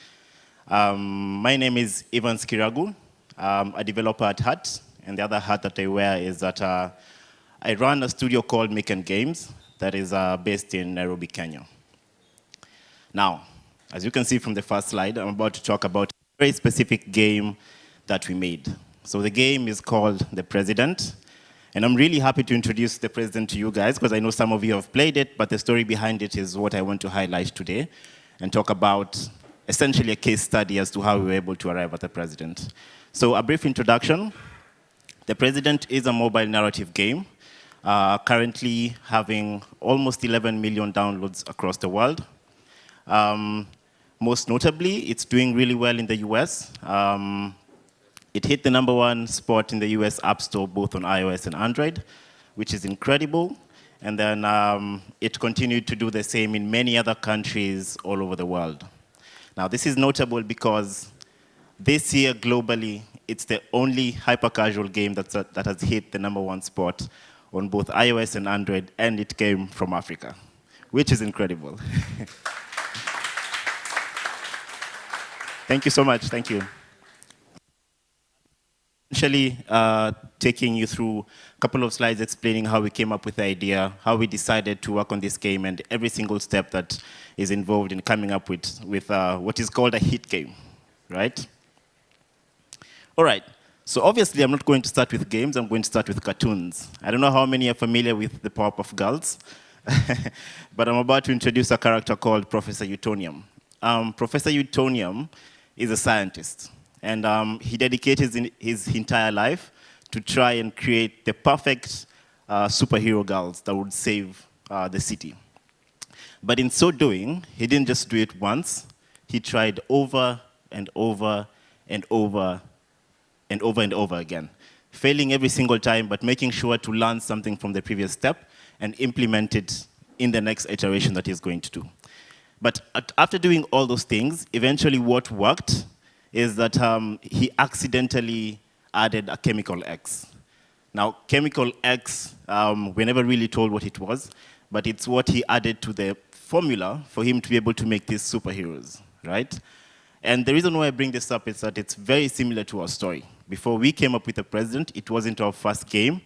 My name is Ivan Skiragu. I'm a developer at Hut, and the other hat that I wear is that I run a studio called Make Games that is based in Nairobi, Kenya. Now, as you can see from the first slide, I'm about to talk about a very specific game that we made. So the game is called The President, and I'm really happy to introduce The President to you guys because I know some of you have played it, but the story behind it is what I want to highlight today and talk about essentially a case study as to how we were able to arrive at The President. So a brief introduction. The President is a mobile narrative game, currently having almost 11 million downloads across the world. Most notably, it's doing really well in the US. It hit the #1 spot in the US App Store, both on iOS and Android, which is incredible. And then it continued to do the same in many other countries all over the world. Now, this is notable because this year, globally, it's the only hyper-casual game that has hit the #1 spot on both iOS and Android, and it came from Africa, which is incredible. Thank you so much. Thank you. Essentially, taking you through a couple of slides explaining how we came up with the idea, how we decided to work on this game, and every single step that is involved in coming up with what is called a hit game, right? All right, so obviously I'm not going to start with games, I'm going to start with cartoons. I don't know how many are familiar with the Powerpuff Girls, but I'm about to introduce a character called Professor Utonium. Professor Utonium is a scientist. And he dedicated his entire life to try and create the perfect superhero girls that would save the city. But in so doing, he didn't just do it once. He tried over and over and over and over and over again, failing every single time, but making sure to learn something from the previous step and implement it in the next iteration that he's going to do. But after doing all those things, eventually what worked is that he accidentally added a chemical X. Now, chemical X, we're never really told what it was, but it's what he added to the formula for him to be able to make these superheroes, right? And the reason why I bring this up is that it's very similar to our story. Before we came up with The President, it wasn't our first game.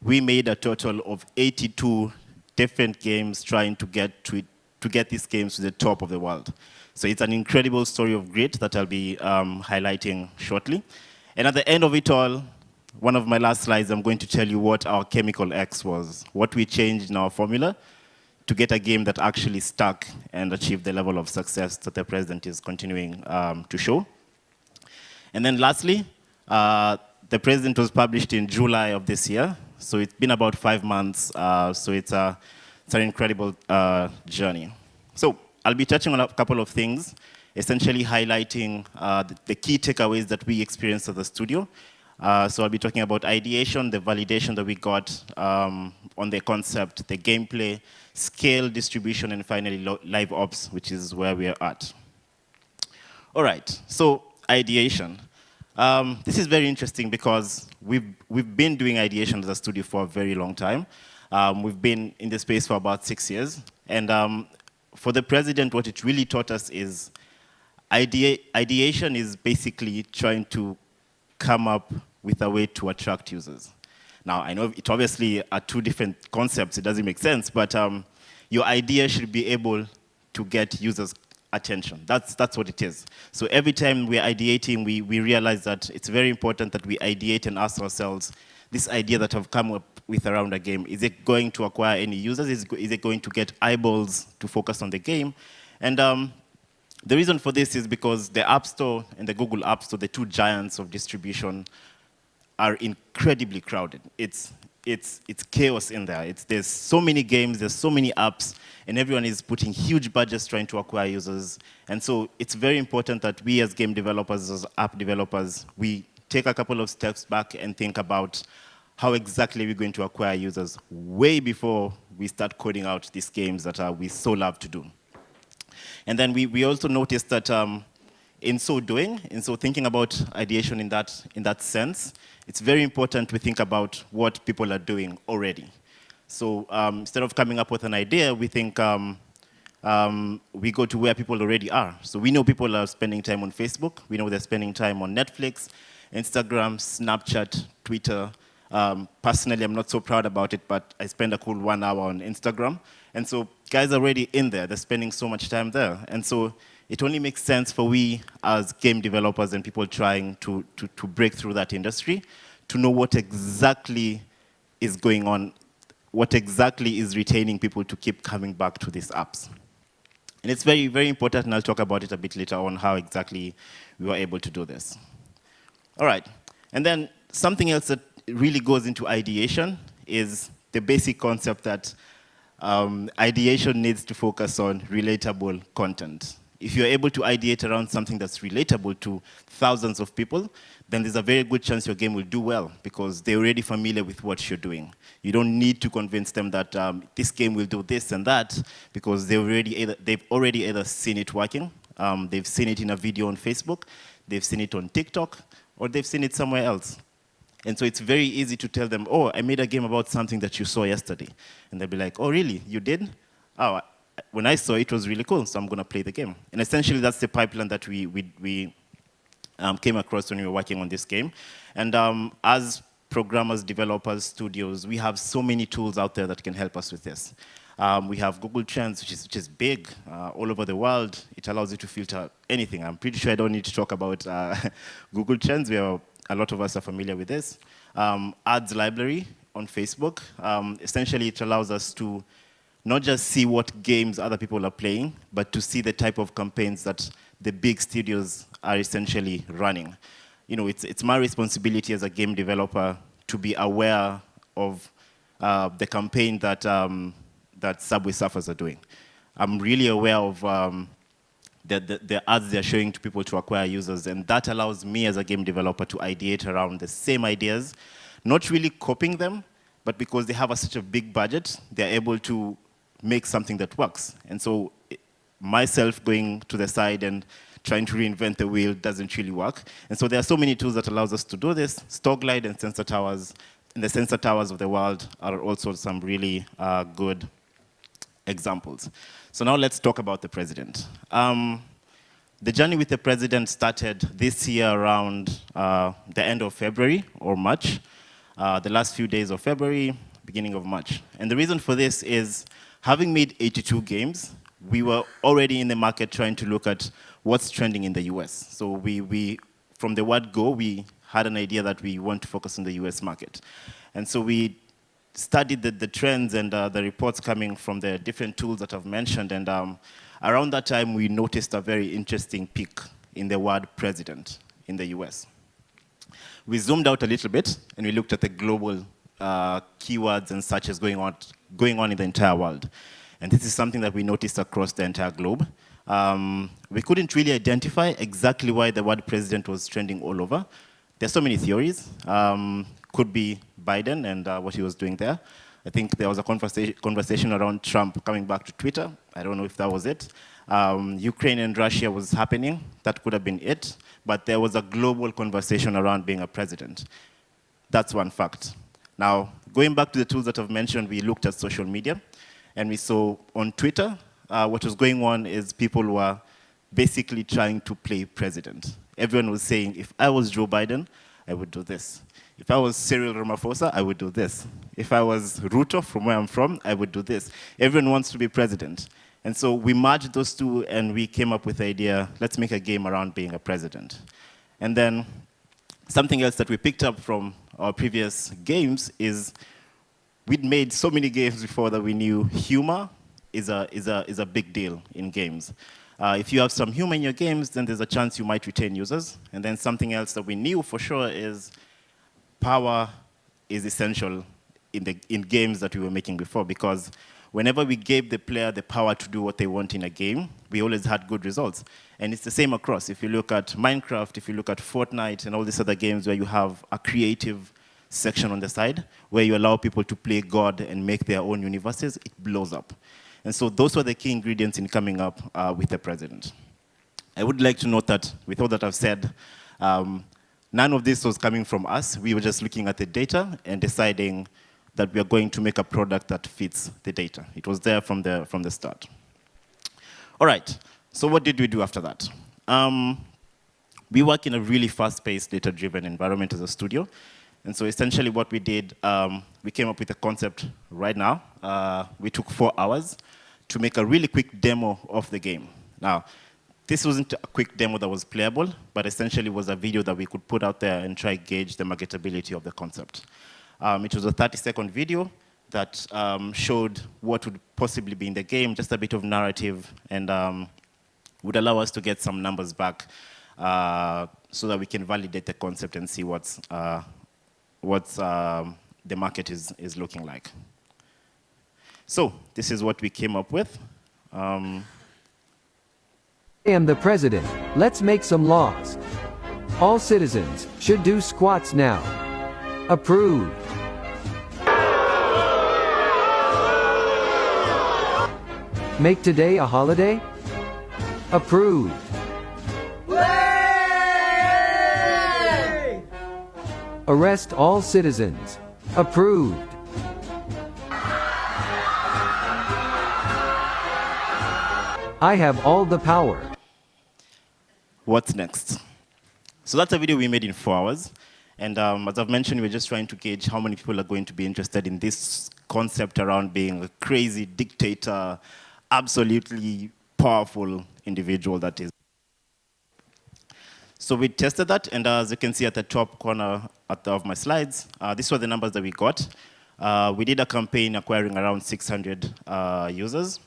We made a total of 82 different games trying to get these games to the top of the world. So it's an incredible story of grit that I'll be highlighting shortly. And at the end of it all, one of my last slides, I'm going to tell you what our chemical X was, what we changed in our formula to get a game that actually stuck and achieved the level of success that The President is continuing to show. And then lastly, The President was published in July of this year. So it's been about 5 months. So it's an incredible journey. So I'll be touching on a couple of things, essentially highlighting the key takeaways that we experienced at the studio. So I'll be talking about ideation, the validation that we got on the concept, the gameplay, scale, distribution, and finally live ops, which is where we are at. All right, so ideation. This is very interesting because we've been doing ideation as a studio for a very long time. We've been in the space for about 6 years. And for The President, what it really taught us is ideation is basically trying to come up with a way to attract users. Now, I know it obviously are two different concepts. It doesn't make sense. But your idea should be able to get users' attention. That's what it is. So every time we're ideating, we realize that it's very important that we ideate and ask ourselves, this idea that I've come up with around a game, is it going to acquire any users? Is it going to get eyeballs to focus on the game? And the reason for this is because the App Store and the Google App Store, the two giants of distribution, are incredibly crowded. It's chaos in there. There's so many games, there's so many apps, and everyone is putting huge budgets trying to acquire users. And so it's very important that we as game developers, as app developers, we take a couple of steps back and think about how exactly we're going to acquire users way before we start coding out these games that we so love to do. And then we also noticed that in so doing, thinking about ideation in that sense, it's very important we think about what people are doing already. So instead of coming up with an idea, we think we go to where people already are. So we know people are spending time on Facebook. We know they're spending time on Netflix, Instagram, Snapchat, Twitter. Personally, I'm not so proud about it, but I spend a cool 1 hour on Instagram. And so guys are already in there. They're spending so much time there. And so it only makes sense for we as game developers and people trying to break through that industry to know what exactly is going on, what exactly is retaining people to keep coming back to these apps. And it's very, very important, and I'll talk about it a bit later on how exactly we were able to do this. All right, and then something else that really goes into ideation is the basic concept that ideation needs to focus on relatable content. If you're able to ideate around something that's relatable to thousands of people, then there's a very good chance your game will do well because they're already familiar with what you're doing. You don't need to convince them that this game will do this and that because they've already either seen it working, they've seen it in a video on Facebook, they've seen it on TikTok, or they've seen it somewhere else. And so it's very easy to tell them, oh, I made a game about something that you saw yesterday. And they'll be like, oh, really? You did? Oh, when I saw it, it was really cool, so I'm going to play the game. And essentially, that's the pipeline that we came across when we were working on this game. And as programmers, developers, studios, we have so many tools out there that can help us with this. We have Google Trends, which is big all over the world. It allows you to filter anything. I'm pretty sure I don't need to talk about Google Trends. A lot of us are familiar with this. Ads library on Facebook. Essentially, it allows us to not just see what games other people are playing, but to see the type of campaigns that the big studios are essentially running. You know, it's my responsibility as a game developer to be aware of the campaign that Subway Surfers are doing. I'm really aware of the ads they're showing to people to acquire users, and that allows me as a game developer to ideate around the same ideas, not really copying them, but because they have such a big budget, they're able to make something that works. And so myself going to the side and trying to reinvent the wheel doesn't really work. And so there are so many tools that allows us to do this. Stoglide and Sensor Towers, and the Sensor Towers of the world are also some really good examples. So now let's talk about the president. The journey with the president started this year around the end of February or March, the last few days of February, beginning of March. And the reason for this is having made 82 games, we were already in the market trying to look at what's trending in the US. So we from the word go, we had an idea that we want to focus on the US market. And so we studied the trends and the reports coming from the different tools that I've mentioned. And around that time, we noticed a very interesting peak in the word president in the US. We zoomed out a little bit, and we looked at the global keywords and searches going on in the entire world. And this is something that we noticed across the entire globe. We couldn't really identify exactly why the word president was trending all over. There's so many theories. Could be Biden and what he was doing there. I think there was a conversation around Trump coming back to Twitter. I don't know if that was it. Ukraine and Russia was happening. That could have been it. But there was a global conversation around being a president. That's one fact. Now, going back to the tools that I've mentioned, we looked at social media. And we saw on Twitter, what was going on is people were basically trying to play president. Everyone was saying, if I was Joe Biden, I would do this. If I was Cyril Ramaphosa, I would do this. If I was Ruto, from where I'm from, I would do this. Everyone wants to be president. And so we merged those two, and we came up with the idea, let's make a game around being a president. And then something else that we picked up from our previous games is we'd made so many games before that we knew humor is a big deal in games. If you have some humor in your games, then there's a chance you might retain users. And then something else that we knew for sure is power is essential in games that we were making before, because whenever we gave the player the power to do what they want in a game, we always had good results. And it's the same across. If you look at Minecraft, if you look at Fortnite and all these other games where you have a creative section on the side, where you allow people to play God and make their own universes, it blows up. And so those were the key ingredients in coming up with the president. I would like to note that with all that I've said, none of this was coming from us. We were just looking at the data and deciding that we are going to make a product that fits the data. It was there from the start. All right, so what did we do after that? We work in a really fast-paced, data-driven environment as a studio. And so essentially what we did, we came up with a concept right now. We took 4 hours to make a really quick demo of the game. Now, this wasn't a quick demo that was playable, but essentially was a video that we could put out there and try to gauge the marketability of the concept. It was a 30-second video that showed what would possibly be in the game, just a bit of narrative, and would allow us to get some numbers back so that we can validate the concept and see what's the market is looking like. So this is what we came up with. I am the president. Let's make some laws. All citizens should do squats now. Approved. Make today a holiday? Approved. Arrest all citizens. Approved. I have all the power. What's next? So that's a video we made in 4 hours. And as I've mentioned, we're just trying to gauge how many people are going to be interested in this concept around being a crazy dictator, absolutely powerful individual that is. So we tested that, and as you can see at the top corner of my slides, these were the numbers that we got. We did a campaign acquiring around 600 users.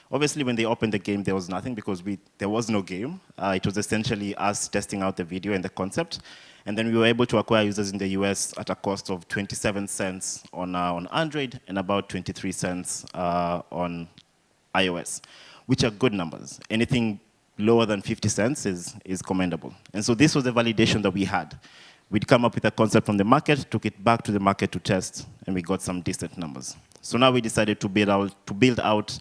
Obviously, when they opened the game, there was nothing because there was no game. It was essentially us testing out the video and the concept. And then we were able to acquire users in the US at a cost of 27 cents on Android and about 23 cents on iOS, which are good numbers. Anything lower than 50 cents is commendable. And so this was the validation that we had. We'd come up with a concept from the market, took it back to the market to test, and we got some decent numbers. So now we decided to build out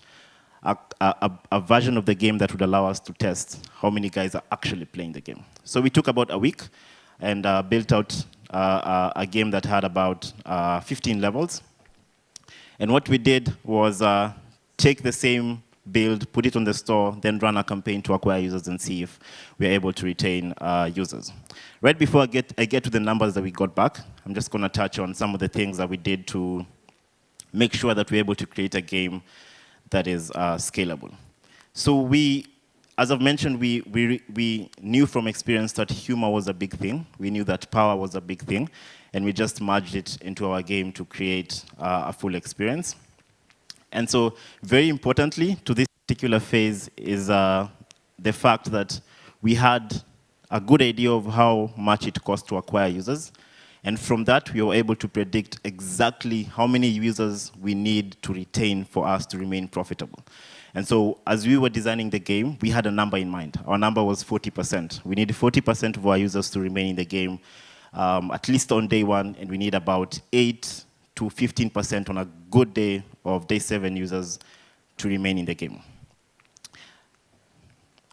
a version of the game that would allow us to test how many guys are actually playing the game. So we took about a week and built out a game that had about 15 levels. And what we did was take the same build, put it on the store, then run a campaign to acquire users and see if we're able to retain users. Right before I get to the numbers that we got back, I'm just going to touch on some of the things that we did to make sure that we're able to create a game that is scalable. So as I've mentioned, we knew from experience that humor was a big thing. We knew that power was a big thing, and we just merged it into our game to create a full experience. And so, very importantly, to this particular phase is the fact that we had a good idea of how much it costs to acquire users. And from that, we were able to predict exactly how many users we need to retain for us to remain profitable. And so, as we were designing the game, we had a number in mind. Our number was 40%. We need 40% of our users to remain in the game, at least on day one, and we need about 8 to 15% on a good day of day 7 users to remain in the game.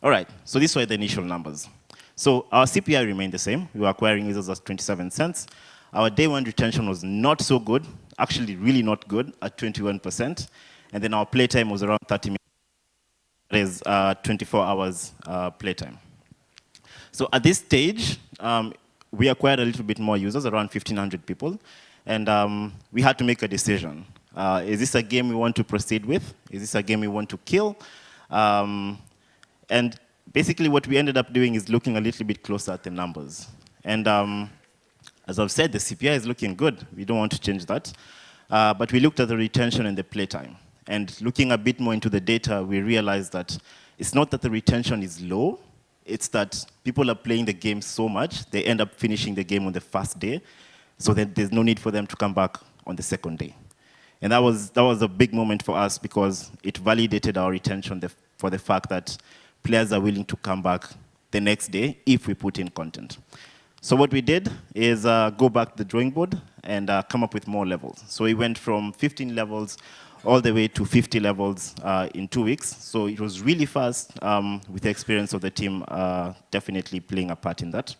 All right, so these were the initial numbers. So our CPI remained the same. We were acquiring users at 27 cents. Our day 1 retention was not so good, actually really not good, at 21%. And then our playtime was around 30 minutes. That is 24 hours playtime. So at this stage, we acquired a little bit more users, around 1,500 people. And we had to make a decision. Is this a game we want to proceed with? Is this a game we want to kill? And basically what we ended up doing is looking a little bit closer at the numbers. And as I've said, the CPI is looking good. We don't want to change that. But we looked at the retention and the playtime. And looking a bit more into the data, we realized that it's not that the retention is low, it's that people are playing the game so much, they end up finishing the game on the first day, so that there's no need for them to come back on the second day. And that was a big moment for us because it validated our retention for the fact that players are willing to come back the next day if we put in content. So what we did is go back to the drawing board and come up with more levels. So we went from 15 levels all the way to 50 levels in 2 weeks. So it was really fast with the experience of the team definitely playing a part in that.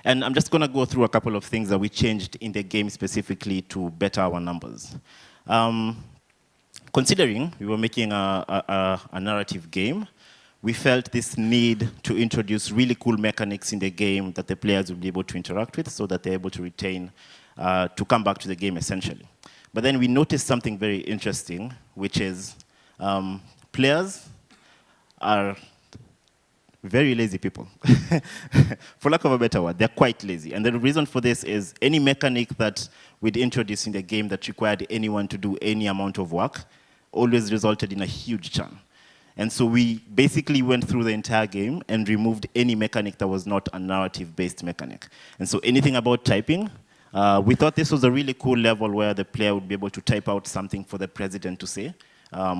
And I'm just going to go through a couple of things that we changed in the game specifically to better our numbers. Considering we were making a narrative game, we felt this need to introduce really cool mechanics in the game that the players would be able to interact with so that they're able to retain, to come back to the game essentially. But then we noticed something very interesting, which is players are very lazy people. For lack of a better word, they're quite lazy. And the reason for this is any mechanic that we'd introduce in the game that required anyone to do any amount of work always resulted in a huge churn. And so we basically went through the entire game and removed any mechanic that was not a narrative-based mechanic. And so anything about typing, we thought this was a really cool level where the player would be able to type out something for the president to say.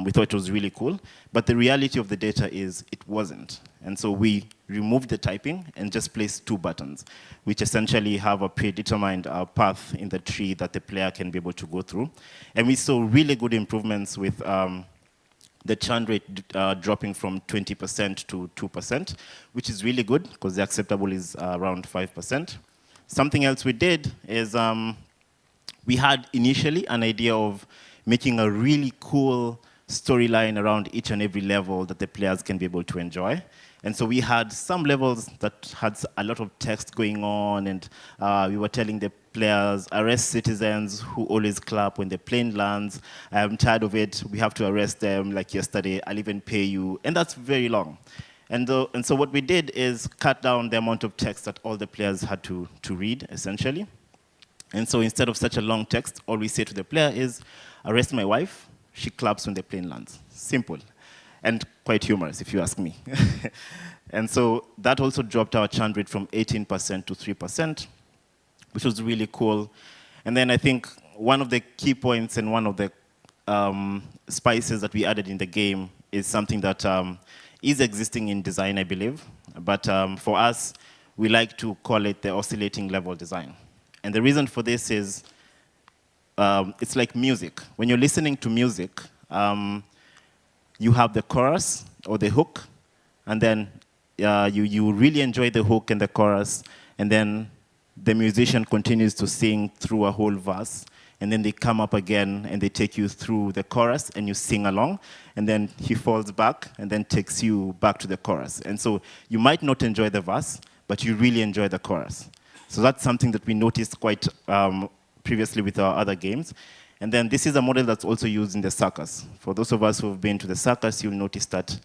We thought it was really cool. But the reality of the data is it wasn't. And so we removed the typing and just placed 2 buttons, which essentially have a predetermined path in the tree that the player can be able to go through. And we saw really good improvements with the churn rate dropping from 20% to 2%, which is really good because the acceptable is around 5%. Something else we did is we had initially an idea of making a really cool storyline around each and every level that the players can be able to enjoy. And so we had some levels that had a lot of text going on, and we were telling the players, arrest citizens who always clap when the plane lands. I'm tired of it. We have to arrest them like yesterday. I'll even pay you. And that's very long. And so what we did is cut down the amount of text that all the players had to read, essentially. And so instead of such a long text, all we say to the player is, arrest my wife. She claps when the plane lands. Simple. And quite humorous, if you ask me. And so that also dropped our churn rate from 18% to 3%, which was really cool. And then I think one of the key points and one of the spices that we added in the game is something that is existing in design, I believe. But for us, we like to call it the oscillating level design. And the reason for this is it's like music. When you're listening to music, you have the chorus or the hook, and then you really enjoy the hook and the chorus, and then the musician continues to sing through a whole verse, and then they come up again and they take you through the chorus and you sing along, and then he falls back and then takes you back to the chorus. And so you might not enjoy the verse, but you really enjoy the chorus. So that's something that we noticed quite previously with our other games. And then this is a model that's also used in the circus. For those of us who have been to the circus, you'll notice that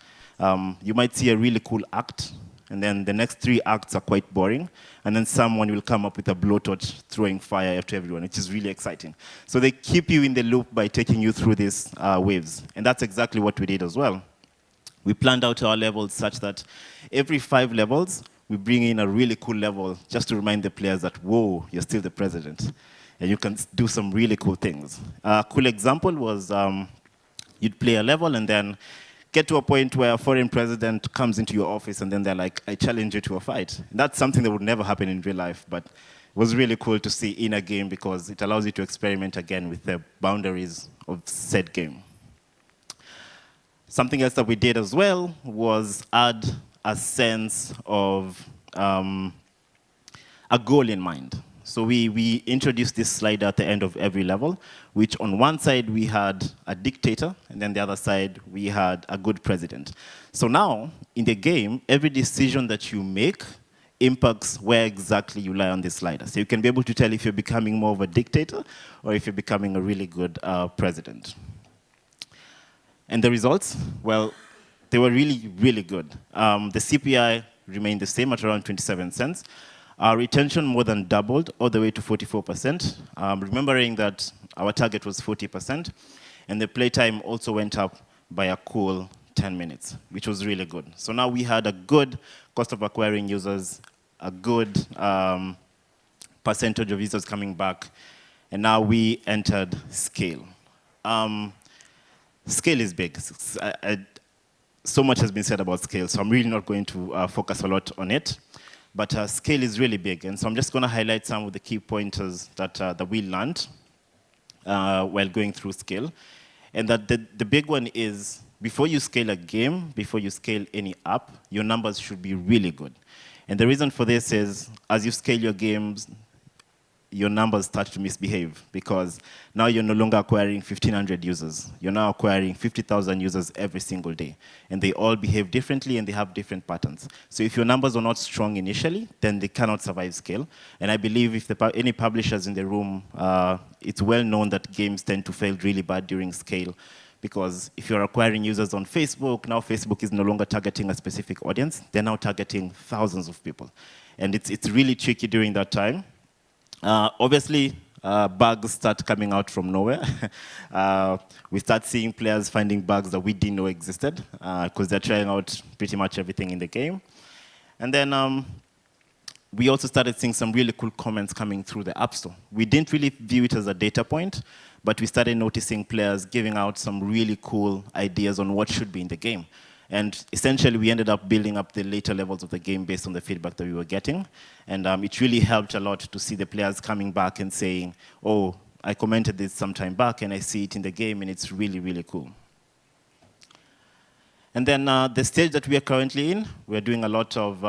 you might see a really cool act, and then the next 3 acts are quite boring, and then someone will come up with a blowtorch throwing fire after everyone, which is really exciting. So they keep you in the loop by taking you through these waves, and that's exactly what we did as well. We planned out our levels such that every 5 levels, we bring in a really cool level just to remind the players that, whoa, you're still the president. And you can do some really cool things. A cool example was you'd play a level and then get to a point where a foreign president comes into your office and then they're like, I challenge you to a fight. And that's something that would never happen in real life, but it was really cool to see in a game because it allows you to experiment again with the boundaries of said game. Something else that we did as well was add a sense of a goal in mind. So we introduced this slider at the end of every level, which on one side we had a dictator, and then the other side we had a good president. So now, in the game, every decision that you make impacts where exactly you lie on this slider. So you can be able to tell if you're becoming more of a dictator or if you're becoming a really good president. And the results? Well, they were really, really good. The CPI remained the same at around 27 cents. Our retention more than doubled all the way to 44%, remembering that our target was 40%, and the playtime also went up by a cool 10 minutes, which was really good. So now we had a good cost of acquiring users, a good percentage of users coming back, And now we entered scale. Scale is big. So much has been said about scale, so I'm really not going to focus a lot on it. But scale is really big, and so I'm just going to highlight some of the key pointers that we learned while going through scale. And that the big one is, before you scale a game, before you scale any app, your numbers should be really good. And the reason for this is, as you scale your games, your numbers start to misbehave, because now you're no longer acquiring 1,500 users. You're now acquiring 50,000 users every single day. And they all behave differently, and they have different patterns. So if your numbers are not strong initially, then they cannot survive scale. And I believe if any publishers in the room, it's well known that games tend to fail really bad during scale. Because if you're acquiring users on Facebook, now Facebook is no longer targeting a specific audience. They're now targeting thousands of people. And it's really tricky during that time. Obviously, bugs start coming out from nowhere. We start seeing players finding bugs that we didn't know existed, because they're trying out pretty much everything in the game. And then we also started seeing some really cool comments coming through the App Store. We didn't really view it as a data point, but we started noticing players giving out some really cool ideas on what should be in the game. And essentially, we ended up building up the later levels of the game based on the feedback that we were getting. And it really helped a lot to see the players coming back and saying, oh, I commented this some time back, and I see it in the game, and it's really, really cool. And then the stage that we are currently in, we're doing a lot of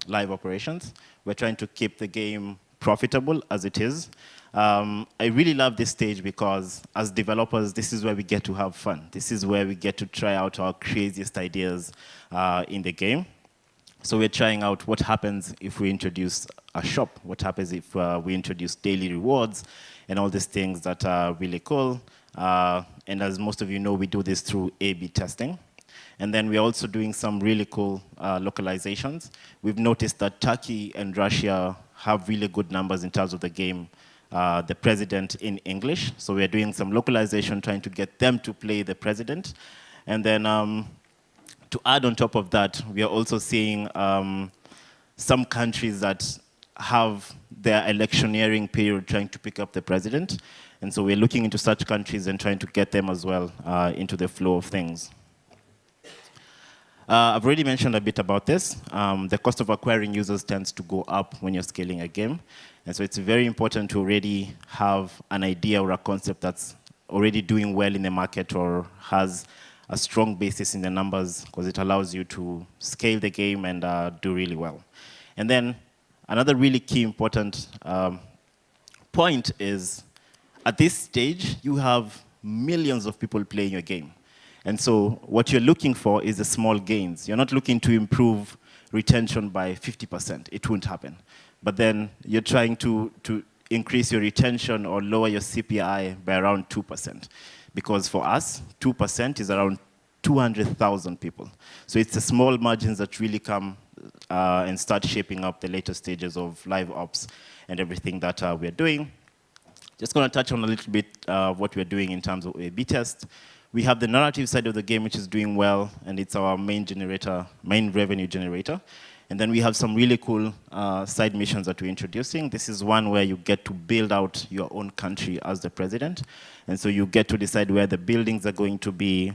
live operations. We're trying to keep the game profitable as it is. I really love this stage because, as developers, this is where we get to have fun. This is where we get to try out our craziest ideas in the game. So we're trying out what happens if we introduce a shop, what happens if we introduce daily rewards, and all these things that are really cool. And as most of you know, we do this through A/B testing. And then we're also doing some really cool localizations. We've noticed that Turkey and Russia have really good numbers in terms of the game, the president in English. So we're doing some localization, trying to get them to play the president. And then to add on top of that, we are also seeing some countries that have their electioneering period trying to pick up the president. And so we're looking into such countries and trying to get them as well into the flow of things. I've already mentioned a bit about this. The cost of acquiring users tends to go up when you're scaling a game. And so it's very important to already have an idea or a concept that's already doing well in the market or has a strong basis in the numbers, because it allows you to scale the game and do really well. And then another really key important point is, at this stage, you have millions of people playing your game. And so what you're looking for is the small gains. You're not looking to improve retention by 50%. It won't happen. But then you're trying to increase your retention or lower your CPI by around 2%. Because for us, 2% is around 200,000 people. So it's the small margins that really come and start shaping up the later stages of live ops and everything that we're doing. Just going to touch on a little bit of what we're doing in terms of A/B test. We have the narrative side of the game, which is doing well, and it's our main revenue generator. And then we have some really cool side missions that we're introducing. This is one where you get to build out your own country as the president. And so you get to decide where the buildings are going to be.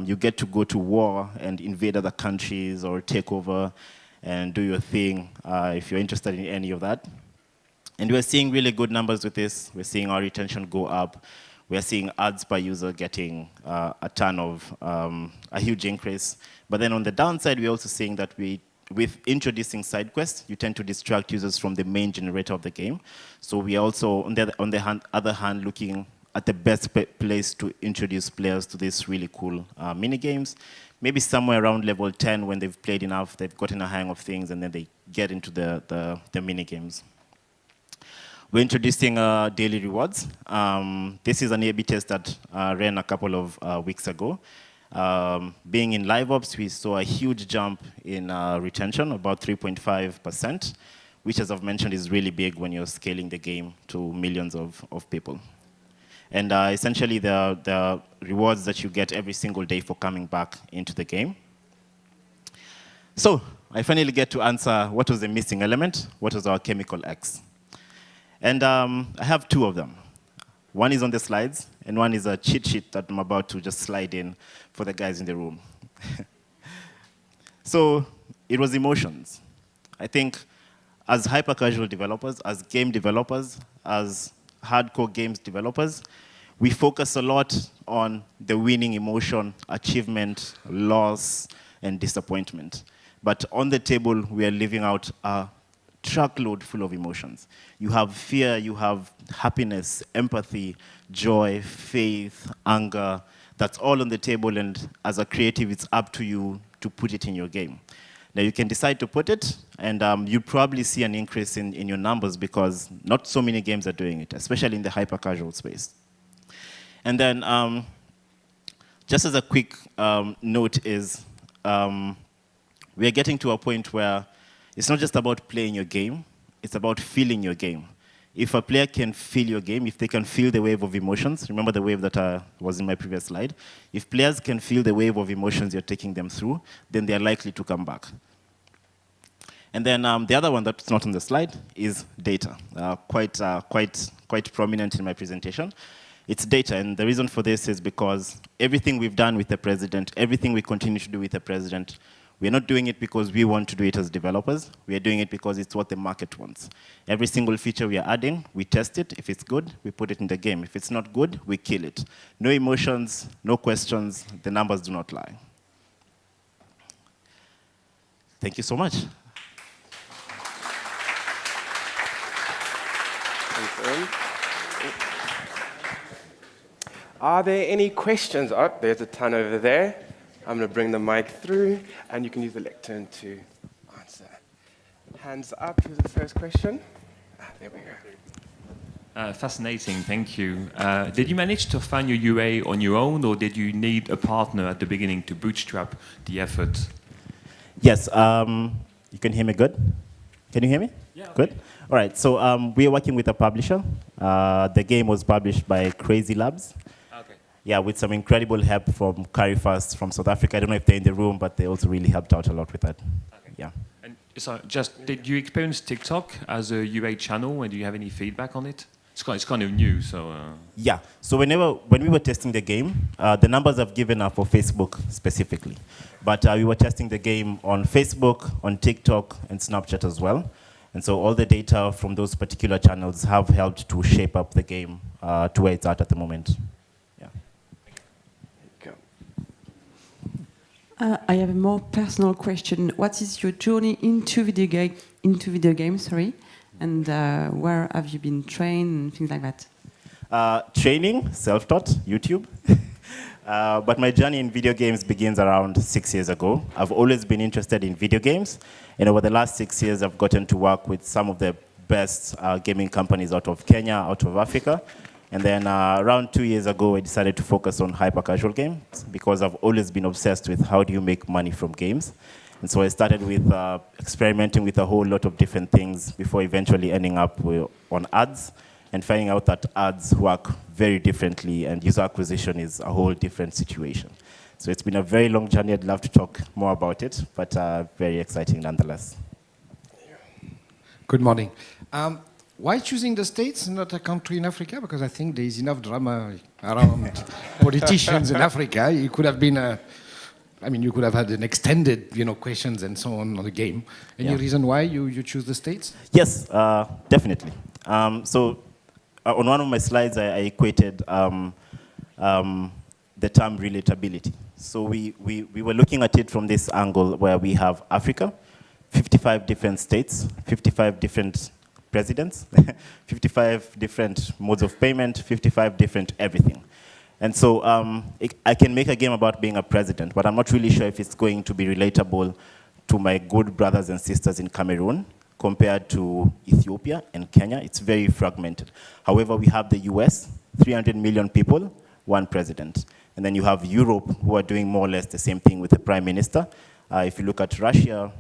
You get to go to war and invade other countries or take over and do your thing if you're interested in any of that. And we're seeing really good numbers with this. We're seeing our retention go up. We're seeing ads per user getting a ton of, a huge increase. But then on the downside, we're also seeing that with introducing side quests, you tend to distract users from the main generator of the game. So we are also, on the other hand, looking at the best place to introduce players to these really cool mini games. Maybe somewhere around level 10 when they've played enough, they've gotten a hang of things, and then they get into the mini games. We're introducing daily rewards. This is an A/B test that ran a couple of weeks ago. Being in live ops, we saw a huge jump in retention, about 3.5%, which, as I've mentioned, is really big when you're scaling the game to millions of people. And essentially, the rewards that you get every single day for coming back into the game. So I finally get to answer what was the missing element, what was our chemical X. And I have two of them. One is on the slides, and one is a cheat sheet that I'm about to just slide in for the guys in the room. So it was emotions. I think as hyper-casual developers, as game developers, as hardcore games developers, we focus a lot on the winning emotion, achievement, loss, and disappointment. But on the table, we are living out a truckload full of emotions. You have fear, you have happiness, empathy, joy, faith, anger. That's all on the table, and as a creative, it's up to you to put it in your game. Now, you can decide to put it, and you probably see an increase in your numbers because not so many games are doing it, especially in the hyper-casual space. And then, just as a quick note is, we are getting to a point where it's not just about playing your game, it's about feeling your game. If a player can feel your game, if they can feel the wave of emotions, remember the wave that was in my previous slide, if players can feel the wave of emotions you're taking them through, then they're likely to come back. And then the other one that's not on the slide is data, quite prominent in my presentation. It's data, and the reason for this is because everything we've done with the president, everything we continue to do with the president, we're not doing it because we want to do it as developers. We are doing it because it's what the market wants. Every single feature we are adding, we test it. If it's good, we put it in the game. If it's not good, we kill it. No emotions, no questions. The numbers do not lie. Thank you so much. Are there any questions? Oh, there's a ton over there. I'm going to bring the mic through, and you can use the lectern to answer. Hands up. Who's the first question? There we go. Fascinating, thank you. Did you manage to find your UA on your own, or did you need a partner at the beginning to bootstrap the effort? Yes, you can hear me good? Can you hear me? Yeah. Okay. Good? All right, so we are working with a publisher. The game was published by Crazy Labs. Okay. Yeah, with some incredible help from Carifast from South Africa. I don't know if they're in the room, but they also really helped out a lot with that. Okay. Yeah. And so, just did you experience TikTok as a UA channel, and do you have any feedback on it? It's kind of new, so. Yeah. So when we were testing the game, the numbers I've given are for Facebook specifically, but we were testing the game on Facebook, on TikTok, and Snapchat as well. And so all the data from those particular channels have helped to shape up the game to where it's at the moment. Yeah. I have a more personal question. What is your journey into video games? Sorry, and where have you been trained and things like that? Training, self-taught, YouTube. But my journey in video games begins around 6 years ago. I've always been interested in video games, and over the last 6 years, I've gotten to work with some of the best gaming companies out of Kenya, out of Africa. And then around 2 years ago, I decided to focus on hyper-casual games because I've always been obsessed with how do you make money from games. And so I started with experimenting with a whole lot of different things before eventually ending up on ads and finding out that ads work very differently and user acquisition is a whole different situation. So it's been a very long journey. I'd love to talk more about it, but very exciting nonetheless. Good morning. Why choosing the States, not a country in Africa? Because I think there is enough drama around politicians in Africa. You could have been you could have had an extended, questions and so on the game. Any reason why you choose the States? Yes, definitely. So on one of my slides, I equated the term relatability. So we were looking at it from this angle where we have Africa, 55 different states, 55 different presidents, 55 different modes of payment, 55 different everything. And so I can make a game about being a president, but I'm not really sure if it's going to be relatable to my good brothers and sisters in Cameroon compared to Ethiopia and Kenya. It's very fragmented. However, we have the US, 300 million people, one president. And then you have Europe, who are doing more or less the same thing with the prime minister. If you look at Russia,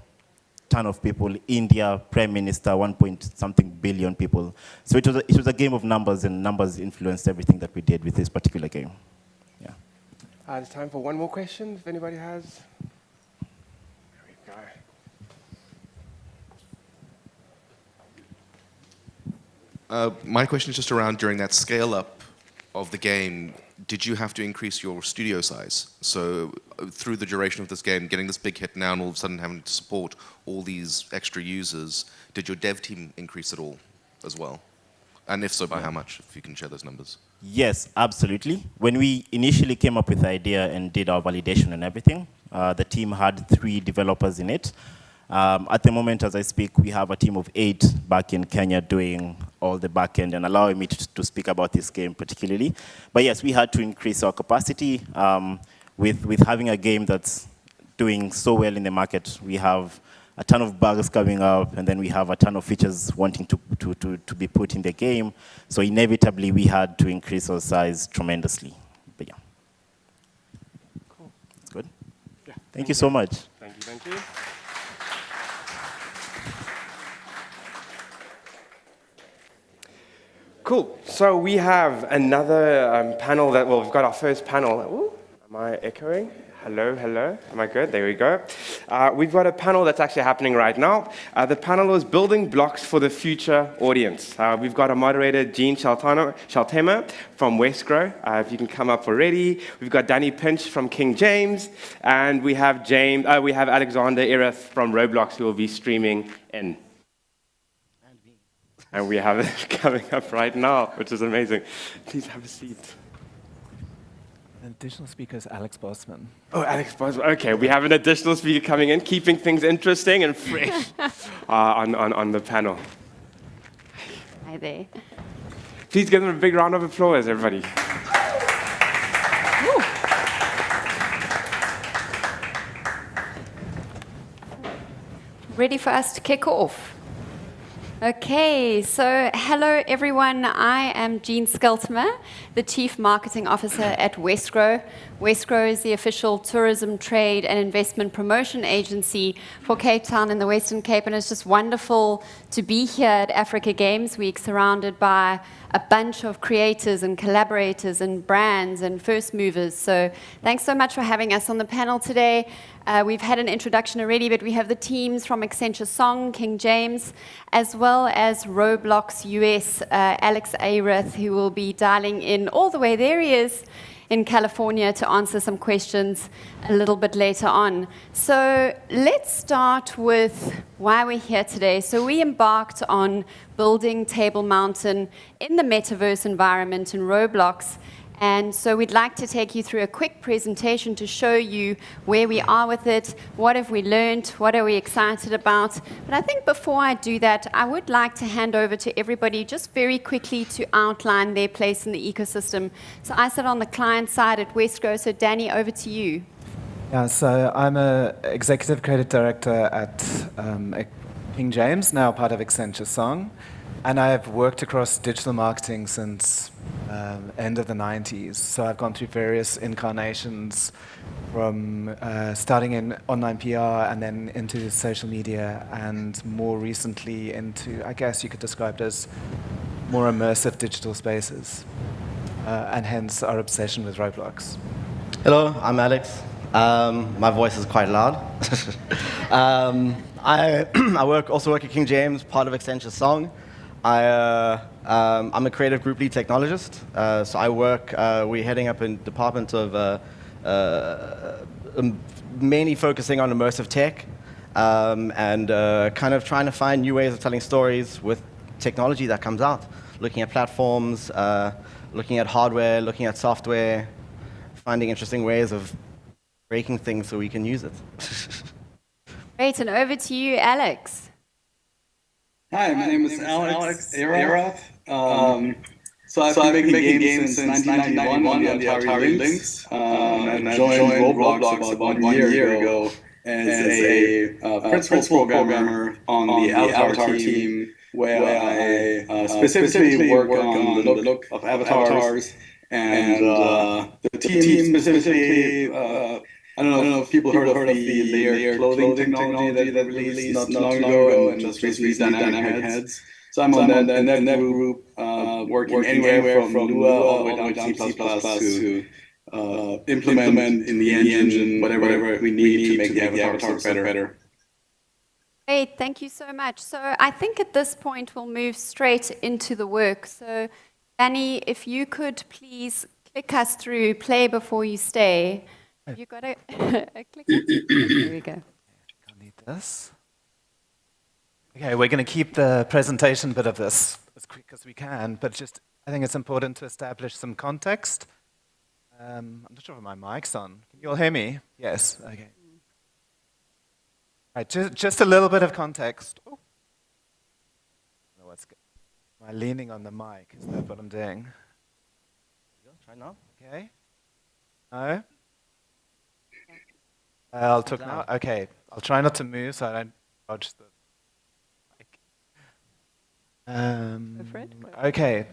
ton of people, India, prime minister, 1 point something billion people. So it was a game of numbers, and numbers influenced everything that we did with this particular game. Yeah. There's time for one more question, if anybody has. There we go. My question is just around during that scale up of the game, did you have to increase your studio size? So through the duration of this game, getting this big hit now and all of a sudden having to support all these extra users, did your dev team increase at all as well? And if so, by how much, if you can share those numbers? Yes, absolutely. When we initially came up with the idea and did our validation and everything, the team had 3 developers in it. At the moment, as I speak, we have a team of 8 back in Kenya doing all the back end and allowing me to speak about this game particularly. But yes, we had to increase our capacity with having a game that's doing so well in the market. We have a ton of bugs coming up, and then we have a ton of features wanting to be put in the game. So inevitably, we had to increase our size tremendously. But yeah. Cool. That's good. Yeah. Thank you so much. Thank you, thank you. Cool. So we have another panel that, well, we've got our first panel. Ooh, am I echoing? Hello, hello. Am I good? There we go. We've got a panel that's actually happening right now. The panel is Building Blocks for the Future Audience. We've got a moderator, Jean Shaltema from Westgrow. If you can come up already. We've got Danny Pinch from King James. And we have Alexander Ereth from Roblox who will be streaming in. And we have it coming up right now, which is amazing. Please have a seat. An additional speaker is Alex Bosman. Oh, Alex Bosman. Okay, we have an additional speaker coming in, keeping things interesting and fresh on the panel. Hi there. Please give them a big round of applause, everybody. Ready for us to kick off? Okay, so hello everyone. I am Jean Skeltimer, the Chief Marketing Officer at Westgrow. Westgrow is the official tourism, trade and investment promotion agency for Cape Town and the Western Cape, and it's just wonderful to be here at Africa Games Week surrounded by a bunch of creators and collaborators and brands and first movers. So thanks so much for having us on the panel today. We've had an introduction already, but we have the teams from Accenture Song, King James, as well as Roblox US, Alex Ereth, who will be dialing in all the way, there he is, in California to answer some questions a little bit later on. So let's start with why we're here today. So we embarked on building Table Mountain in the metaverse environment in Roblox. And so we'd like to take you through a quick presentation to show you where we are with it, what have we learned, what are we excited about. But I think before I do that, I would like to hand over to everybody just very quickly to outline their place in the ecosystem. So I sit on the client side at Westgrow, so Danny, over to you. Yeah, so I'm an executive creative director at King James, now part of Accenture Song. And I've worked across digital marketing since end of the 90s. So I've gone through various incarnations from starting in online PR and then into social media and more recently into, I guess you could describe it as more immersive digital spaces. And hence our obsession with Roblox. Hello, I'm Alex. My voice is quite loud. I also work at King James, part of Accenture Song. I'm a creative group lead technologist, so I work, we're heading up in department of mainly focusing on immersive tech and kind of trying to find new ways of telling stories with technology that comes out, looking at platforms, looking at hardware, looking at software, finding interesting ways of breaking things so we can use it. Great, and over to you, Alex. Hi, my name is Alex Ereth. So I've been making games since 1991 on the Auditorium links, and I joined Roblox about 1 year ago as a principal programmer on the Avatar team, where I specifically work on the look of avatars, and the team specifically, I don't know if people heard of the layered clothing technology that we released not long ago and just recently dynamic heads. So I'm on that group, working anywhere from Lua all the way down to C++ to implement in the engine whatever we need to make the avatars better. Great, thank you so much. So I think at this point we'll move straight into the work. So Danny, if you could please click us through play before you stay. Have you got a clicker? There we go. Need this. Okay, we're going to keep the presentation bit of this as quick as we can, but just I think it's important to establish some context. I'm not sure if my mic's on. Can you all hear me? Yes. Okay. Right, just a little bit of context. Oh. I don't know what's good. Am I leaning on the mic? Is that what I'm doing? Try now. Okay. No. I'll talk now. Okay. I'll try not to move so I don't dodge the mic. Okay. I'm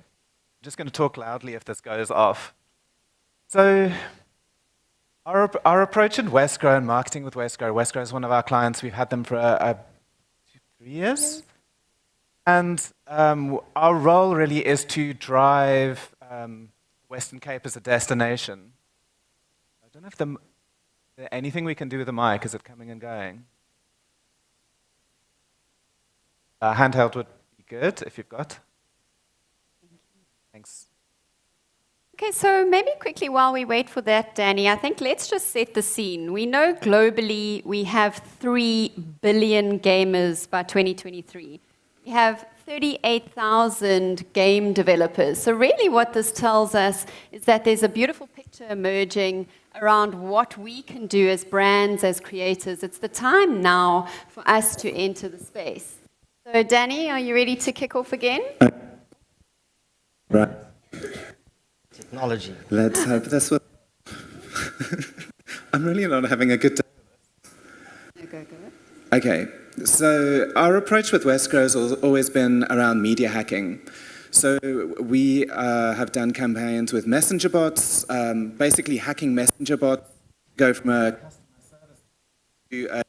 just going to talk loudly if this goes off. So our approach in Westgrow and marketing with Westgrow is one of our clients. We've had them for 3 years. And our role really is to drive Western Cape as a destination. I don't know if there's anything we can do with the mic. Is it coming and going? Handheld would be good if you've got. Thanks. Okay, so maybe quickly while we wait for that, Danny, I think let's just set the scene. We know globally we have 3 billion gamers by 2023. We have 38,000 game developers. So really what this tells us is that there's a beautiful picture emerging around what we can do as brands, as creators. It's the time now for us to enter the space. So Danny, are you ready to kick off again? Right. Technology. Let's hope this will. I'm really not having a good day. Go. Okay, so our approach with Westgrow has always been around media hacking. So we have done campaigns with messenger bots, basically hacking messenger bots, go from a customer service to a...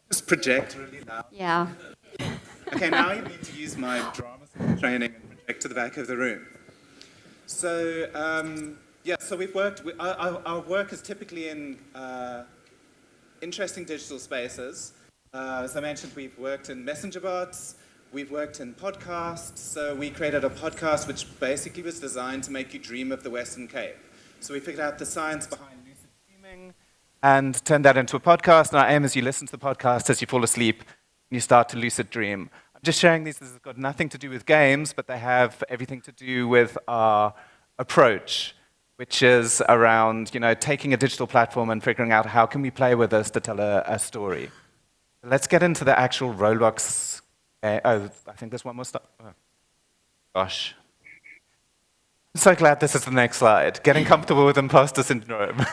Just project really loud. Yeah. Okay, now you need to use my drama school training and project to the back of the room. So, so we've worked, our work is typically in interesting digital spaces. As I mentioned, we've worked in messenger bots, we've worked in podcasts. So we created a podcast which basically was designed to make you dream of the Western Cape. So we figured out the science behind lucid dreaming and turned that into a podcast. And our aim is you listen to the podcast as you fall asleep and you start to lucid dream. I'm just sharing these. This has got nothing to do with games, but they have everything to do with our approach, which is around taking a digital platform and figuring out how can we play with this to tell a story. Let's get into the actual Roblox. I think there's one more stuff. Oh. Gosh. I'm so glad this is the next slide. Getting comfortable with imposter syndrome.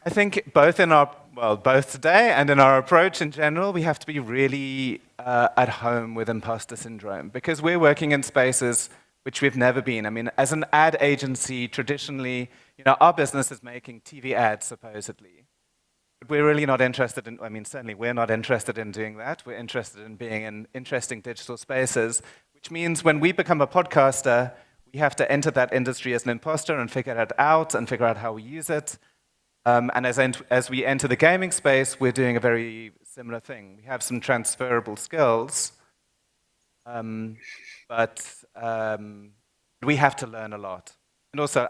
I think both today and in our approach in general, we have to be really at home with imposter syndrome because we're working in spaces which we've never been. I mean, as an ad agency, traditionally, our business is making TV ads, supposedly. But we're really not interested in, certainly we're not interested in doing that. We're interested in being in interesting digital spaces, which means when we become a podcaster, we have to enter that industry as an imposter and figure it out and figure out how we use it. And as we enter the gaming space, we're doing a very similar thing. We have some transferable skills, but we have to learn a lot. And also,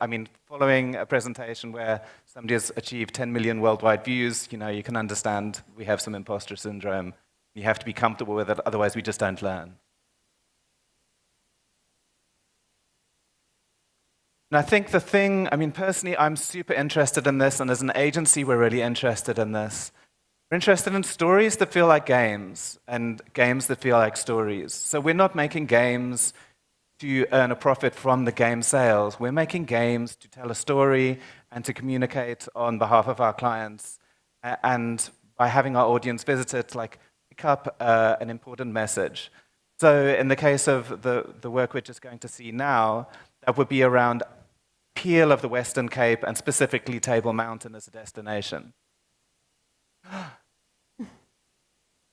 following a presentation where somebody has achieved 10 million worldwide views, you can understand we have some imposter syndrome. You have to be comfortable with it, otherwise we just don't learn. And I think the thing, personally, I'm super interested in this, and as an agency, we're really interested in this. We're interested in stories that feel like games, and games that feel like stories. So we're not making games to earn a profit from the game sales. We're making games to tell a story and to communicate on behalf of our clients. And by having our audience visit it, pick up an important message. So in the case of the work we're just going to see now, that would be around appeal of the Western Cape and specifically Table Mountain as a destination.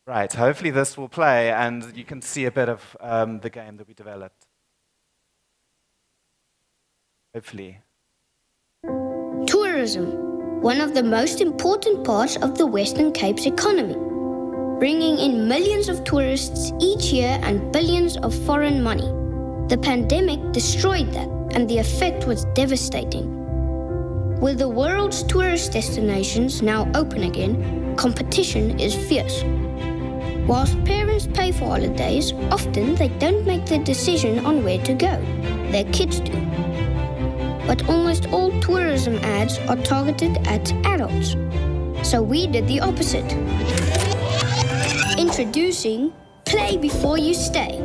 Right, hopefully this will play and you can see a bit of the game that we developed. Hopefully. Tourism, one of the most important parts of the Western Cape's economy. bringing in millions of tourists each year and billions of foreign money. The pandemic destroyed that, and the effect was devastating. With the world's tourist destinations now open again, competition is fierce. Whilst parents pay for holidays, often they don't make the decision on where to go. Their kids do. But almost all tourism ads are targeted at adults. So we did the opposite. Introducing Play Before You Stay,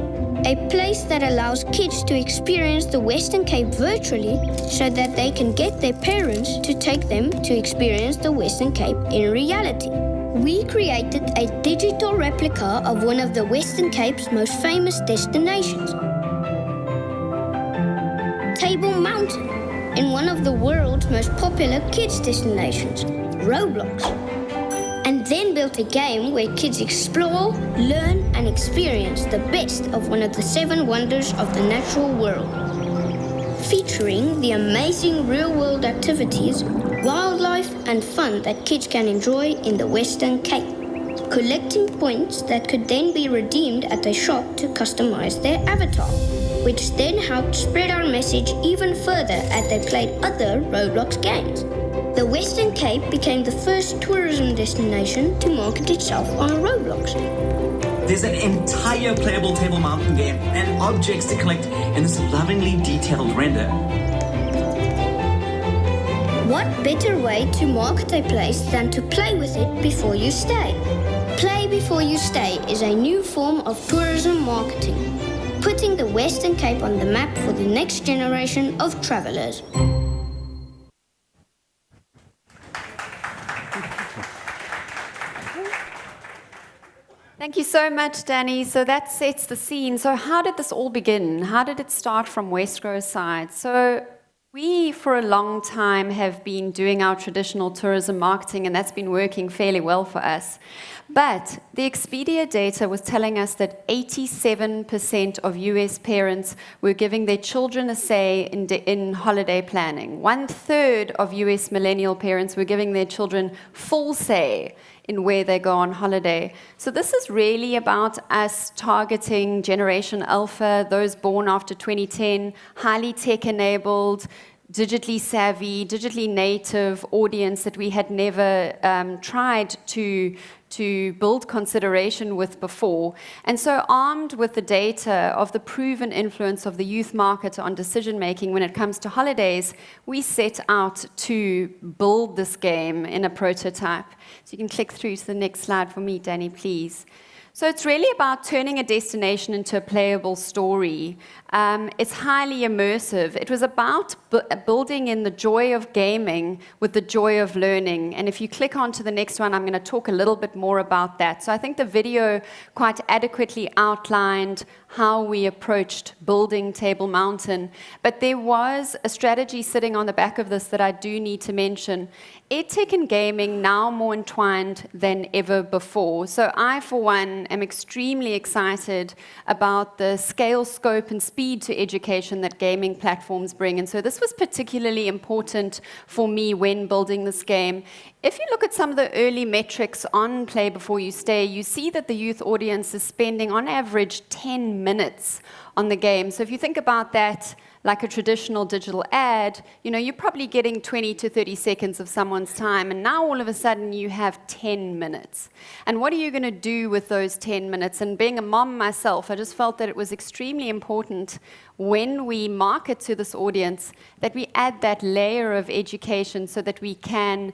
a place that allows kids to experience the Western Cape virtually so that they can get their parents to take them to experience the Western Cape in reality. We created a digital replica of one of the Western Cape's most famous destinations, Table Mountain, in one of the world's most popular kids' destinations, Roblox. And then built a game where kids explore, learn, and experience the best of one of the 7 wonders of the natural world, featuring the amazing real-world activities, wildlife, and fun that kids can enjoy in the Western Cape, collecting points that could then be redeemed at a shop to customize their avatar, which then helped spread our message even further as they played other Roblox games. The Western Cape became the first tourism destination to market itself on Roblox. There's an entire playable Table Mountain game and objects to collect in this lovingly detailed render. What better way to market a place than to play with it before you stay? Play Before You Stay is a new form of tourism marketing, putting the Western Cape on the map for the next generation of travelers. Thank you so much, Danny. So that sets the scene. So how did this all begin? How did it start from Westro's side? So we, for a long time, have been doing our traditional tourism marketing, and that's been working fairly well for us. But the Expedia data was telling us that 87% of US parents were giving their children a say in holiday planning. 1/3 of US millennial parents were giving their children full say in where they go on holiday. So this is really about us targeting Generation Alpha, those born after 2010, highly tech-enabled, digitally savvy, digitally native audience that we had never tried to build consideration with before. And so armed with the data of the proven influence of the youth market on decision-making when it comes to holidays, we set out to build this game in a prototype. So you can click through to the next slide for me, Danny, please. So it's really about turning a destination into a playable story. It's highly immersive. It was about building in the joy of gaming with the joy of learning. And if you click on to the next one, I'm going to talk a little bit more about that. So I think the video quite adequately outlined how we approached building Table Mountain. But there was a strategy sitting on the back of this that I do need to mention. EdTech and gaming now more entwined than ever before. So I, for one, am extremely excited about the scale, scope, and speed to education that gaming platforms bring. And so this was particularly important for me when building this game. If you look at some of the early metrics on Play Before You Stay, you see that the youth audience is spending on average 10 minutes on the game. So if you think about that like a traditional digital ad, you're probably getting 20 to 30 seconds of someone's time, and now all of a sudden you have 10 minutes. And what are you going to do with those 10 minutes? And being a mom myself, I just felt that it was extremely important when we market to this audience that we add that layer of education so that we can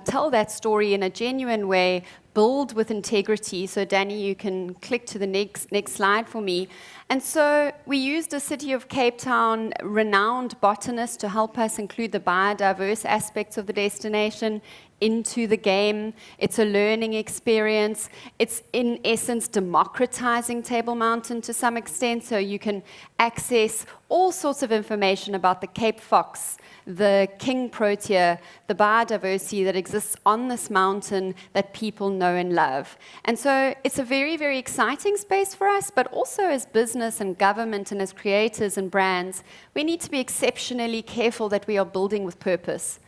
tell that story in a genuine way, build with integrity. So Danny, you can click to the next slide for me. And so we used a City of Cape Town renowned botanist to help us include the biodiverse aspects of the destination into the game. It's a learning experience. It's in essence democratizing Table Mountain to some extent, so you can access all sorts of information about the Cape fox, the king protea, the biodiversity that exists on this mountain that people know and love. And so it's a very, very exciting space for us, but also as business and government and as creators and brands, we need to be exceptionally careful that we are building with purpose.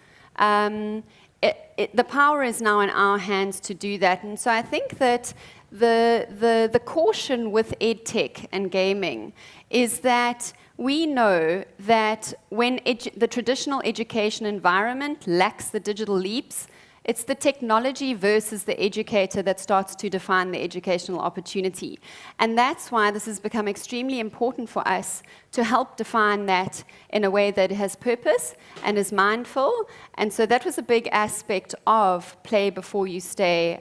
the power is now in our hands to do that. And so I think that the caution with EdTech and gaming is that we know that when the traditional education environment lacks the digital leaps, it's the technology versus the educator that starts to define the educational opportunity. And that's why this has become extremely important for us to help define that in a way that has purpose and is mindful. And so that was a big aspect of play before you stay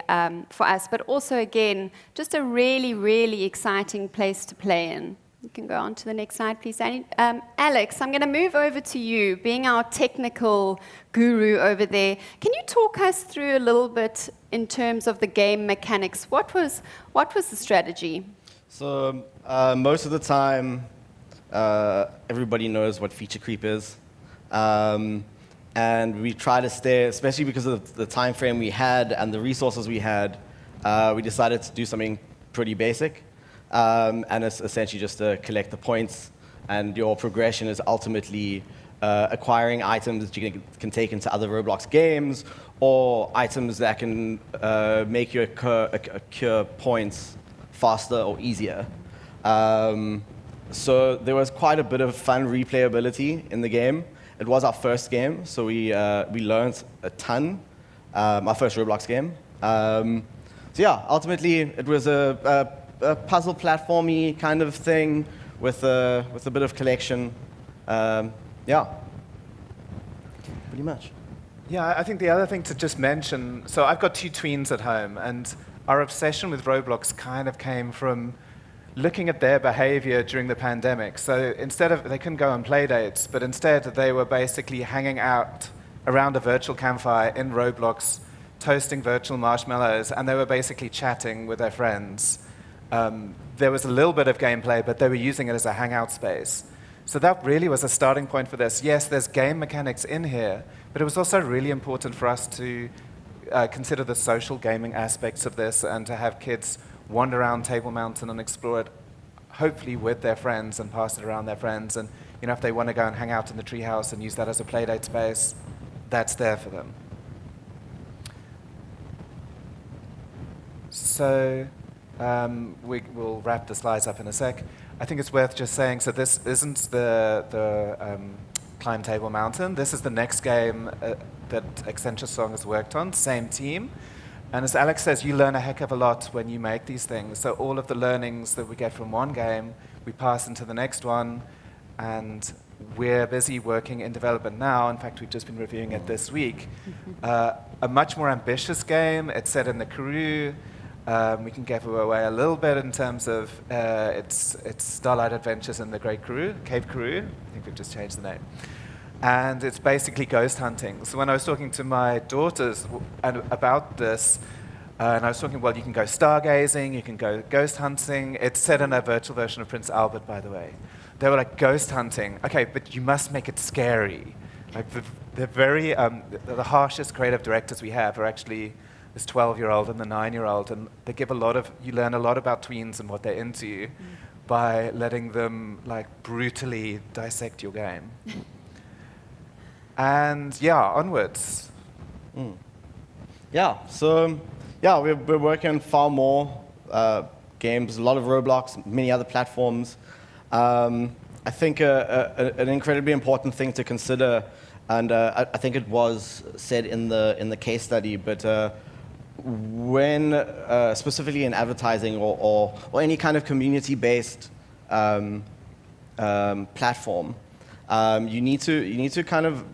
for us. But also, again, just a really, really exciting place to play in. You can go on to the next slide, please, Danny. Alex, I'm going to move over to you, being our technical guru over there. Can you talk us through a little bit in terms of the game mechanics? What was the strategy? So most of the time, everybody knows what feature creep is. And we try to stay, especially because of the time frame we had and the resources we had, we decided to do something pretty basic. And it's essentially just to collect the points, and your progression is ultimately acquiring items that you can take into other Roblox games, or items that can make you accrue points faster or easier. So there was quite a bit of fun replayability in the game. It was our first game, so we learned a ton. Our first Roblox game. So yeah, ultimately it was a puzzle platformy kind of thing with a bit of collection. Yeah, pretty much. Yeah, I think the other thing to just mention, so I've got 2 tweens at home, and our obsession with Roblox kind of came from looking at their behavior during the pandemic. So instead of, they couldn't go on play dates, but instead they were basically hanging out around a virtual campfire in Roblox, toasting virtual marshmallows, and they were basically chatting with their friends. There was a little bit of gameplay, but they were using it as a hangout space. So that really was a starting point for this. Yes, there's game mechanics in here, but it was also really important for us to consider the social gaming aspects of this and to have kids wander around Table Mountain and explore it, hopefully with their friends, and pass it around their friends. And you know, if they want to go and hang out in the treehouse and use that as a playdate space, that's there for them. So we'll wrap the slides up in a sec. I think it's worth just saying, so this isn't the Climb Table Mountain. This is the next game that Accenture Song has worked on, same team. And as Alex says, you learn a heck of a lot when you make these things. So all of the learnings that we get from one game, we pass into the next one. And we're busy working in development now. In fact, we've just been reviewing it this week. A much more ambitious game. It's set in the Karoo. We can give away a little bit in terms of its Starlight Adventures in the Great Karoo, Cape Karoo. I think we've just changed the name. And it's basically ghost hunting. So when I was talking to my daughters about this, and I was talking, well, you can go stargazing, you can go ghost hunting. It's set in a virtual version of Prince Albert, by the way. They were like, ghost hunting. Okay, but you must make it scary. Like the very, the harshest creative directors we have are actually this 12-year-old and the 9-year-old, and they give a lot of, you learn a lot about tweens and what they're into by letting them like brutally dissect your game. And yeah, onwards. Yeah, so yeah, we're working on far more games, a lot of Roblox, many other platforms. I think an incredibly important thing to consider, and I think it was said in the case study, but when specifically in advertising or any kind of community-based platform, you need to kind of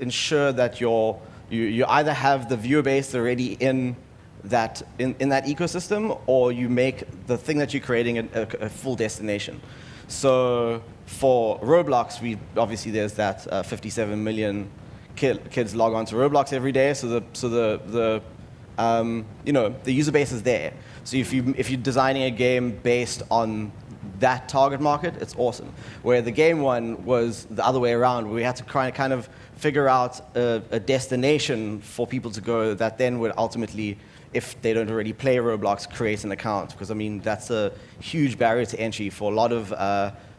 ensure that you either have the viewer base already in that ecosystem, or you make the thing that you're creating a full destination. So for Roblox, obviously there's that 57 million kids log on to Roblox every day. So the user base is there. So if you're designing a game based on that target market, it's awesome. Where the game one was the other way around, where we had to kind of figure out a destination for people to go that then would ultimately, if they don't already play Roblox, create an account. Because I mean, that's a huge barrier to entry for a lot of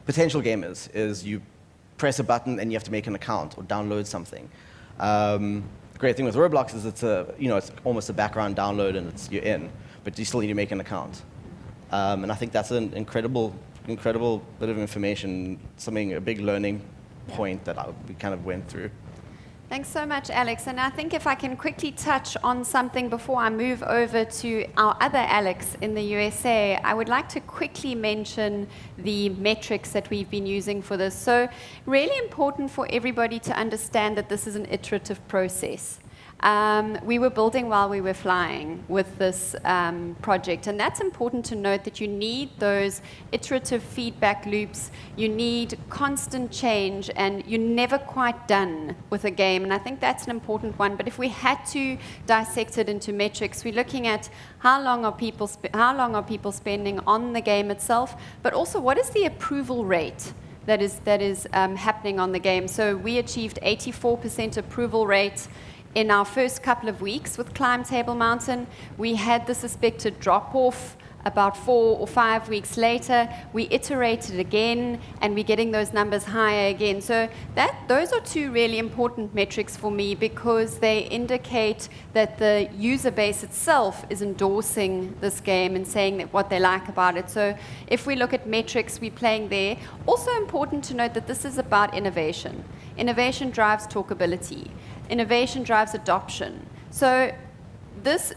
potential gamers, is you press a button and you have to make an account or download something. The great thing with Roblox is it's it's almost a background download and you're in, but you still need to make an account. And I think that's an incredible bit of information, a big learning point that we kind of went through. Thanks so much, Alex. And I think if I can quickly touch on something before I move over to our other Alex in the USA, I would like to quickly mention the metrics that we've been using for this. So really important for everybody to understand that this is an iterative process. We were building while we were flying with this project, and that's important to note that you need those iterative feedback loops, you need constant change, and you're never quite done with a game, and I think that's an important one. But if we had to dissect it into metrics, we're looking at how long are people spending on the game itself, but also what is the approval rate that is happening on the game. So we achieved 84% approval rate in our first couple of weeks with Climb Table Mountain. We had the suspected drop-off about 4 or 5 weeks later. We iterated again, and we're getting those numbers higher again. So those are two really important metrics for me, because they indicate that the user base itself is endorsing this game and saying that what they like about it. So if we look at metrics, we're playing there. Also important to note that this is about innovation. Innovation drives talkability. Innovation drives adoption. So this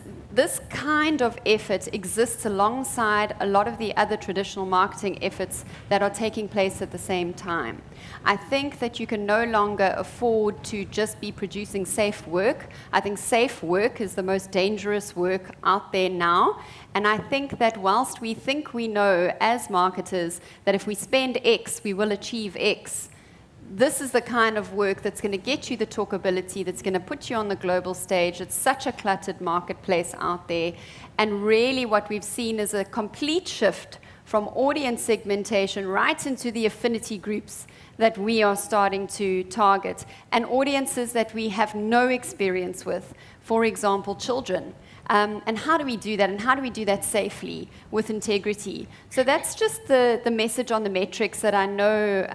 kind of effort exists alongside a lot of the other traditional marketing efforts that are taking place at the same time. I think that you can no longer afford to just be producing safe work. I think safe work is the most dangerous work out there now. And I think that whilst we think we know as marketers that if we spend X, we will achieve X, this is the kind of work that's going to get you the talkability, that's going to put you on the global stage. It's such a cluttered marketplace out there. And really what we've seen is a complete shift from audience segmentation right into the affinity groups that we are starting to target, and audiences that we have no experience with, for example, children. And how do we do that? And how do we do that safely with integrity? So that's just the message on the metrics that I know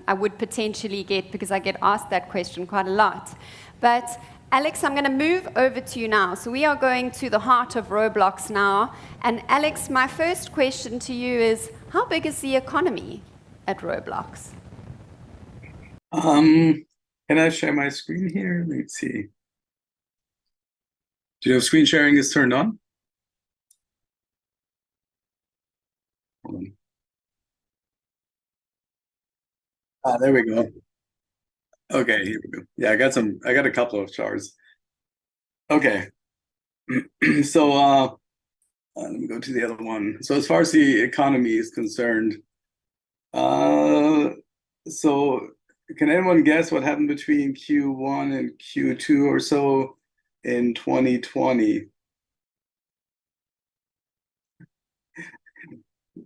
I would potentially get, because I get asked that question quite a lot. But Alex, I'm going to move over to you now. So we are going to the heart of Roblox now. And Alex, my first question to you is, how big is the economy at Roblox? Can I share my screen here? Let's see. Do you know if screen sharing is turned on? Hold on. Ah, there we go. Okay, here we go. Yeah, I got a couple of charts. Okay. So let me go to the other one. So as far as the economy is concerned, so can anyone guess what happened between Q1 and Q2 or so in 2020?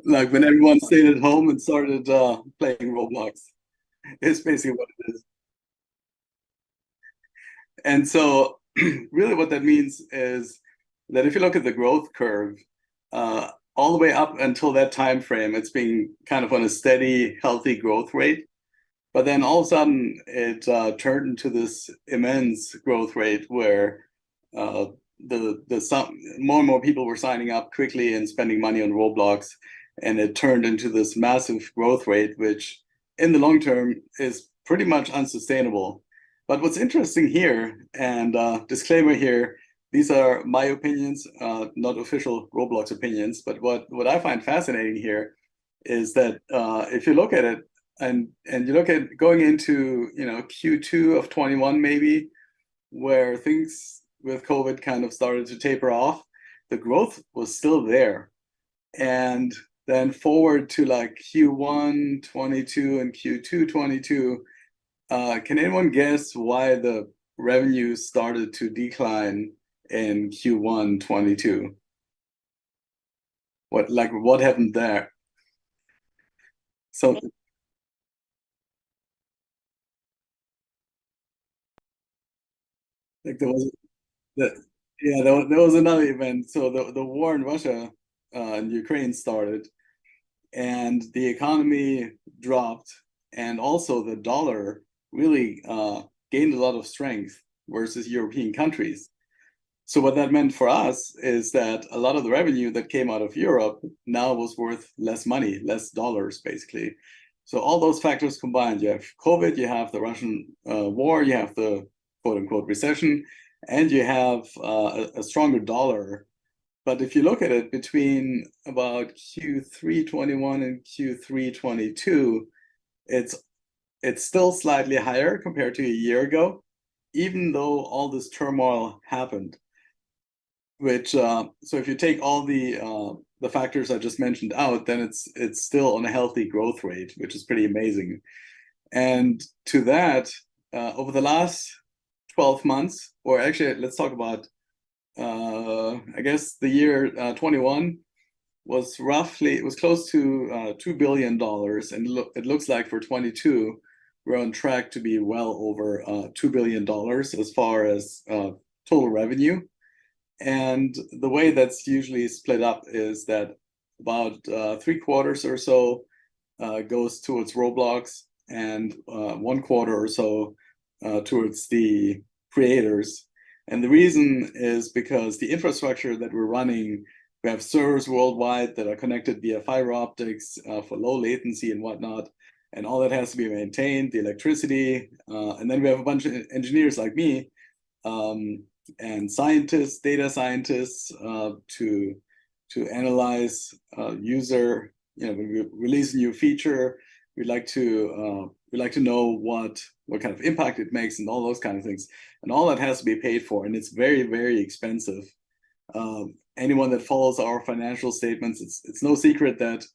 Like when everyone stayed at home and started playing Roblox. It's basically what it is. And so really what that means is that if you look at the growth curve, all the way up until that time frame, it's been kind of on a steady, healthy growth rate. But then all of a sudden, it turned into this immense growth rate where more and more people were signing up quickly and spending money on Roblox, and it turned into this massive growth rate, which in the long term is pretty much unsustainable. But what's interesting here, and disclaimer here, these are my opinions, not official Roblox opinions, but what I find fascinating here is that if you look at it, and you look at going into Q2 of 21 maybe, where things with COVID kind of started to taper off, the growth was still there. And then forward to like Q1 22 and Q2 22, can anyone guess why the revenue started to decline in Q1 22? What happened there? So there was another event. So the war in Russia and Ukraine started, and the economy dropped, and also the dollar really gained a lot of strength. versus European countries. So what that meant for us is that a lot of the revenue that came out of Europe now was worth less money, less dollars, basically. So all those factors combined, you have COVID, you have the Russian war, you have the quote-unquote recession, and you have a stronger dollar. But if you look at it between about Q3 21 and Q3 22, it's still slightly higher compared to a year ago, even though all this turmoil happened. Which so if you take all the factors I just mentioned out, then it's still on a healthy growth rate, which is pretty amazing. And to that, over the last 12 months, or actually, let's talk about I guess the year 21 was roughly, it was close to $2 billion, and it looks like for 22 we're on track to be well over $2 billion as far as total revenue. And the way that's usually split up is that about 3/4 or so goes towards Roblox, and 1/4 or so towards the creators. And the reason is because the infrastructure that we're running, we have servers worldwide that are connected via fiber optics for low latency and whatnot, and all that has to be maintained, the electricity, and then we have a bunch of engineers like me, and scientists, data scientists, to analyze user. When we release a new feature, we like to know what kind of impact it makes and all those kind of things, and all that has to be paid for, and it's very, very expensive. Anyone that follows our financial statements, it's no secret that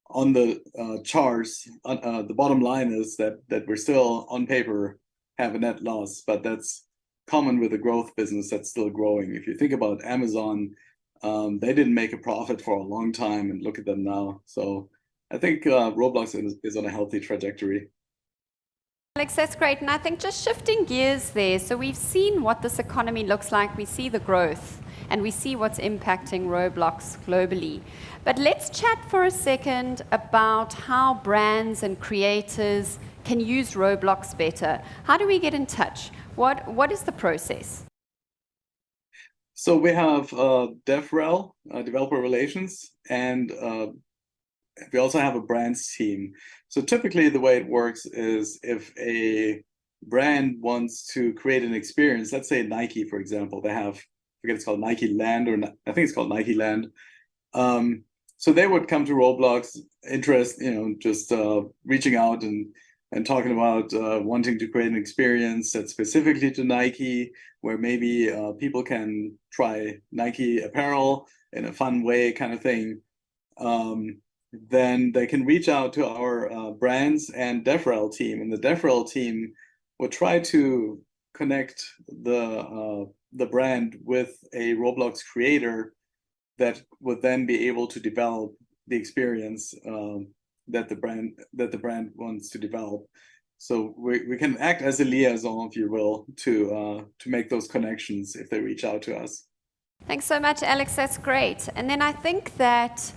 on the charts, the bottom line is that we're still on paper have a net loss, but that's common with a growth business that's still growing. If you think about Amazon, they didn't make a profit for a long time, and look at them now. So I think Roblox is on a healthy trajectory. Alex, that's great. And I think just shifting gears there, so we've seen what this economy looks like, we see the growth, and we see what's impacting Roblox globally. But let's chat for a second about how brands and creators can use Roblox better. How do we get in touch? What is the process? So we have DevRel, developer relations, and we also have a brands team. So typically the way it works is if a brand wants to create an experience, let's say Nike, for example, they have, I forget it's called Nike Land, or I think it's called Nike Land. So they would come to Roblox, just reaching out and talking about wanting to create an experience that's specifically to Nike, where maybe people can try Nike apparel in a fun way, kind of thing. Then they can reach out to our brands and DevRel team, and the DevRel team would try to connect the brand with a Roblox creator that would then be able to develop the experience that the brand wants to develop. So we can act as a liaison, if you will, to make those connections if they reach out to us. Thanks so much, Alex. That's great. And then I think that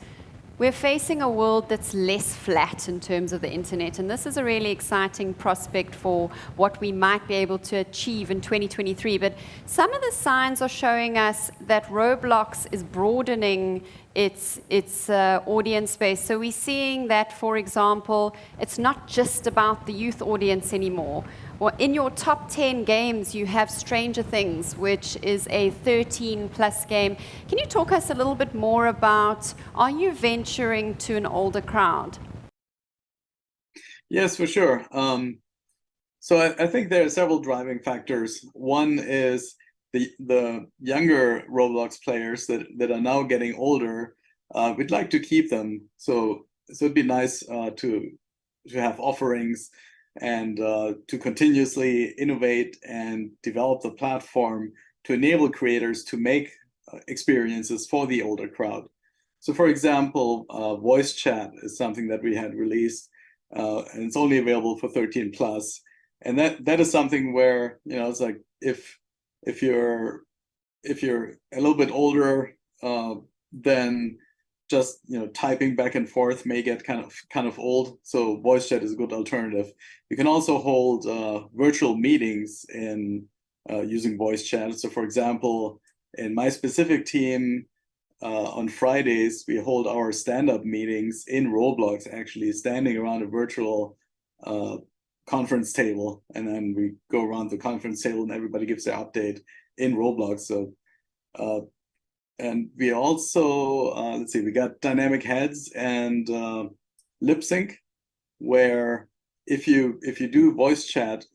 we're facing a world that's less flat in terms of the internet, and this is a really exciting prospect for what we might be able to achieve in 2023. But some of the signs are showing us that Roblox is broadening its audience base. So we're seeing that, for example, it's not just about the youth audience anymore. Well, in your top 10 games, you have Stranger Things, which is a 13+ game. Can you talk us a little bit more about, are you venturing to an older crowd? Yes, for sure. So I think there are several driving factors. One is the younger Roblox players that are now getting older. We'd like to keep them. So it'd be nice to have offerings and to continuously innovate and develop the platform to enable creators to make experiences for the older crowd. So for example, voice chat is something that we had released, and it's only available for 13+. And that is something where, it's like if you're a little bit older, then just typing back and forth may get kind of old. So voice chat is a good alternative. You can also hold virtual meetings in using voice chat. So for example, in my specific team, on Fridays, we hold our stand-up meetings in Roblox, actually standing around a virtual conference table. And then we go around the conference table and everybody gives their update in Roblox. So, and we also, let's see, we got dynamic heads and lip sync, where if you do voice chat,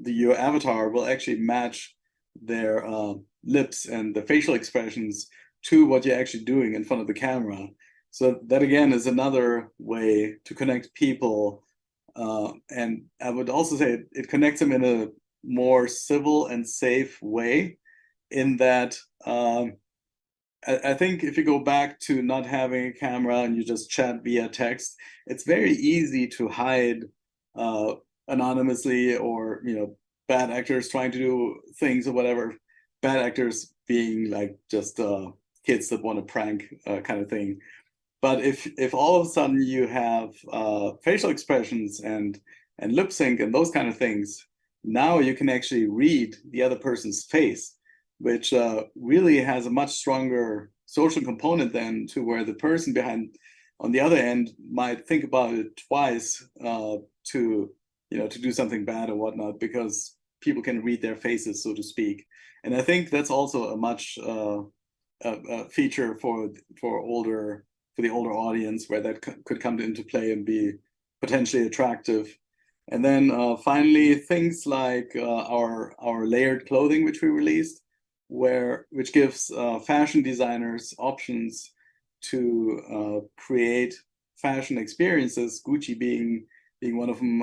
your avatar will actually match their lips and the facial expressions to what you're actually doing in front of the camera. So that again is another way to connect people. And I would also say it connects them in a more civil and safe way, in that I think if you go back to not having a camera and you just chat via text, it's very easy to hide anonymously, or bad actors trying to do things or whatever. Bad actors being like just kids that want to prank kind of thing. But if all of a sudden you have facial expressions and lip sync and those kind of things, now you can actually read the other person's face, which really has a much stronger social component than to where the person behind on the other end might think about it twice to do something bad or whatnot, because people can read their faces, so to speak. And I think that's also a much feature for the older audience, where that could come into play and be potentially attractive. And then finally, things like our layered clothing, which we released, which gives fashion designers options to create fashion experiences. Gucci being one of them.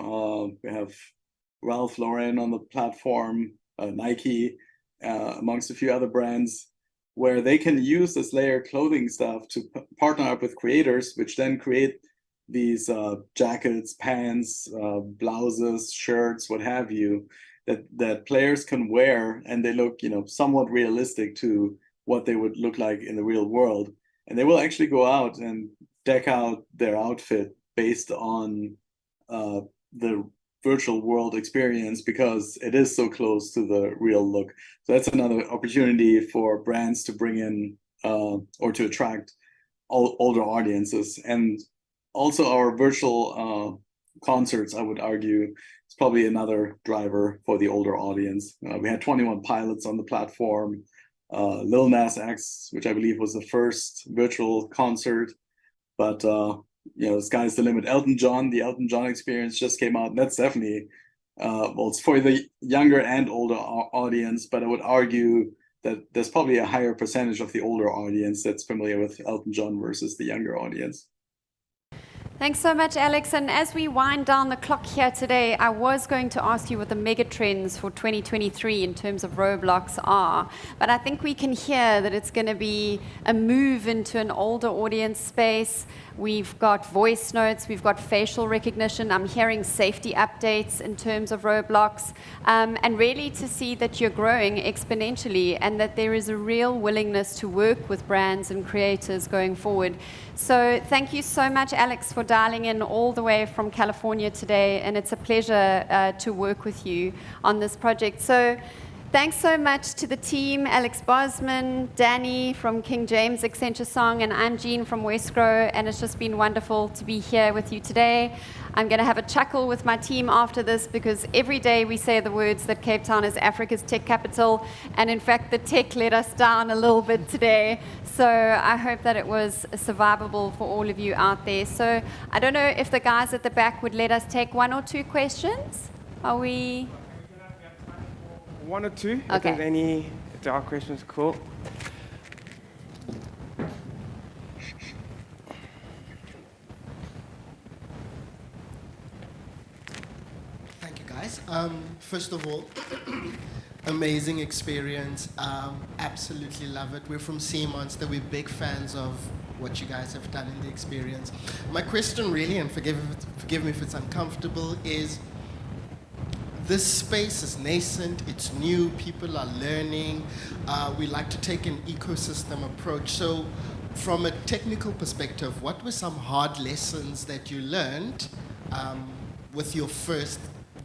We have Ralph Lauren on the platform, Nike, amongst a few other brands, where they can use this layered clothing stuff to partner up with creators, which then create these jackets, pants, blouses, shirts, what have you, that players can wear, and they look, somewhat realistic to what they would look like in the real world. And they will actually go out and deck out their outfit based on the virtual world experience, because it is so close to the real look. So that's another opportunity for brands to bring in or to attract older audiences. And also our virtual concerts, I would argue, is probably another driver for the older audience. We had 21 Pilots on the platform, Lil Nas X, which I believe was the first virtual concert, but the sky's the limit. Elton John, the Elton John Experience just came out. And that's definitely, it's for the younger and older audience, but I would argue that there's probably a higher percentage of the older audience that's familiar with Elton John versus the younger audience. Thanks so much, Alex. And as we wind down the clock here today, I was going to ask you what the mega trends for 2023 in terms of Roblox are. But I think we can hear that it's going to be a move into an older audience space. We've got voice notes, we've got facial recognition. I'm hearing safety updates in terms of Roblox. And really to see that you're growing exponentially and that there is a real willingness to work with brands and creators going forward. So thank you so much, Alex, for dialing in all the way from California today. And it's a pleasure to work with you on this project. So thanks so much to the team, Alex Bosman, Danny from King James Accenture Song, and I'm Jean from Westgrow, and it's just been wonderful to be here with you today. I'm going to have a chuckle with my team after this, because every day we say the words that Cape Town is Africa's tech capital, and in fact the tech let us down a little bit today. So I hope that it was survivable for all of you out there. So I don't know if the guys at the back would let us take 1 or 2 questions. Are we... 1 or 2. Okay. If there are questions, cool. Thank you, guys. First of all, amazing experience. Absolutely love it. We're from Sea Monster. We're big fans of what you guys have done in the experience. My question really, and forgive me if it's uncomfortable, is this space is nascent, it's new, people are learning. We like to take an ecosystem approach. So from a technical perspective, what were some hard lessons that you learned with your first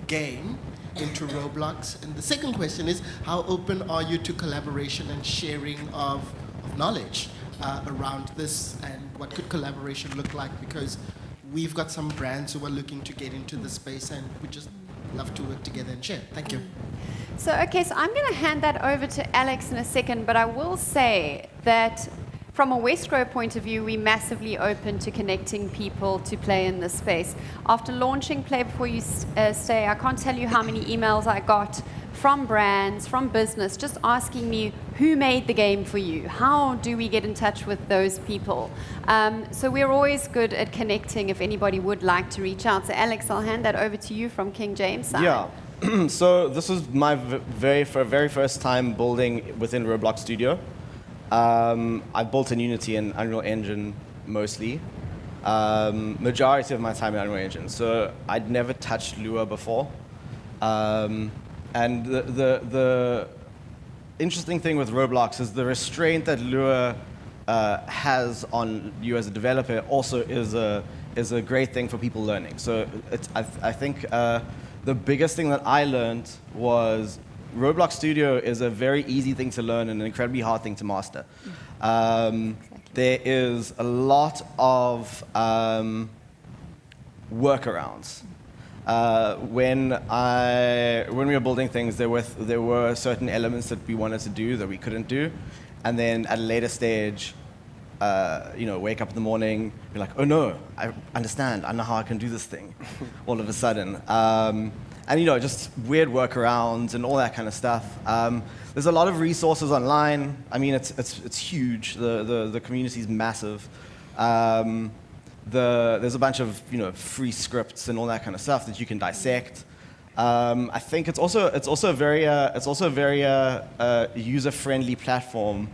game? into Roblox? And the second question is, how open are you to collaboration and sharing of knowledge around this, and what could collaboration look like? Because we've got some brands who are looking to get into the space, and we just love to work together and share. Thank you. So I'm going to hand that over to Alex in a second, but I will say that from a Westgrow point of view, we're massively open to connecting people to play in this space. After launching Play Before You Stay, I can't tell you how many emails I got from brands, from business, just asking me, who made the game for you? How do we get in touch with those people? So we're always good at connecting if anybody would like to reach out. So Alex, I'll hand that over to you from King James side. Yeah. So this was my very first time building within Roblox Studio. I've built in Unity and Unreal Engine mostly. Majority of my time in Unreal Engine. So I'd never touched Lua before. And the interesting thing with Roblox is the restraint that Lua has on you as a developer also is a great thing for people learning. So I think the biggest thing that I learned was Roblox Studio is a very easy thing to learn and an incredibly hard thing to master. There is a lot of workarounds. When we were building things, there were certain elements that we wanted to do that we couldn't do, and then at a later stage, wake up in the morning, be like, oh no, I understand, I know how I can do this thing, all of a sudden, and just weird workarounds and all that kind of stuff. There's a lot of resources online. I mean, it's huge. The community is massive. There's a bunch of free scripts and all that kind of stuff that you can dissect. I think it's also a very user-friendly platform,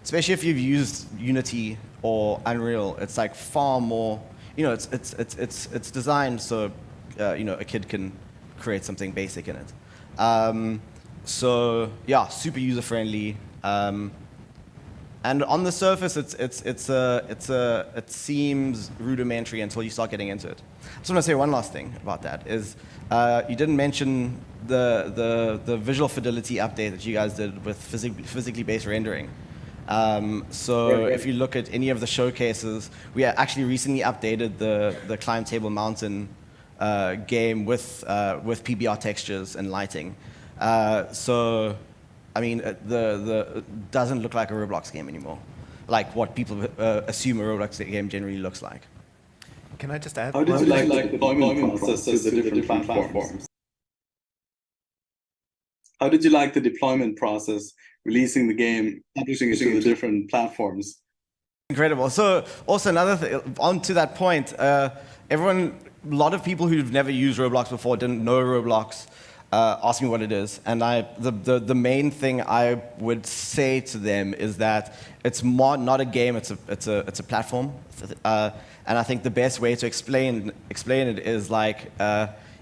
especially if you've used Unity or Unreal. It's like far more, it's designed so a kid can create something basic in it. So yeah, super user-friendly. And on the surface, it seems rudimentary until you start getting into it. I just want to say one last thing about that is you didn't mention the visual fidelity update that you guys did with physically based rendering. So if you look at any of the showcases, we actually recently updated the Climb Table Mountain game with PBR textures and lighting. So I mean, it doesn't look like a Roblox game anymore, like what people assume a Roblox game generally looks like. Can I just add? How did you like the deployment process to the different platforms? How did you like the deployment process, releasing the game, publishing it to the different platforms? Incredible. So also another thing, on to that point, a lot of people who've never used Roblox before, didn't know Roblox, ask me what it is, and the main thing I would say to them is that it's not a game, it's a platform, and I think the best way to explain it is like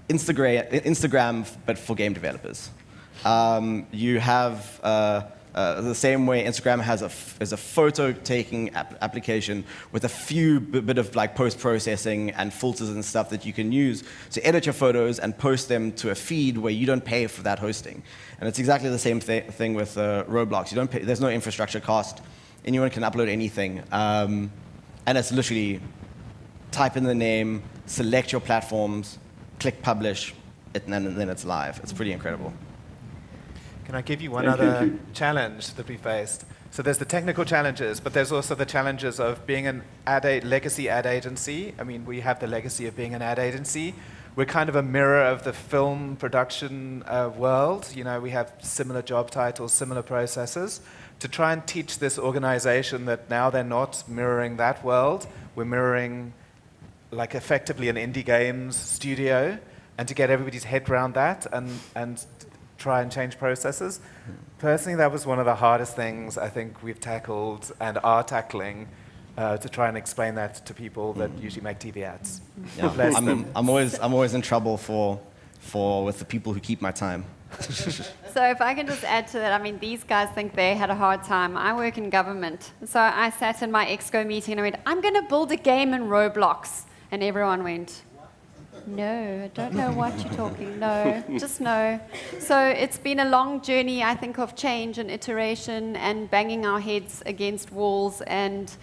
Instagram but for game developers. You have the same way Instagram has a photo-taking application with a few bit of like post-processing and filters and stuff that you can use to edit your photos and post them to a feed where you don't pay for that hosting. And it's exactly the same thing with Roblox. You don't pay, there's no infrastructure cost. Anyone can upload anything. And it's literally type in the name, select your platforms, click publish, and then it's live. It's pretty incredible. Can I give you one other challenge that we faced? So there's the technical challenges, but there's also the challenges of being an legacy ad agency. I mean, we have the legacy of being an ad agency. We're kind of a mirror of the film production world. We have similar job titles, similar processes. To try and teach this organization that now they're not mirroring that world, we're mirroring like effectively an indie games studio, and to get everybody's head around that and try and change processes. Personally, that was one of the hardest things I think we've tackled and are tackling to try and explain that to people that usually make TV ads. Yeah. I'm always in trouble with the people who keep my time. So if I can just add to that, I mean, these guys think they had a hard time. I work in government. So I sat in my EXCO meeting and I went, I'm going to build a game in Roblox. And everyone went, No, I don't know what you're talking. No, just no. So it's been a long journey, I think, of change and iteration and banging our heads against walls. And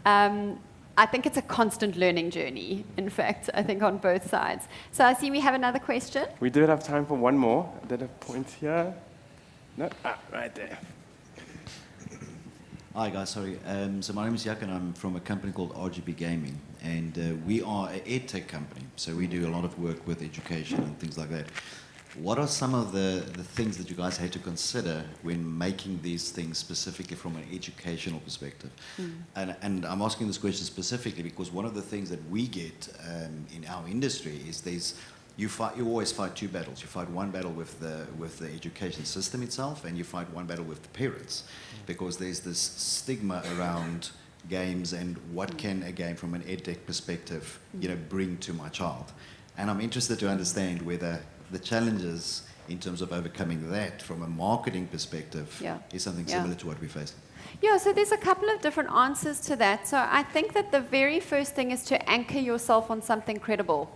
I think it's a constant learning journey, in fact, I think, on both sides. So I see we have another question. We do have time for one more. I did a point here. No? Right there. Hi guys, sorry. So my name is Jack and I'm from a company called RGB Gaming, and we are an edtech company, so we do a lot of work with education and things like that. What are some of the things that you guys had to consider when making these things specifically from an educational perspective? And I'm asking this question specifically because one of the things that we get in our industry is you always fight two battles. You fight one battle with the education system itself, and you fight one battle with the parents, because there's this stigma around games and what can a game from an edtech perspective, bring to my child. And I'm interested to understand whether the challenges in terms of overcoming that from a marketing perspective is something similar to what we face. Yeah, so there's a couple of different answers to that. So I think that the very first thing is to anchor yourself on something credible.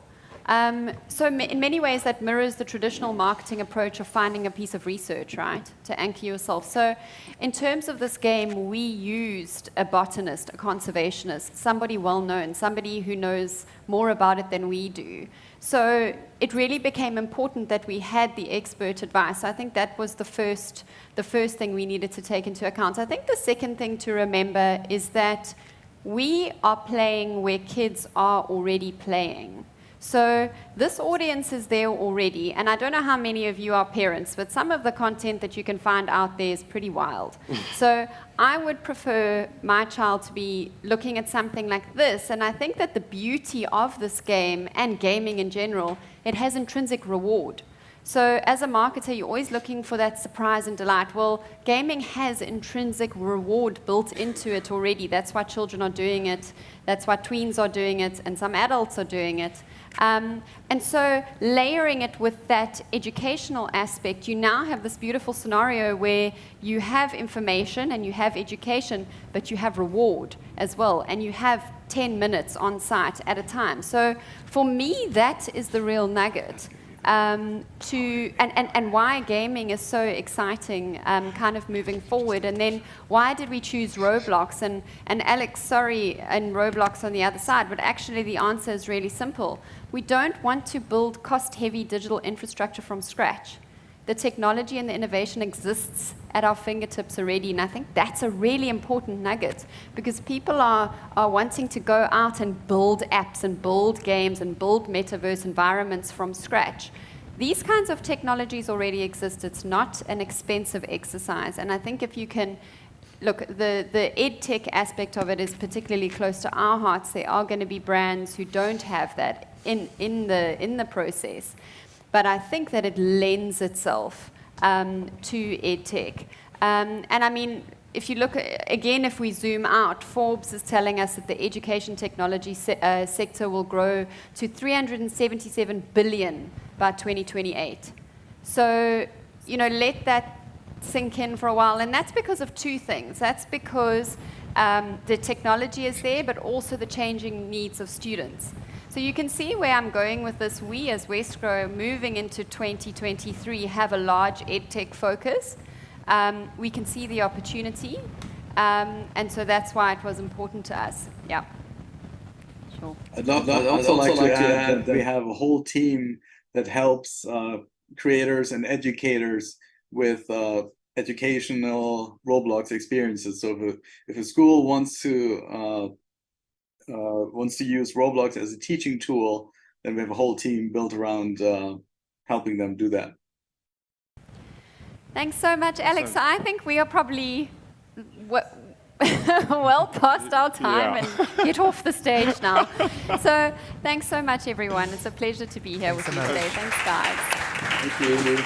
So in many ways that mirrors the traditional marketing approach of finding a piece of research, right, to anchor yourself. So in terms of this game, we used a botanist, a conservationist, somebody well-known, somebody who knows more about it than we do. So it really became important that we had the expert advice. I think that was the first thing we needed to take into account. I think the second thing to remember is that we are playing where kids are already playing. So this audience is there already, and I don't know how many of you are parents, but some of the content that you can find out there is pretty wild. So I would prefer my child to be looking at something like this, and I think that the beauty of this game, and gaming in general, it has intrinsic reward. So as a marketer, you're always looking for that surprise and delight. Well, gaming has intrinsic reward built into it already. That's why children are doing it. That's why tweens are doing it, and some adults are doing it. And so layering it with that educational aspect, you now have this beautiful scenario where you have information and you have education, but you have reward as well, and you have 10 minutes on site at a time. So for me, that is the real nugget. And why gaming is so exciting kind of moving forward. And then why did we choose Roblox? And Alex, sorry, and Roblox on the other side, but actually the answer is really simple. We don't want to build cost-heavy digital infrastructure from scratch. The technology and the innovation exists at our fingertips already, and I think that's a really important nugget, because people are wanting to go out and build apps and build games and build metaverse environments from scratch. These kinds of technologies already exist. It's not an expensive exercise, and I think if you can look, the ed-tech aspect of it is particularly close to our hearts. There are going to be brands who don't have that in the process. But I think that it lends itself to ed-tech. And I mean, if you look, again, if we zoom out, Forbes is telling us that the education technology sector will grow to $377 billion by 2028. So, let that sink in for a while. And that's because of two things. That's because the technology is there, but also the changing needs of students. So you can see where I'm going with this. We as Westgrow, moving into 2023, have a large edtech focus. We can see the opportunity, and so that's why it was important to us. Yeah. Sure. I'd also like to add that we have a whole team that helps creators and educators with educational Roblox experiences. So if a school wants to use Roblox as a teaching tool, then we have a whole team built around helping them do that. Thanks so much, Alex. So I think we are probably well past our time and get off the stage now. So thanks so much, everyone. It's a pleasure to be here with you today. Thanks, guys. Thank you.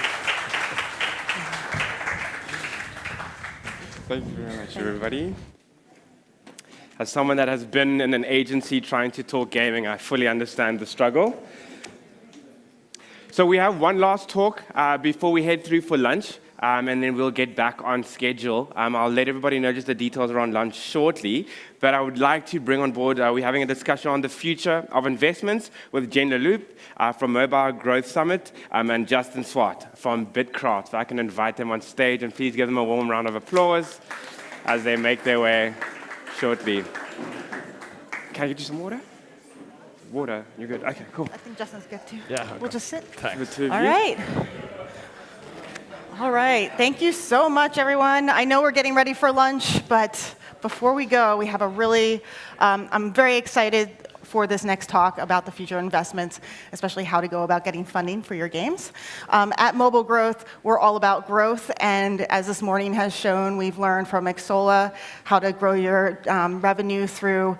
Thank you very much, everybody. As someone that has been in an agency trying to talk gaming, I fully understand the struggle. So we have one last talk before we head through for lunch, and then we'll get back on schedule. I'll let everybody know just the details around lunch shortly, but I would like to bring on board, we're having a discussion on the future of investments with Jen Leloup from Mobile Growth Summit, and Justin Swart from Bitcraft. So I can invite them on stage, and please give them a warm round of applause as they make their way shortly. Can I get you some water? Water, you're good. Okay, cool. I think Justin's good too. Yeah. We'll just sit. Thanks. All right. All right. Thank you so much, everyone. I know we're getting ready for lunch, but before we go, we have a really, I'm very excited for this next talk about the future investments, especially how to go about getting funding for your games. At Mobile Growth, we're all about growth, and as this morning has shown, we've learned from Exola how to grow your revenue through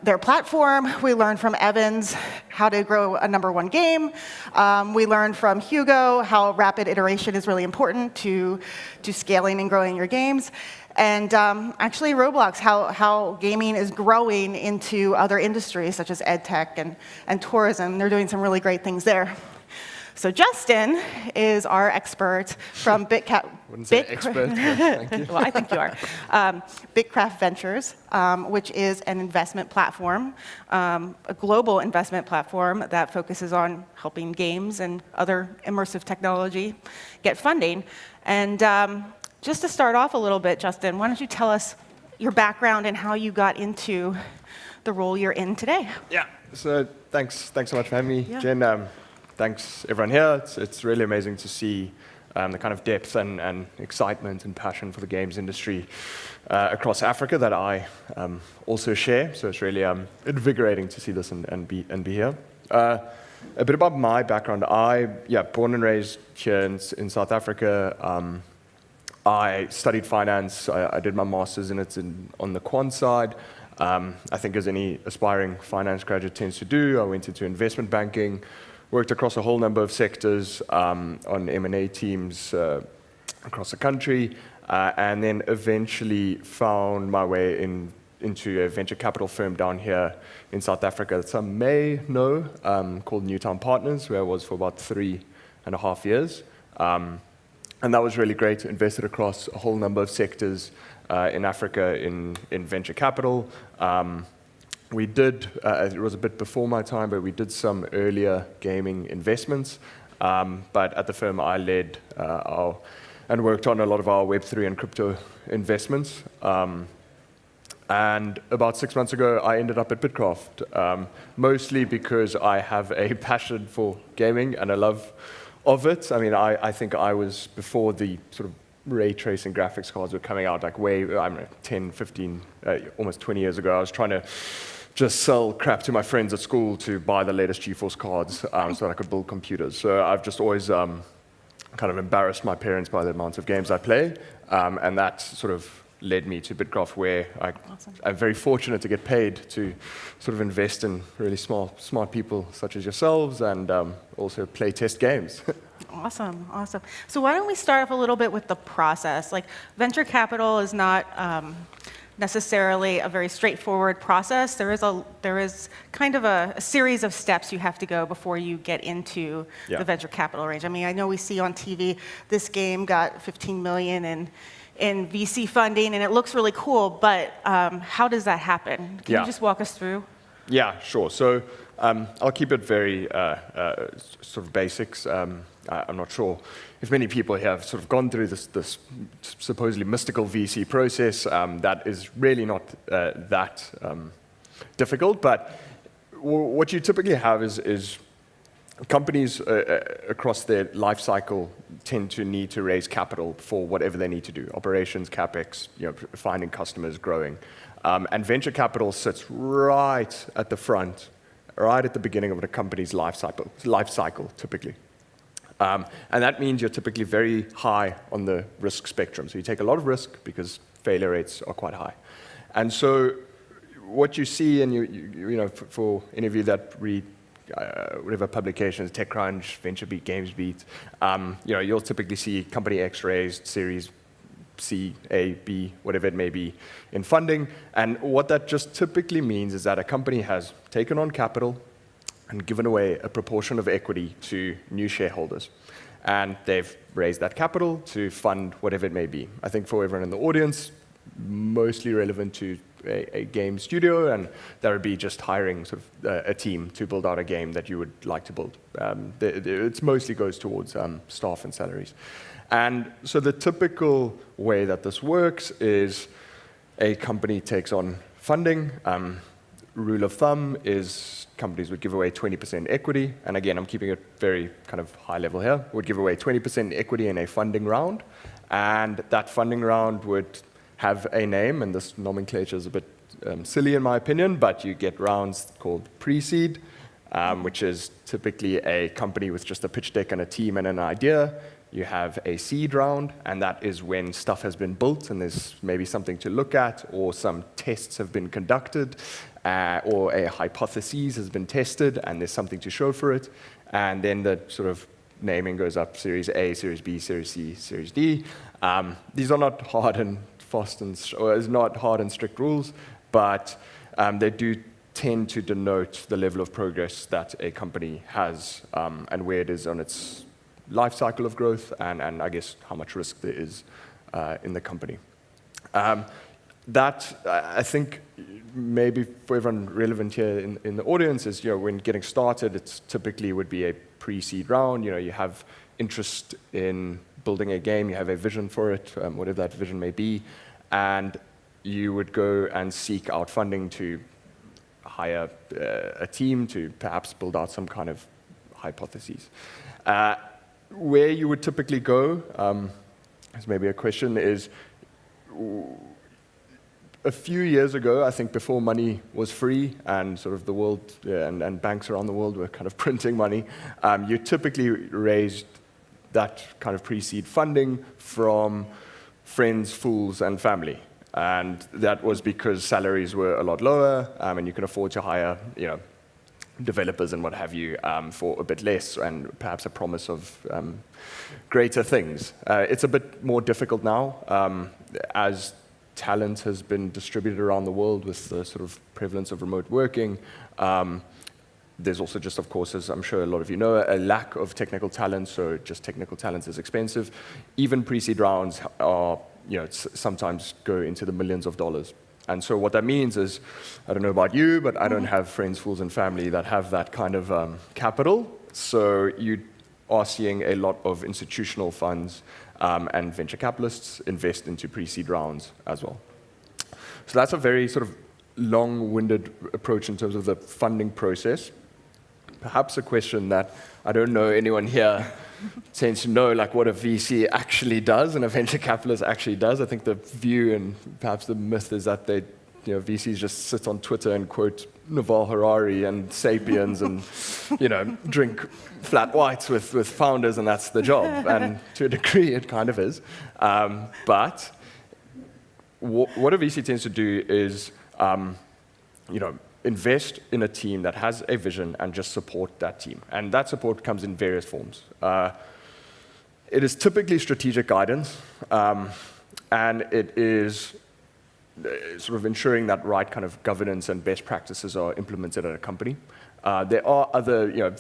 their platform. We learned from Evans how to grow a #1 game. We learned from Hugo how rapid iteration is really important to scaling and growing your games. And actually Roblox, how gaming is growing into other industries such as edtech and tourism. They're doing some really great things there. So Justin is our expert from Wouldn't say expert, but thank you. Well, I think you are. Bitcraft Ventures, which is an investment platform, a global investment platform that focuses on helping games and other immersive technology get funding. And just to start off a little bit, Justin, why don't you tell us your background and how you got into the role you're in today? Yeah, so thanks so much for having me, Yeah. Jen. Thanks everyone here. It's really amazing to see the kind of depth and excitement and passion for the games industry across Africa that I also share. So it's really invigorating to see this and be here. A bit about my background. Born and raised here in South Africa. I studied finance. I did my master's in it on the quant side. I think as any aspiring finance graduate tends to do, I went into investment banking. Worked across a whole number of sectors on M&A teams across the country, and then eventually found my way into a venture capital firm down here in South Africa that some may know, called Newtown Partners, where I was for about 3.5 years. And that was really great. Invested across a whole number of sectors in Africa in venture capital. We did, it was a bit before my time, but we did some earlier gaming investments. But at the firm I led and worked on a lot of our Web3 and crypto investments. And about 6 months ago, I ended up at Bitcraft, mostly because I have a passion for gaming and a love of it. I mean, I think I was, before the sort of ray tracing graphics cards were coming out, like way, I don't know, 10, 15, almost 20 years ago, I was trying to just sell crap to my friends at school to buy the latest GeForce cards so that I could build computers. So I've just always kind of embarrassed my parents by the amount of games I play, and that sort of led me to Bitcraft, where I'm very fortunate to get paid to sort of invest in really smart people such as yourselves, and also play test games. Awesome, awesome. So why don't we start off a little bit with the process? Like, venture capital is not necessarily a very straightforward process. There is kind of a series of steps you have to go before you get into the venture capital range. I mean, I know we see on TV this game got 15 million in VC funding, and it looks really cool, but how does that happen? Can you just walk us through? Yeah, sure. So I'll keep it very sort of basics. I'm not sure if many people have sort of gone through this supposedly mystical VC process. That is really not that difficult, but what you typically have is companies across their life cycle tend to need to raise capital for whatever they need to do: operations, capex, finding customers, growing. And venture capital sits right at the front, right at the beginning of a company's life cycle, typically. And that means you're typically very high on the risk spectrum. So you take a lot of risk because failure rates are quite high. And so what you see, and you know, for any of you that read whatever publications, TechCrunch, VentureBeat, GamesBeat, you'll typically see company X raised, Series C, A, B, whatever it may be, in funding. And what that just typically means is that a company has taken on capital, and given away a proportion of equity to new shareholders. And they've raised that capital to fund whatever it may be. I think for everyone in the audience, mostly relevant to a game studio, and that would be just hiring sort of a team to build out a game that you would like to build. It mostly goes towards staff and salaries. And so the typical way that this works is a company takes on funding. Rule of thumb is companies would give away 20% equity. And again, I'm keeping it very kind of high level here. Would give away 20% equity in a funding round. And that funding round would have a name, and this nomenclature is a bit silly in my opinion, but you get rounds called pre-seed, which is typically a company with just a pitch deck and a team and an idea. You have a seed round, and that is when stuff has been built and there's maybe something to look at, or some tests have been conducted, or a hypothesis has been tested and there's something to show for it. And then the sort of naming goes up: Series A, Series B, Series C, Series D. These are not hard and fast or is not hard and strict rules, but they do tend to denote the level of progress that a company has and where it is on its life cycle of growth, and I guess how much risk there is in the company. That, I think, maybe for everyone relevant here in the audience is, when getting started, it's typically would be a pre-seed round. You have interest in building a game, you have a vision for it, whatever that vision may be, and you would go and seek out funding to hire a team to perhaps build out some kind of hypotheses. Where you would typically go, as maybe a question, is a few years ago, I think before money was free and sort of the world and banks around the world were kind of printing money, you typically raised that kind of pre-seed funding from friends, fools, and family. And that was because salaries were a lot lower, and you can afford to hire, developers and what have you for a bit less, and perhaps a promise of greater things. It's a bit more difficult now, as talent has been distributed around the world with the sort of prevalence of remote working. There's also just, of course, as I'm sure a lot of you know, a lack of technical talent, so just technical talent is expensive. Even pre-seed rounds are, sometimes go into the millions of dollars. And so what that means is, I don't know about you, but I don't have friends, fools, and family that have that kind of capital. So you are seeing a lot of institutional funds and venture capitalists invest into pre-seed rounds as well. So that's a very sort of long-winded approach in terms of the funding process. Perhaps a question that I don't know anyone here tends to know, like what a VC actually does and a venture capitalist actually does. I think the view and perhaps the myth is that they, VCs just sit on Twitter and quote Naval Harari and Sapiens and, drink flat whites with founders, and that's the job. And to a degree, it kind of is. But what a VC tends to do is, invest in a team that has a vision and just support that team. And that support comes in various forms. It is typically strategic guidance, and it is sort of ensuring that right kind of governance and best practices are implemented at a company. There are other,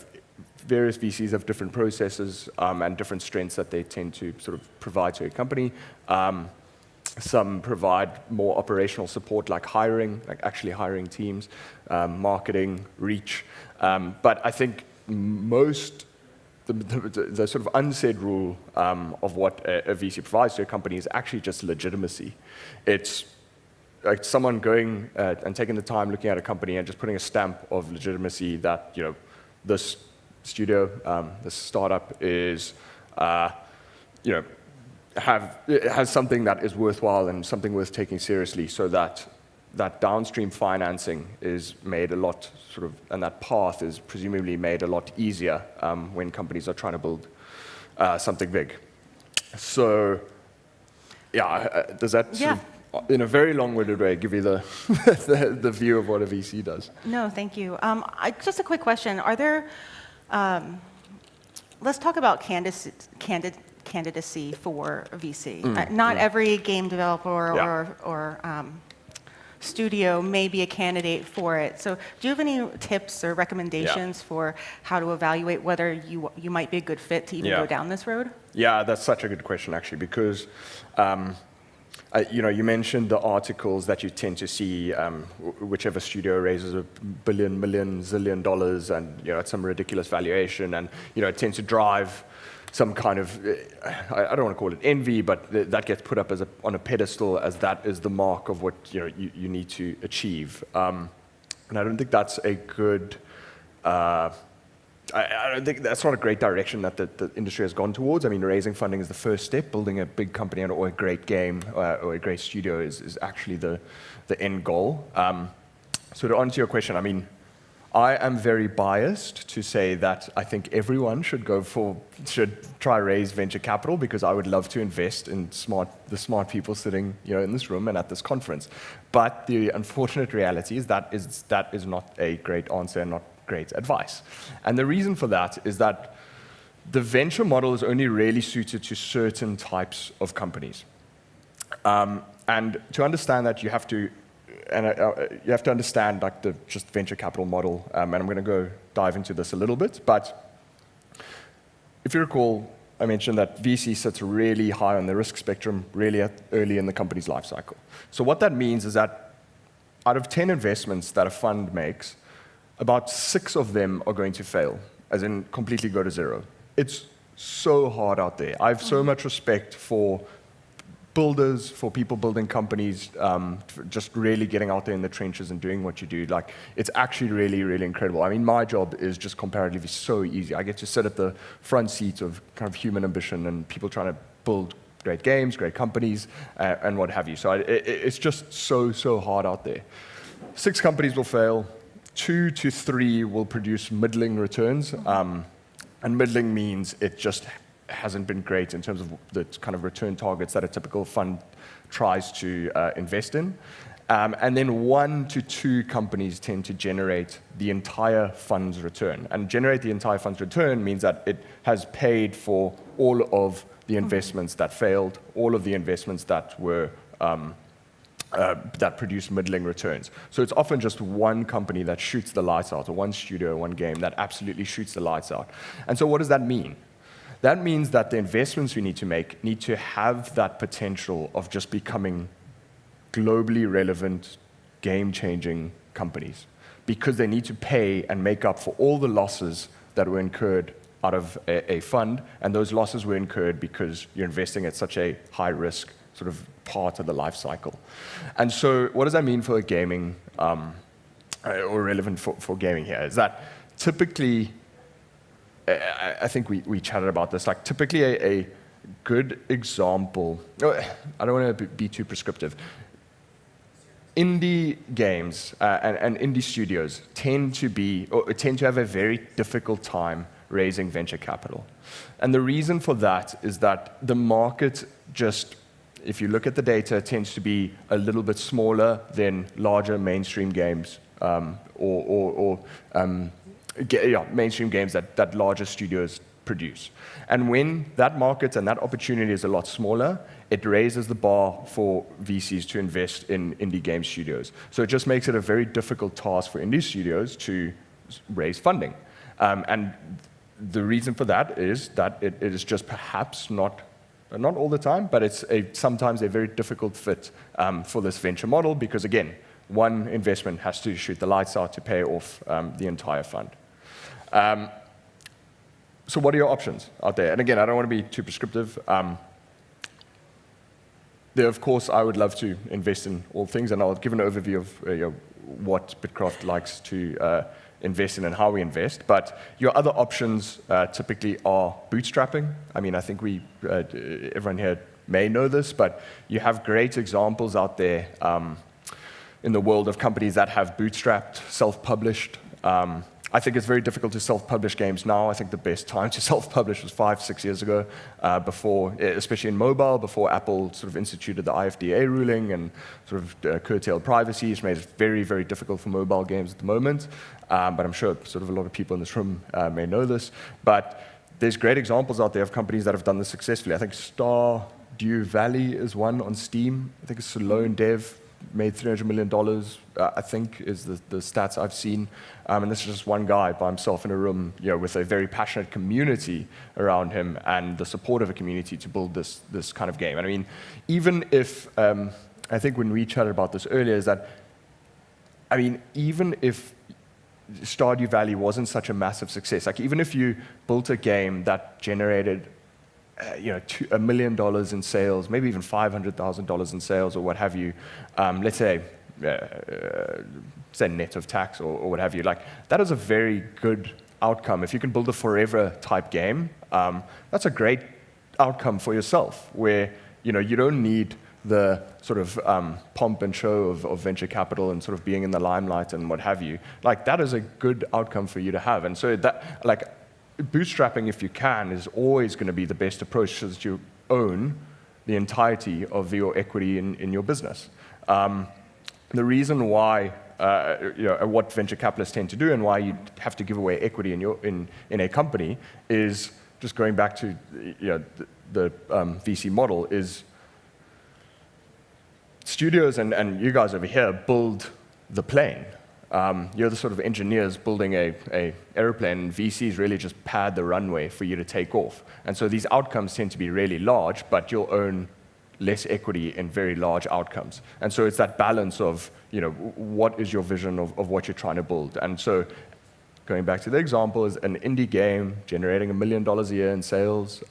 various VCs have different processes and different strengths that they tend to sort of provide to a company. Some provide more operational support, like hiring, like actually hiring teams, marketing, reach. But I think the sort of unsaid rule of what a VC provides to a company is actually just legitimacy. It's like someone going and taking the time looking at a company and just putting a stamp of legitimacy that, this studio, this startup is, has something that is worthwhile and something worth taking seriously, so that downstream financing is made a lot and that path is presumably made a lot easier when companies are trying to build something big. So, does that sort of, in a very long-winded way, give you the the view of what a VC does? No, thank you. Just a quick question: are there? Let's talk about candidacy for a VC. Not every game developer or studio may be a candidate for it. So do you have any tips or recommendations for how to evaluate whether you might be a good fit to even go down this road? Yeah, that's such a good question, actually, because you mentioned the articles that you tend to see, whichever studio raises $1 billion, million, zillion dollars, and at some ridiculous valuation, and it tends to drive some kind of, I don't want to call it envy, but that gets put up on a pedestal as that is the mark of what you need to achieve. And I don't think that's a good. I don't think that's not a great direction that the industry has gone towards. I mean, raising funding is the first step. Building a big company or a great game or a great studio is actually the end goal. So to answer your question, I mean, I am very biased to say that I think everyone should try raise venture capital because I would love to invest in the smart people sitting in this room and at this conference. But the unfortunate reality is that is not a great answer and not great advice. And the reason for that is that the venture model is only really suited to certain types of companies. And to understand that, you have to understand like the just venture capital model. And I'm going to go dive into this a little bit. But if you recall, I mentioned that VC sits really high on the risk spectrum, really early in the company's life cycle. So what that means is that out of 10 investments that a fund makes, about 6 of them are going to fail, as in completely go to zero. It's so hard out there. I have so much respect for builders, for people building companies, just really getting out there in the trenches and doing what you do. Like, it's actually really, really incredible. I mean, my job is just comparatively so easy. I get to sit at the front seat of kind of human ambition and people trying to build great games, great companies, and what have you. So it's just so hard out there. 6 companies will fail. 2 to 3 will produce middling returns, and middling means it just hasn't been great in terms of the kind of return targets that a typical fund tries to invest in. And then 1 to 2 companies tend to generate the entire fund's return. And generate the entire fund's return means that it has paid for all of the investments that failed, all of the investments that were that produce middling returns. So it's often just one company that shoots the lights out, or one studio, one game that absolutely shoots the lights out. And so what does that mean? That means that the investments we need to make need to have that potential of just becoming globally relevant, game-changing companies, because they need to pay and make up for all the losses that were incurred out of a fund, and those losses were incurred because you're investing at such a high risk sort of part of the life cycle. And so what does that mean for gaming, or relevant for gaming here, is that typically, I think we chatted about this, like typically a good example, I don't want to be too prescriptive, indie games and indie studios tend to have a very difficult time raising venture capital. And the reason for that is that the market just, if you look at the data, tends to be a little bit smaller than larger mainstream games, mainstream games that larger studios produce. And when that market and that opportunity is a lot smaller, it raises the bar for VCs to invest in indie game studios. So it just makes it a very difficult task for indie studios to raise funding. And the reason for that is that it is just perhaps not all the time, but it's sometimes a very difficult fit for this venture model because, again, one investment has to shoot the lights out to pay off the entire fund. So what are your options out there? And again, I don't want to be too prescriptive. Of course, I would love to invest in all things, and I'll give an overview of what Bitcraft likes to invest in and how we invest. But your other options typically are bootstrapping. I mean, I think everyone here may know this, but you have great examples out there in the world of companies that have bootstrapped, self-published. I think it's very difficult to self-publish games now. I think the best time to self-publish was 5-6 years ago, before, especially in mobile, before Apple sort of instituted the IFDA ruling and sort of curtailed privacy. It's made it very, very difficult for mobile games at the moment. But I'm sure sort of a lot of people in this room may know this. But there's great examples out there of companies that have done this successfully. I think Stardew Valley is one on Steam. I think it's a lone dev. made $300 million, I think, is the stats I've seen. And this is just one guy by himself in a room, with a very passionate community around him and the support of a community to build this kind of game. And I mean, even if, I think when we chatted about this earlier, is that, I mean, even if Stardew Valley wasn't such a massive success, like even if you built a game that generated $1 million in sales, maybe even $500,000 in sales or what have you, let's say net of tax or what have you, like that is a very good outcome. If you can build a forever type game, that's a great outcome for yourself where you don't need the sort of pomp and show of venture capital and sort of being in the limelight and what have you. Like that is a good outcome for you to have. And so that, like, bootstrapping, if you can, is always going to be the best approach so that you own the entirety of your equity in your business. The reason why, what venture capitalists tend to do and why you have to give away equity in a company is just going back to the VC model is studios and you guys over here build the plane. You're the sort of engineers building a airplane, and VCs really just pad the runway for you to take off. And so these outcomes tend to be really large, but you'll own less equity in very large outcomes. And so it's that balance of, what is your vision of what you're trying to build. And so going back to the example, is an indie game generating $1 million a year in sales,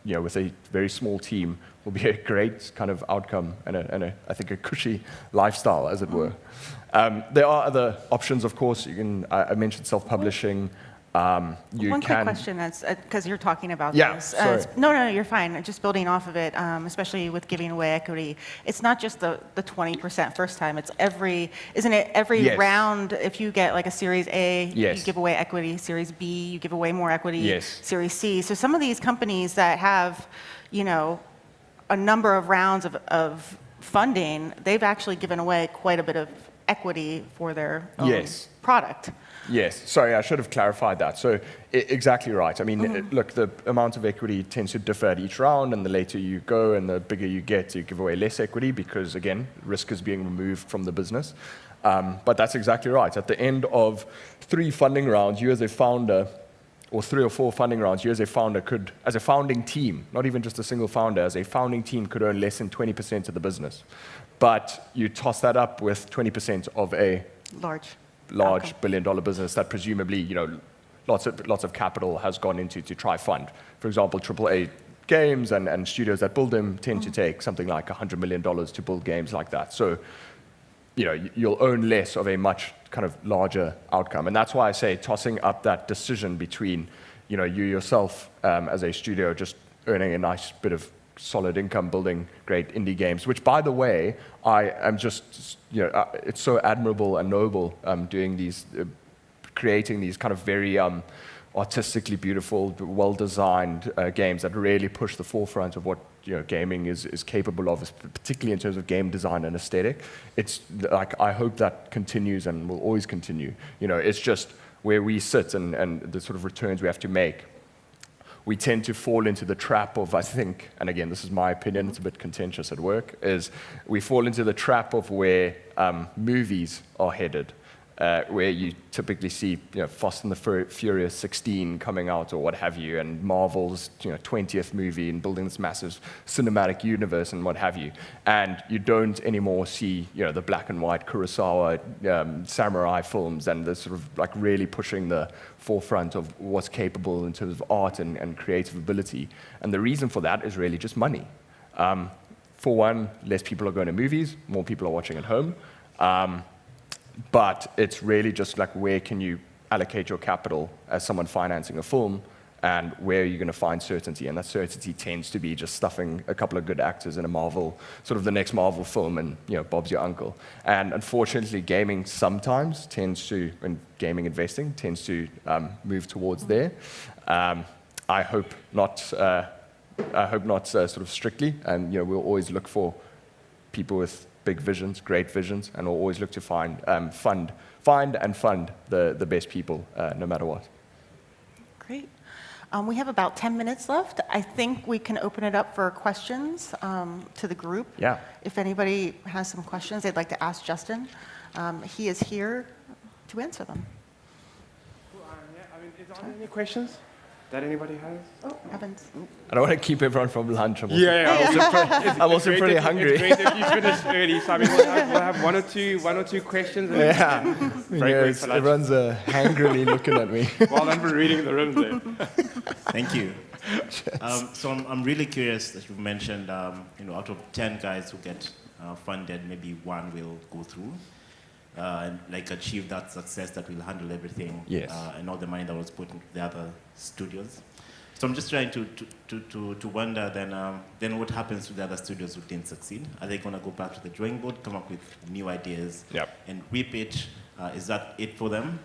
with a very small team will be a great kind of outcome and I think a cushy lifestyle, as it were. There are other options, of course. I mentioned self-publishing. One quick question, because you're talking about this. Sorry. No, you're fine. Just building off of it, especially with giving away equity. It's not just the 20% first time. It's isn't it every Yes. round? If you get like a Series A, Yes. you give away equity. Series B, you give away more equity. Yes. Series C. So some of these companies that have, a number of rounds of funding, they've actually given away quite a bit of equity for their own product. Yes, sorry, I should have clarified that. So exactly right. I mean, look, the amount of equity tends to differ at each round, and the later you go and the bigger you get, you give away less equity because, again, risk is being removed from the business. But that's exactly right. At the end of 3 funding rounds, you as a founder, or 3 or 4 funding rounds, you as a founder could, as a founding team, not even just a single founder, as a founding team could own less than 20% of the business. But you toss that up with 20% of a large billion-dollar business that presumably, lots of capital has gone into to try fund. For example, AAA games and studios that build them tend to take something like $100 million to build games like that. So, you'll own less of a much kind of larger outcome. And that's why I say tossing up that decision between, you yourself as a studio just earning a nice bit of solid income building great indie games, which, by the way, I am just, it's so admirable and noble doing these, creating these kind of very artistically beautiful, well-designed games that really push the forefront of what gaming is capable of, particularly in terms of game design and aesthetic. It's like, I hope that continues and will always continue. It's just where we sit and the sort of returns we have to make. We tend to fall into the trap of, I think, and again, this is my opinion, it's a bit contentious at work, is we fall into the trap of where movies are headed. Where you typically see Fast and the Furious 16 coming out or what have you, and Marvel's 20th movie and building this massive cinematic universe and what have you. And you don't anymore see the black and white Kurosawa samurai films and the sort of like really pushing the forefront of what's capable in terms of art and creative ability. And the reason for that is really just money. For one, less people are going to movies, more people are watching at home. But it's really just like, where can you allocate your capital as someone financing a film, and where are you going to find certainty? And that certainty tends to be just stuffing a couple of good actors in a Marvel, sort of the next Marvel film, and Bob's your uncle. And unfortunately, gaming sometimes tends to, and gaming investing tends to move towards there. I hope not. Sort of strictly, and we'll always look for people with big visions, great visions, and we'll always look to find and fund the best people, no matter what. Great. We have about 10 minutes left. I think we can open it up for questions to the group. Yeah. If anybody has some questions they'd like to ask Justin, he is here to answer them. Is there any questions that anybody has? Oh, Evans. I don't want to keep everyone from lunch. I'm I'm also pretty hungry. It's great if you finish early, so I mean, we'll have one or two questions. And Everyone's angrily looking at me. While I'm reading the room there. Thank you. So I'm really curious that you've mentioned, out of 10 guys who get funded, maybe one will go through and achieve that success that will handle everything. Yes. And all the money that was put into the other studios. So I'm just trying to wonder then what happens to the other studios who didn't succeed? Are they going to go back to the drawing board, come up with new ideas, and repitch? Is that it for them?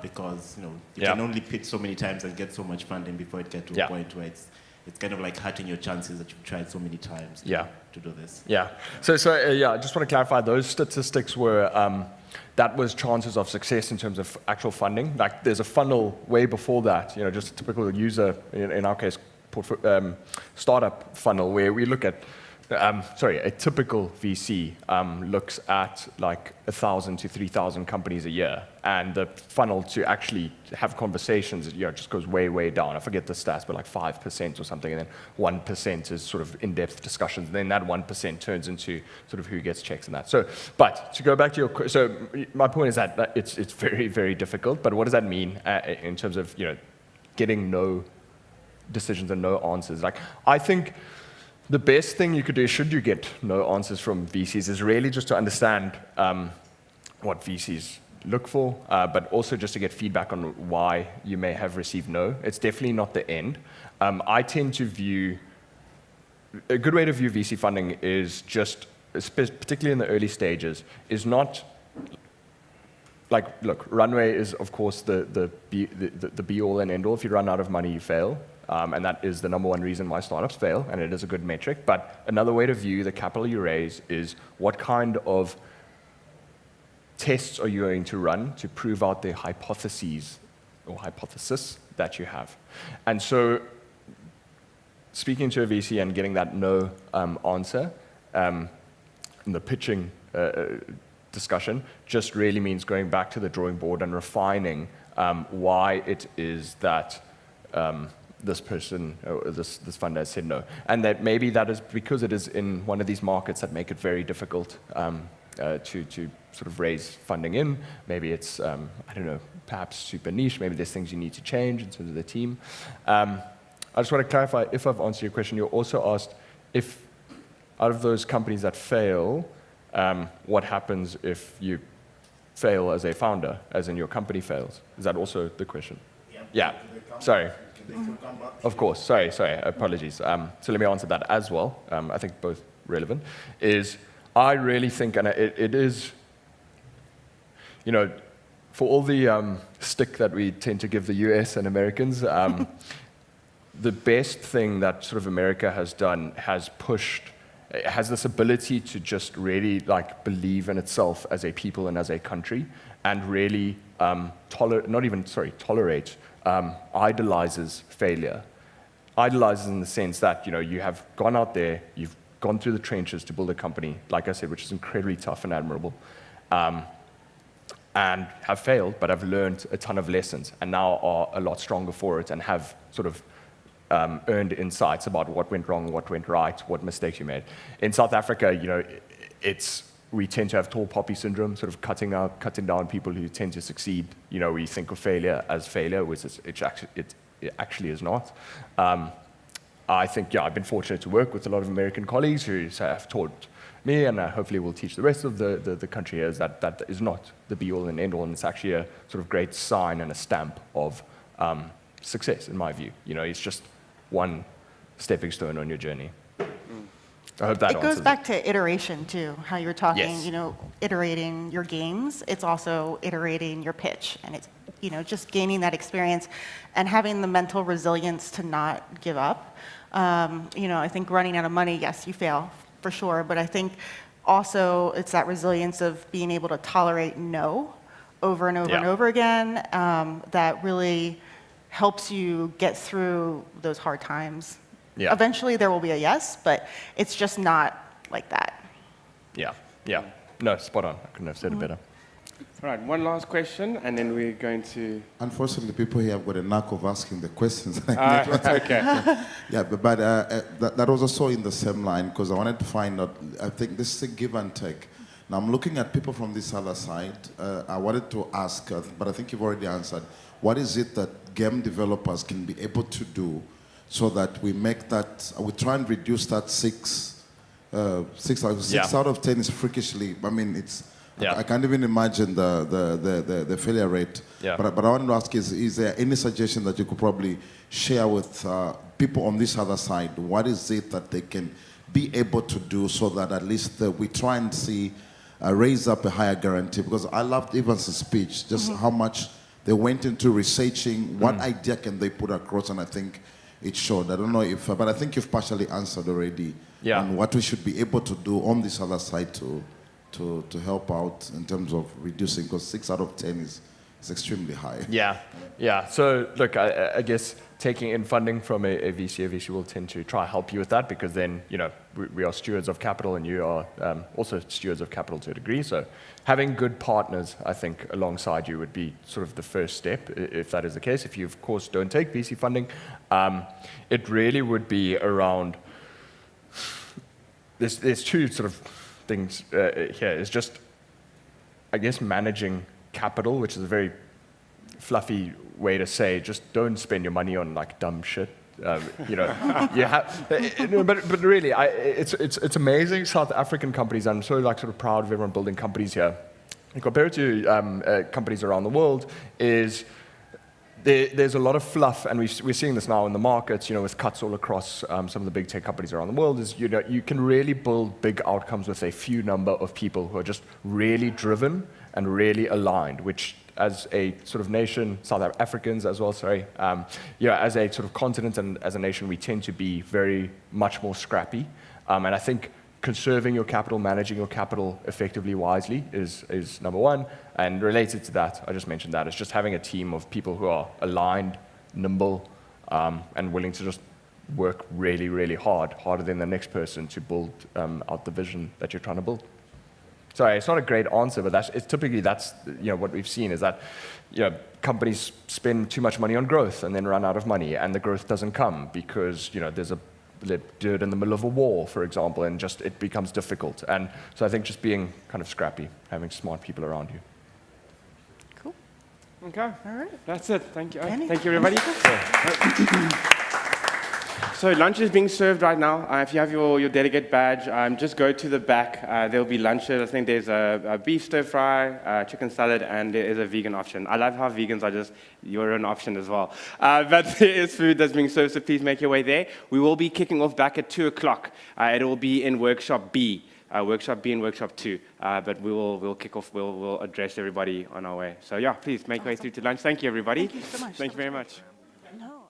Because you can only pitch so many times and get so much funding before it gets to a point where it's kind of like hurting your chances that you've tried so many times to do this. Yeah. So I just want to clarify, those statistics were, that was chances of success in terms of actual funding. Like there's a funnel way before that, just a typical user, in our case, startup funnel, where we look at, a typical VC looks at like 1,000 to 3,000 companies a year, and the funnel to actually have conversations, just goes way, way down. I forget the stats, but like 5% or something, and then 1% is sort of in-depth discussions, and then that 1% turns into sort of who gets checks and that. So, but to go back to your, so my point is that it's very, very difficult, but what does that mean in terms of, getting no decisions and no answers? Like, I think the best thing you could do, should you get no answers from VCs, is really just to understand what VCs look for, but also just to get feedback on why you may have received no. It's definitely not the end. I tend to view, a good way to view VC funding is just, particularly in the early stages, is not, like, look, runway is, of course, the be-all and end-all. If you run out of money, you fail. And that is the number one reason why startups fail, and it is a good metric. But another way to view the capital you raise is what kind of tests are you going to run to prove out the hypotheses or hypothesis that you have. And so speaking to a VC and getting that no answer in the pitching discussion just really means going back to the drawing board and refining why it is that this person, or this funder has said no. And that maybe that is because it is in one of these markets that make it very difficult to sort of raise funding in. Maybe it's, I don't know, perhaps super niche. Maybe there's things you need to change in terms of the team. I just want to clarify, if I've answered your question, you also asked if out of those companies that fail, what happens if you fail as a founder, as in your company fails? Is that also the question? Yeah. Sorry. Of course, sorry, apologies. So let me answer that as well. I think both relevant. I really think, and it is, for all the stick that we tend to give the US and Americans, the best thing that sort of America has done has this ability to just really believe in itself as a people and as a country, and really tolerate, idolizes failure. Idolizes in the sense that, you have gone out there, you've gone through the trenches to build a company, like I said, which is incredibly tough and admirable, and have failed, but have learned a ton of lessons, and now are a lot stronger for it, and have sort of earned insights about what went wrong, what went right, what mistakes you made. In South Africa, we tend to have tall poppy syndrome, sort of cutting down people who tend to succeed. We think of failure as failure, which it actually is not. I think, I've been fortunate to work with a lot of American colleagues who have taught me, and hopefully will teach the rest of the country, is that is not the be-all and end-all, and it's actually a sort of great sign and a stamp of success, in my view. It's just one stepping stone on your journey. I hope that It goes back to iteration, too, how you were talking, Yes. Iterating your games. It's also iterating your pitch. And it's, just gaining that experience and having the mental resilience to not give up. I think running out of money, yes, you fail, for sure. But I think also it's that resilience of being able to tolerate no over and over and over again that really helps you get through those hard times. Yeah. Eventually there will be a yes, but it's just not like that. Yeah, yeah. No, spot on. I couldn't have said it better. All right, one last question, and then we're going to... Unfortunately, people here have got a knack of asking the questions. Okay. Yeah, but that was also in the same line, because I wanted to find out, I think this is a give and take. Now, I'm looking at people from this other side. I wanted to ask, but I think you've already answered. What is it that game developers can be able to do so that we make that, we try and reduce that 6 out of 10 is freakishly, I mean, it's, yeah. I can't even imagine the failure rate. Yeah. But I wanted to ask is there any suggestion that you could probably share with people on this other side? What is it that they can be able to do so that at least we try and see, raise up a higher guarantee? Because I loved Evans' speech, just how much they went into researching, what idea can they put across, and I think it showed. I don't know if, but I think you've partially answered already on what we should be able to do on this other side to help out in terms of reducing, because 6 out of 10 is extremely high. Yeah, yeah. So look, I guess taking in funding from a VC will tend to try to help you with that, because then, you know, we are stewards of capital and you are also stewards of capital to a degree. So having good partners, I think, alongside you would be sort of the first step, if that is the case. If you, of course, don't take VC funding, it really would be around, there's two sort of things here. It's just, I guess, managing capital, which is a very fluffy way to say just don't spend your money on like dumb shit. You know, you have, but really, it's amazing. South African companies. I'm so like sort of proud of everyone building companies here. And compared to companies around the world, is there's a lot of fluff, and we're seeing this now in the markets. You know, with cuts all across some of the big tech companies around the world. Is, you know, you can really build big outcomes with a few number of people who are just really driven and really aligned, which as a sort of nation, South Africans as well, sorry, as a sort of continent and as a nation, we tend to be very much more scrappy. And I think conserving your capital, managing your capital effectively, wisely is number one. And related to that, I just mentioned that, it's just having a team of people who are aligned, nimble, and willing to just work really, really hard, harder than the next person to build out the vision that you're trying to build. Sorry, it's not a great answer, but typically that's what we've seen is that companies spend too much money on growth and then run out of money, and the growth doesn't come because they're in the middle of a war, for example, and just it becomes difficult. And so I think just being kind of scrappy, having smart people around you. Cool. Okay. All right. That's it. Thank you. Penny. Thank you, everybody. So lunch is being served right now. If you have your delegate badge, just go to the back. There'll be lunches. I think there's a beef stir fry, chicken salad, and there is a vegan option. I love how vegans are just your own option as well. But there is food that's being served, so please make your way there. We will be kicking off back at 2 o'clock. It will be in Workshop B. Workshop B and Workshop 2. But we'll kick off, we'll address everybody on our way. So yeah, please make your way through to lunch. Thank you, everybody. Thank you so much. Thank you very much. No.